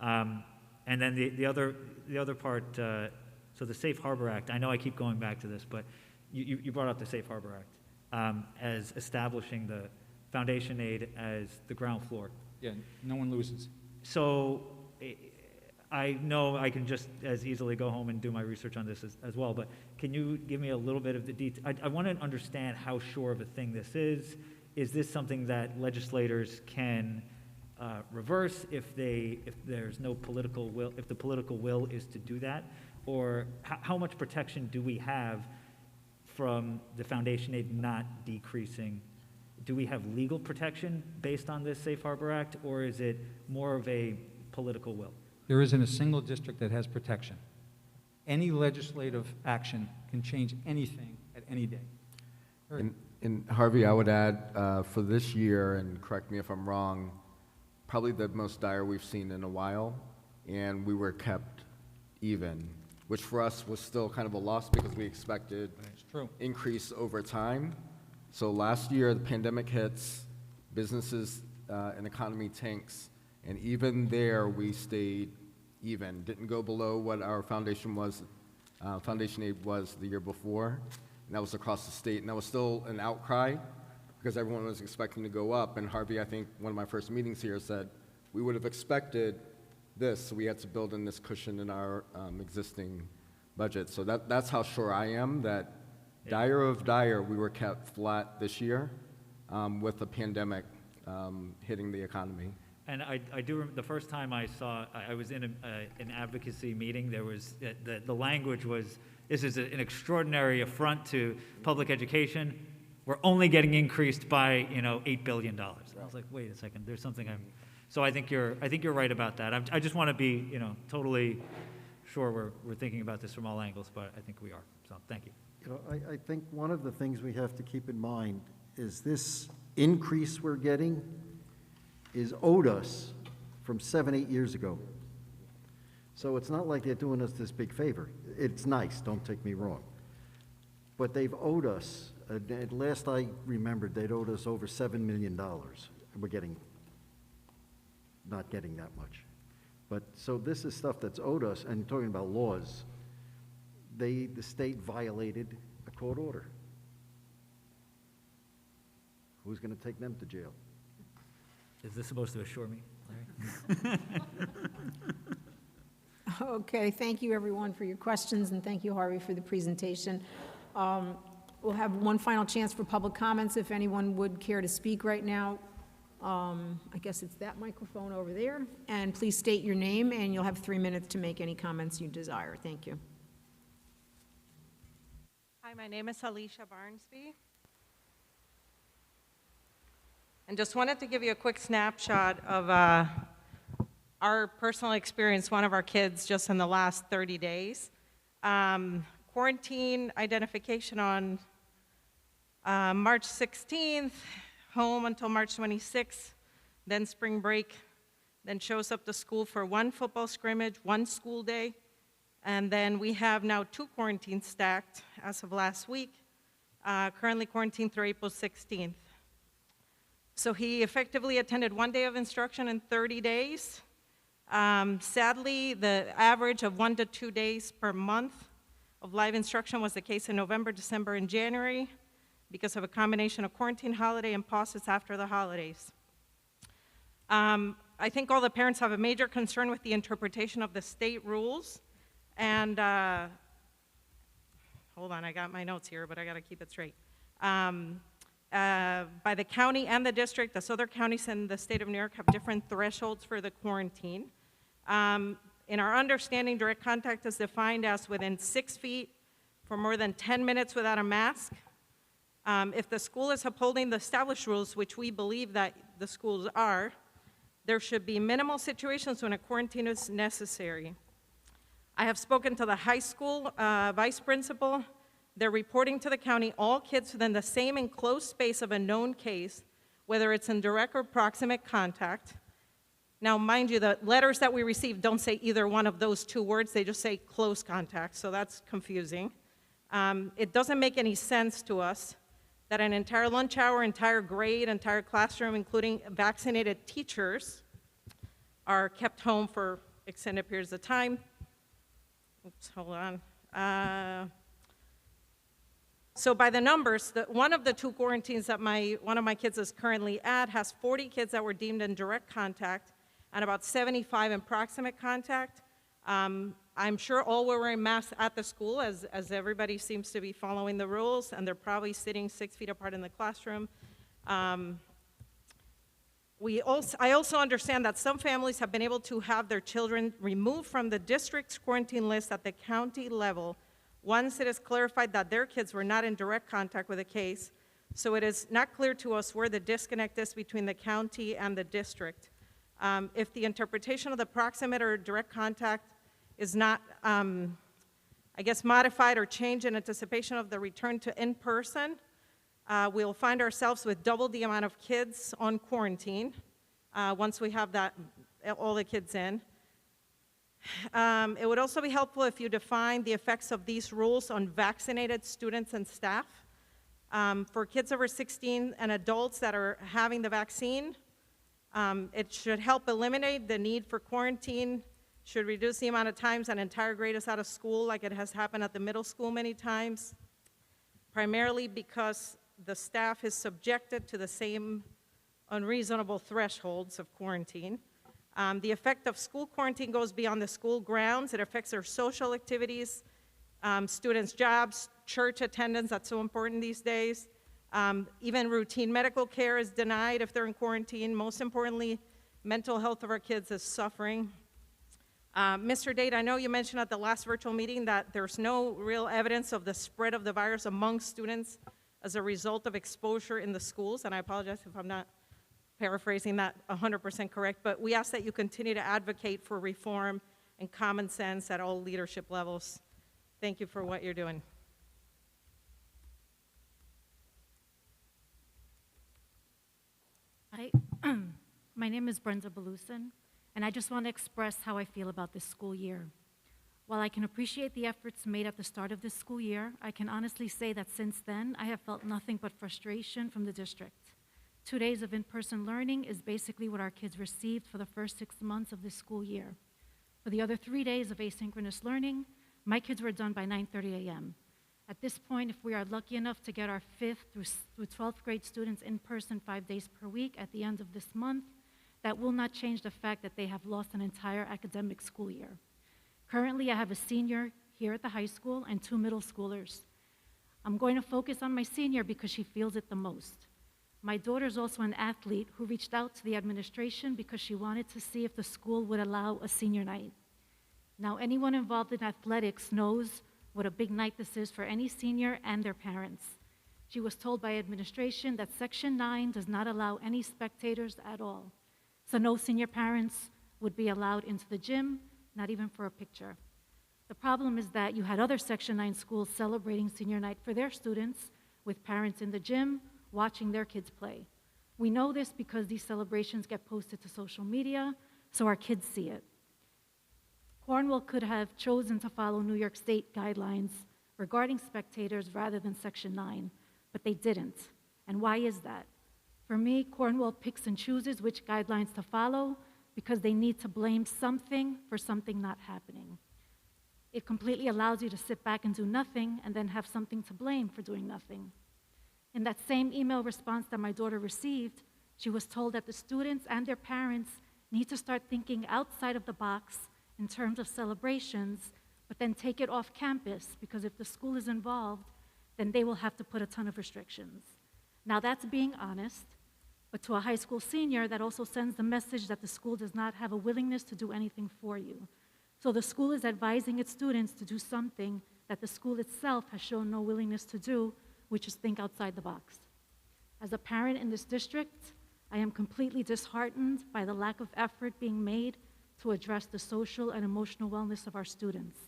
[SPEAKER 13] Right.
[SPEAKER 6] And then the other part, so the Safe Harbor Act, I know I keep going back to this, but you brought up the Safe Harbor Act as establishing the foundation aid as the ground floor.
[SPEAKER 13] Yeah, no one loses.
[SPEAKER 6] So I know I can just as easily go home and do my research on this as well, but can you give me a little bit of the detail? I want to understand how sure of a thing this is. Is this something that legislators can reverse if there's no political will, if the political will is to do that? Or how much protection do we have from the foundation aid not decreasing? Do we have legal protection based on this Safe Harbor Act, or is it more of a political will?
[SPEAKER 13] There isn't a single district that has protection. Any legislative action can change anything at any day.
[SPEAKER 17] And Harvey, I would add, for this year, and correct me if I'm wrong, probably the most dire we've seen in a while, and we were kept even, which for us was still kind of a loss because we expected increase over time. So last year, the pandemic hits, businesses and economy tanks, and even there, we stayed even, didn't go below what our foundation aid was the year before. And that was across the state, and that was still an outcry because everyone was expecting to go up. And Harvey, I think one of my first meetings here said, we would have expected this, so we had to build in this cushion in our existing budget. So that's how sure I am that dire of dire, we were kept flat this year with the pandemic hitting the economy.
[SPEAKER 6] And I do remember the first time I was in an advocacy meeting, there was, the language was, this is an extraordinary affront to public education. We're only getting increased by, $8 billion. I was like, wait a second, there's something so I think you're right about that. I just want to be, totally sure we're thinking about this from all angles, but I think we are. So thank you.
[SPEAKER 7] I think one of the things we have to keep in mind is this increase we're getting is owed us from 7-8 years ago. So it's not like they're doing us this big favor. It's nice, don't take me wrong. But they've owed us, last I remembered, they'd owed us over $7 million. We're getting not getting that much. But, so this is stuff that's owed us, and talking about laws, the state violated a court order. Who's going to take them to jail?
[SPEAKER 6] Is this supposed to assure me, Larry?
[SPEAKER 1] Okay, thank you, everyone, for your questions, and thank you, Harvey, for the presentation. We'll have one final chance for public comments if anyone would care to speak right now. I guess it's that microphone over there. And please state your name, and you'll have 3 minutes to make any comments you desire. Thank you.
[SPEAKER 18] Hi, my name is Alicia Barnsby. And just wanted to give you a quick snapshot of our personal experience, one of our kids just in the last 30 days. Quarantine identification on March 16th, home until March 26th, then spring break, then shows up to school for one football scrimmage, one school day, and then we have now 2 quarantines stacked as of last week, currently quarantined through April 16th. So he effectively attended 1 day of instruction in 30 days. Sadly, the average of 1 to 2 days per month of live instruction was the case in November, December, and January because of a combination of quarantine, holiday, and pauses after the holidays. I think all the parents have a major concern with the interpretation of the state rules. And hold on, I got my notes here, but I got to keep it straight. By the county and the district, the other counties in the state of New York have different thresholds for the quarantine. In our understanding, direct contact is defined as within 6 feet for more than 10 minutes without a mask. If the school is upholding the established rules, which we believe that the schools are, there should be minimal situations when a quarantine is necessary. I have spoken to the high school vice principal. They're reporting to the county all kids within the same enclosed space of a known case, whether it's in direct or proximate contact. Now, mind you, the letters that we receive don't say either one of those 2 words. They just say close contact, so that's confusing. It doesn't make any sense to us that an entire lunch hour, entire grade, entire classroom, including vaccinated teachers, are kept home for extended periods of time. Oops, hold on. So by the numbers, one of the 2 quarantines that one of my kids is currently at has 40 kids that were deemed in direct contact and about 75 in proximate contact. I'm sure all were wearing masks at the school, as everybody seems to be following the rules, and they're probably sitting 6 feet apart in the classroom. I also understand that some families have been able to have their children removed from the district's quarantine list at the county level once it is clarified that their kids were not in direct contact with the case. So it is not clear to us where the disconnect is between the county and the district. If the interpretation of the proximate or direct contact is not, I guess, modified or changed in anticipation of the return to in-person, we'll find ourselves with double the amount of kids on quarantine once we have all the kids in. It would also be helpful if you define the effects of these rules on vaccinated students and staff. For kids over 16 and adults that are having the vaccine, it should help eliminate the need for quarantine, should reduce the amount of times an entire grade is out of school, like it has happened at the middle school many times, primarily because the staff is subjected to the same unreasonable thresholds of quarantine. The effect of school quarantine goes beyond the school grounds. It affects their social activities, students' jobs, church attendance, that's so important these days. Even routine medical care is denied if they're in quarantine. Most importantly, mental health of our kids is suffering. Mr. Date, I know you mentioned at the last virtual meeting that there's no real evidence of the spread of the virus among students as a result of exposure in the schools, and I apologize if I'm not paraphrasing that 100% correct, but we ask that you continue to advocate for reform and common sense at all leadership levels. Thank you for what you're doing.
[SPEAKER 19] Hi, my name is Brenda Belusin, and I just want to express how I feel about this school year. While I can appreciate the efforts made at the start of this school year, I can honestly say that since then, I have felt nothing but frustration from the district. 2 days of in-person learning is basically what our kids received for the first 6 months of this school year. For the other 3 days of asynchronous learning, my kids were done by 9:30 a.m. At this point, if we are lucky enough to get our 5th through 12th grade students in person 5 days per week at the end of this month, that will not change the fact that they have lost an entire academic school year. Currently, I have a senior here at the high school and 2 middle schoolers. I'm going to focus on my senior because she feels it the most. My daughter is also an athlete who reached out to the administration because she wanted to see if the school would allow a senior night. Now, anyone involved in athletics knows what a big night this is for any senior and their parents. She was told by administration that Section 9 does not allow any spectators at all. So no senior parents would be allowed into the gym, not even for a picture. The problem is that you had other Section 9 schools celebrating senior night for their students with parents in the gym watching their kids play. We know this because these celebrations get posted to social media, so our kids see it. Cornwall could have chosen to follow New York State guidelines regarding spectators rather than Section 9, but they didn't. And why is that? For me, Cornwall picks and chooses which guidelines to follow because they need to blame something for something not happening. It completely allows you to sit back and do nothing and then have something to blame for doing nothing. In that same email response that my daughter received, she was told that the students and their parents need to start thinking outside of the box in terms of celebrations, but then take it off campus, because if the school is involved, then they will have to put a ton of restrictions. Now that's being honest, but to a high school senior, that also sends the message that the school does not have a willingness to do anything for you. So the school is advising its students to do something that the school itself has shown no willingness to do, which is think outside the box. As a parent in this district, I am completely disheartened by the lack of effort being made to address the social and emotional wellness of our students.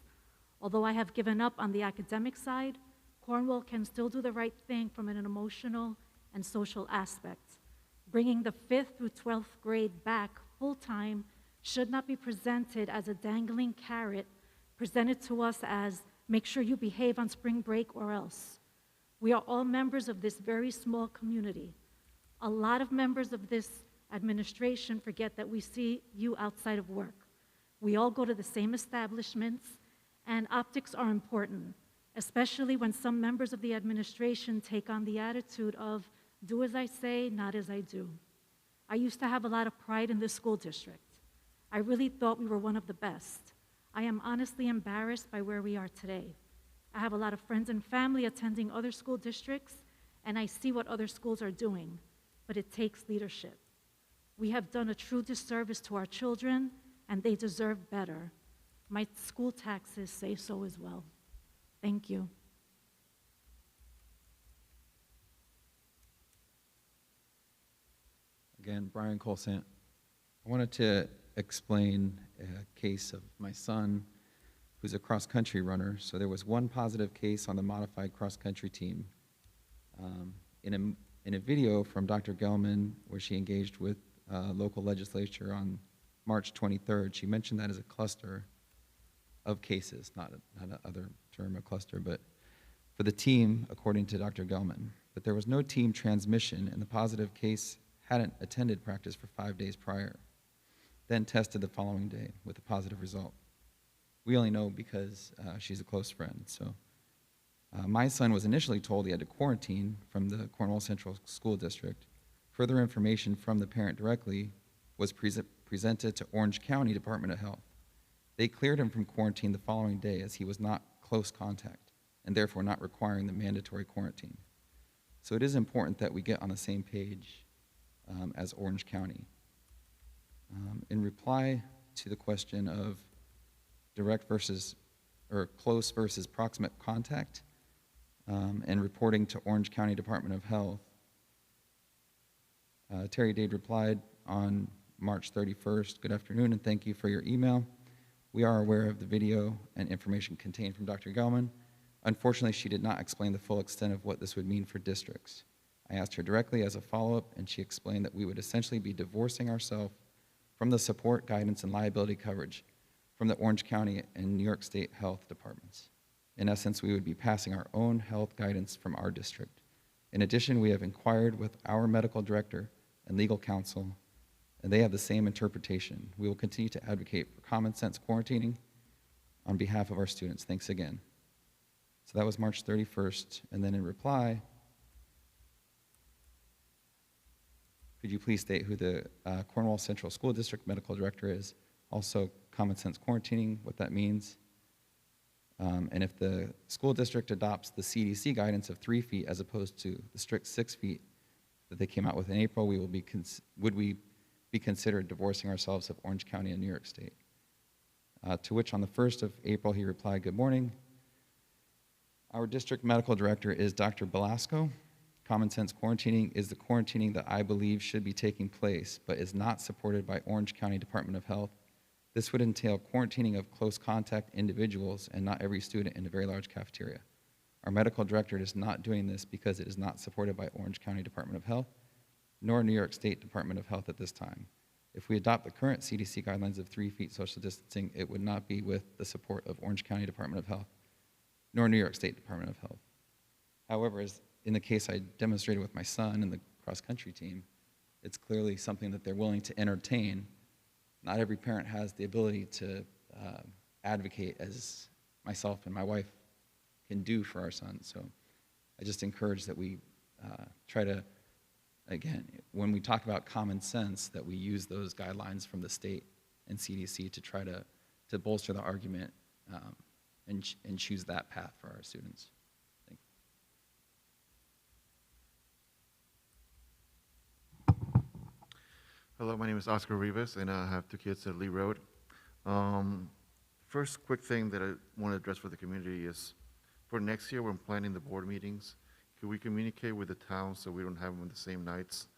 [SPEAKER 19] Although I have given up on the academic side, Cornwall can still do the right thing from an emotional and social aspect. Bringing the 5th through 12th grade back full-time should not be presented as a dangling carrot, presented to us as, make sure you behave on spring break or else. We are all members of this very small community. A lot of members of this administration forget that we see you outside of work. We all go to the same establishments, and optics are important, especially when some members of the administration take on the attitude of, do as I say, not as I do. I used to have a lot of pride in this school district. I really thought we were one of the best. I am honestly embarrassed by where we are today. I have a lot of friends and family attending other school districts, and I see what other schools are doing, but it takes leadership. We have done a true disservice to our children, and they deserve better. My school taxes say so as well. Thank you.
[SPEAKER 4] Again, Brian Colsant. I wanted to explain a case of my son, who's a cross-country runner. So there was one positive case on the modified cross-country team. In a video from Dr. Gelman, where she engaged with local legislature on March 23rd, she mentioned that as a cluster of cases, not another term, a cluster, but for the team, according to Dr. Gelman. But there was no team transmission, and the positive case hadn't attended practice for 5 days prior, then tested the following day with a positive result. We only know because she's a close friend. So my son was initially told he had to quarantine from the Cornwall Central School District. Further information from the parent directly was presented to Orange County Department of Health. They cleared him from quarantine the following day as he was not close contact and therefore not requiring the mandatory quarantine. So it is important that we get on the same page as Orange County. In reply to the question of direct versus, or close versus proximate contact, and reporting to Orange County Department of Health, Terry Dade replied on March 31st, good afternoon and thank you for your email. We are aware of the video and information contained from Dr. Gelman. Unfortunately, she did not explain the full extent of what this would mean for districts. I asked her directly as a follow-up, and she explained that we would essentially be divorcing ourselves from the support, guidance, and liability coverage from the Orange County and New York State health departments. In essence, we would be passing our own health guidance from our district In addition, we have inquired with our medical director and legal counsel, and they have the same interpretation. We will continue to advocate for common sense quarantining on behalf of our students. Thanks again. So that was March 31st. And then in reply, could you please state who the Cornwall Central School District Medical Director is? Also, common sense quarantining, what that means. And if the school district adopts the CDC guidance of 3 feet as opposed to the strict 6 feet that they came out with in April, would we be considered divorcing ourselves of Orange County and New York State? To which on the 1st of April he replied, "Good morning. Our district medical director is Dr. Belasco. Common sense quarantining is the quarantining that I believe should be taking place, but is not supported by Orange County Department of Health. This would entail quarantining of close contact individuals and not every student in a very large cafeteria. Our medical director is not doing this because it is not supported by Orange County Department of Health, nor New York State Department of Health at this time. If we adopt the current CDC guidelines of 3 feet social distancing, it would not be with the support of Orange County Department of Health, nor New York State Department of Health. However, as in the case I demonstrated with my son and the cross-country team, it's clearly something that they're willing to entertain. Not every parent has the ability to advocate as myself and my wife can do for our son. So I just encourage that we try to, again, when we talk about common sense, that we use those guidelines from the state and CDC to try to bolster the argument and choose that path for our students. Thank you.
[SPEAKER 20] Hello, my name is Oscar Rivas, and I have 2 kids at Lee Road. First quick thing that I want to address for the community is, for next year when planning the board meetings, could we communicate with the town so we don't have them on the same nights,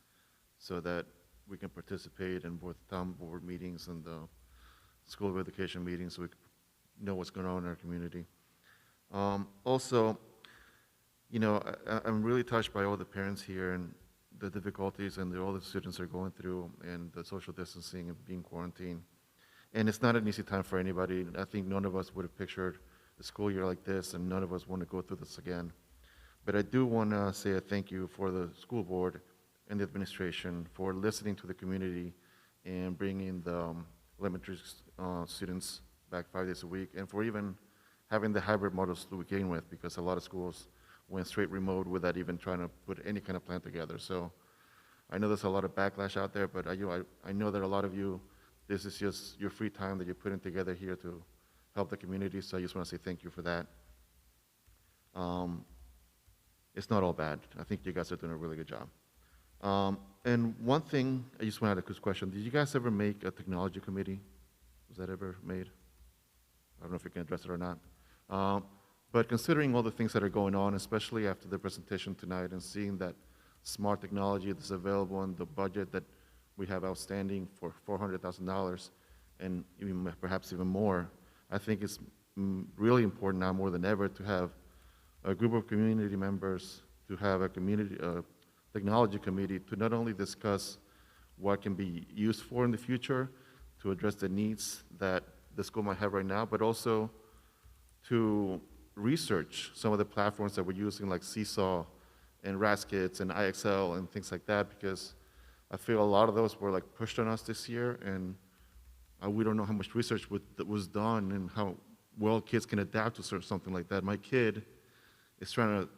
[SPEAKER 20] so that we can participate in both town board meetings and the school of education meetings, so we know what's going on in our community. Also, you know, I'm really touched by all the parents here and the difficulties and all the students are going through, and the social distancing and being quarantined. And it's not an easy time for anybody. I think none of us would have pictured a school year like this, and none of us want to go through this again. But I do want to say a thank you for the school board and the administration for listening to the community and bringing the elementary students back 5 days a week, and for even having the hybrid models to begin with, because a lot of schools went straight remote without even trying to put any kind of plan together. So I know there's a lot of backlash out there, but I know that a lot of you, this is just your free time that you're putting together here to help the community, so I just want to say thank you for that. It's not all bad. I think you guys are doing a really good job. And one thing, I just want to add a quick question. Did you guys ever make a technology committee? Was that ever made? I don't know if you can address it or not. But considering all the things that are going on, especially after the presentation tonight, and seeing that smart technology that's available in the budget that we have outstanding for $400,000, and even perhaps even more, I think it's really important now more than ever to have a group of community members, to have a community technology committee to not only discuss what can be used for in the future to address the needs that the school might have right now, but also to research some of the platforms that we're using, like Seesaw and Raskits and IXL and things like that, because I feel a lot of those were like pushed on us this year, and we don't know how much research was done and how well kids can adapt to something like that. My kid is trying to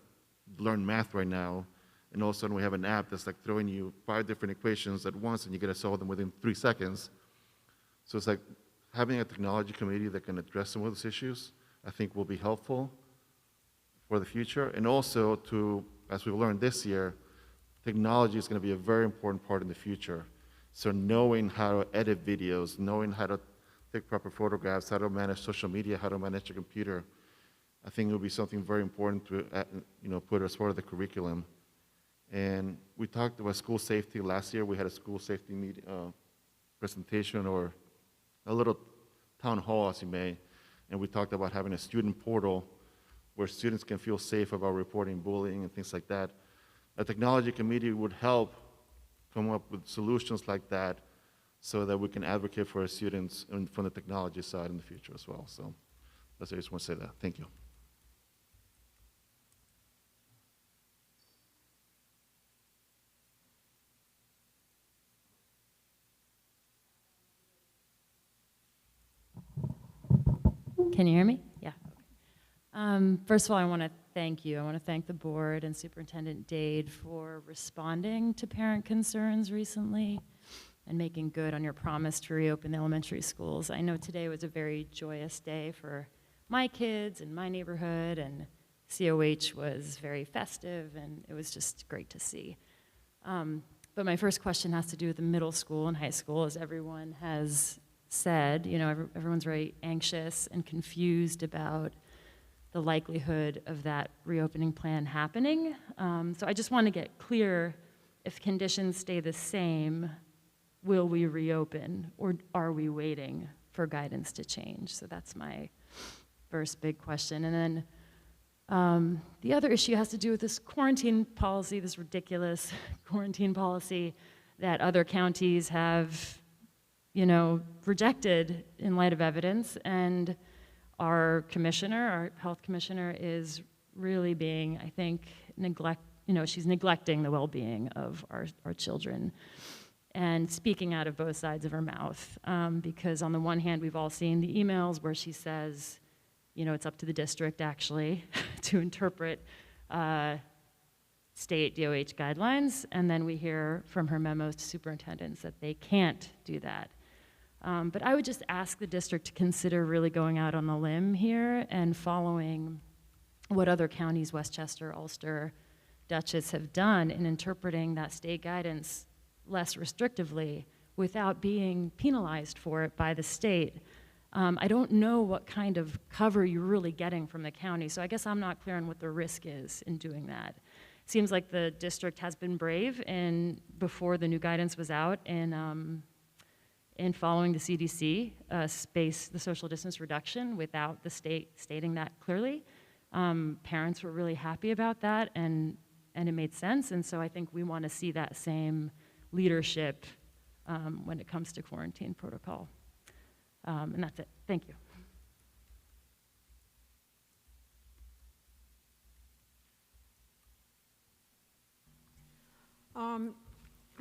[SPEAKER 20] learn math right now, and all of a sudden we have an app that's like throwing you 5 different equations at once, and you get to solve them within 3 seconds. So it's like having a technology committee that can address some of those issues, I think will be helpful for the future. And also to, as we've learned this year, technology is going to be a very important part in the future. So knowing how to edit videos, knowing how to take proper photographs, how to manage social media, how to manage a computer, I think it will be something very important to put as part of the curriculum. And we talked about school safety last year. We had a school safety presentation, or a little town hall, as you may, and we talked about having a student portal where students can feel safe about reporting bullying and things like that. A technology committee would help come up with solutions like that so that we can advocate for our students from the technology side in the future as well. So that's, I just want to say that. Thank you.
[SPEAKER 21] Can you hear me? Yeah. First of all, I want to thank you. I want to thank the board and Superintendent Dade for responding to parent concerns recently and making good on your promise to reopen the elementary schools. I know today was a very joyous day for my kids and my neighborhood, and COH was very festive, and it was just great to see. But my first question has to do with the middle school and high school. As everyone has said, you know, everyone's very anxious and confused about the likelihood of that reopening plan happening. So I just want to get clear, if conditions stay the same, will we reopen, or are we waiting for guidance to change? So that's my first big question. And then the other issue has to do with this quarantine policy, this ridiculous quarantine policy that other counties have, you know, rejected in light of evidence. And our commissioner, our health commissioner, is really being, I think, she's neglecting the well-being of our children and speaking out of both sides of her mouth. Because on the one hand, we've all seen the emails where she says, you know, it's up to the district, actually, to interpret state DOH guidelines. And then we hear from her memos to superintendents that they can't do that. But I would just ask the district to consider really going out on the limb here and following what other counties, Westchester, Ulster, Dutchess, have done in interpreting that state guidance less restrictively without being penalized for it by the state. I don't know what kind of cover you're really getting from the county, so I guess I'm not clear on what the risk is in doing that. Seems like the district has been brave before the new guidance was out in following the CDC the social distance reduction without the state stating that clearly. Parents were really happy about that, and it made sense, and so I think we want to see that same leadership when it comes to quarantine protocol. And that's it. Thank you.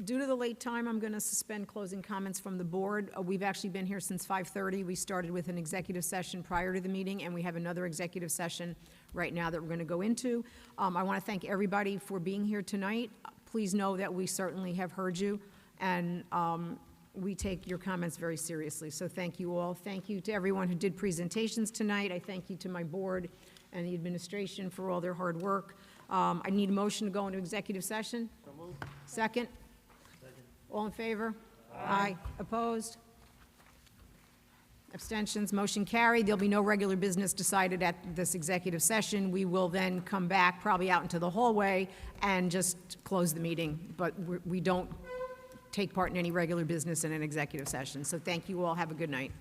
[SPEAKER 1] Due to the late time, I'm going to suspend closing comments from the board. We've actually been here since 5:30. We started with an executive session prior to the meeting, and we have another executive session right now that we're going to go into. I want to thank everybody for being here tonight. Please know that we certainly have heard you, and we take your comments very seriously. So thank you all. Thank you to everyone who did presentations tonight. I thank you to my board and the administration for all their hard work. I need a motion to go into executive session. So moved. Second? All in favor? Aye. Opposed? Abstentions? Motion carried. There'll be no regular business decided at this executive session. We will then come back, probably out into the hallway, and just close the meeting. But we don't take part in any regular business in an executive session. So thank you all. Have a good night.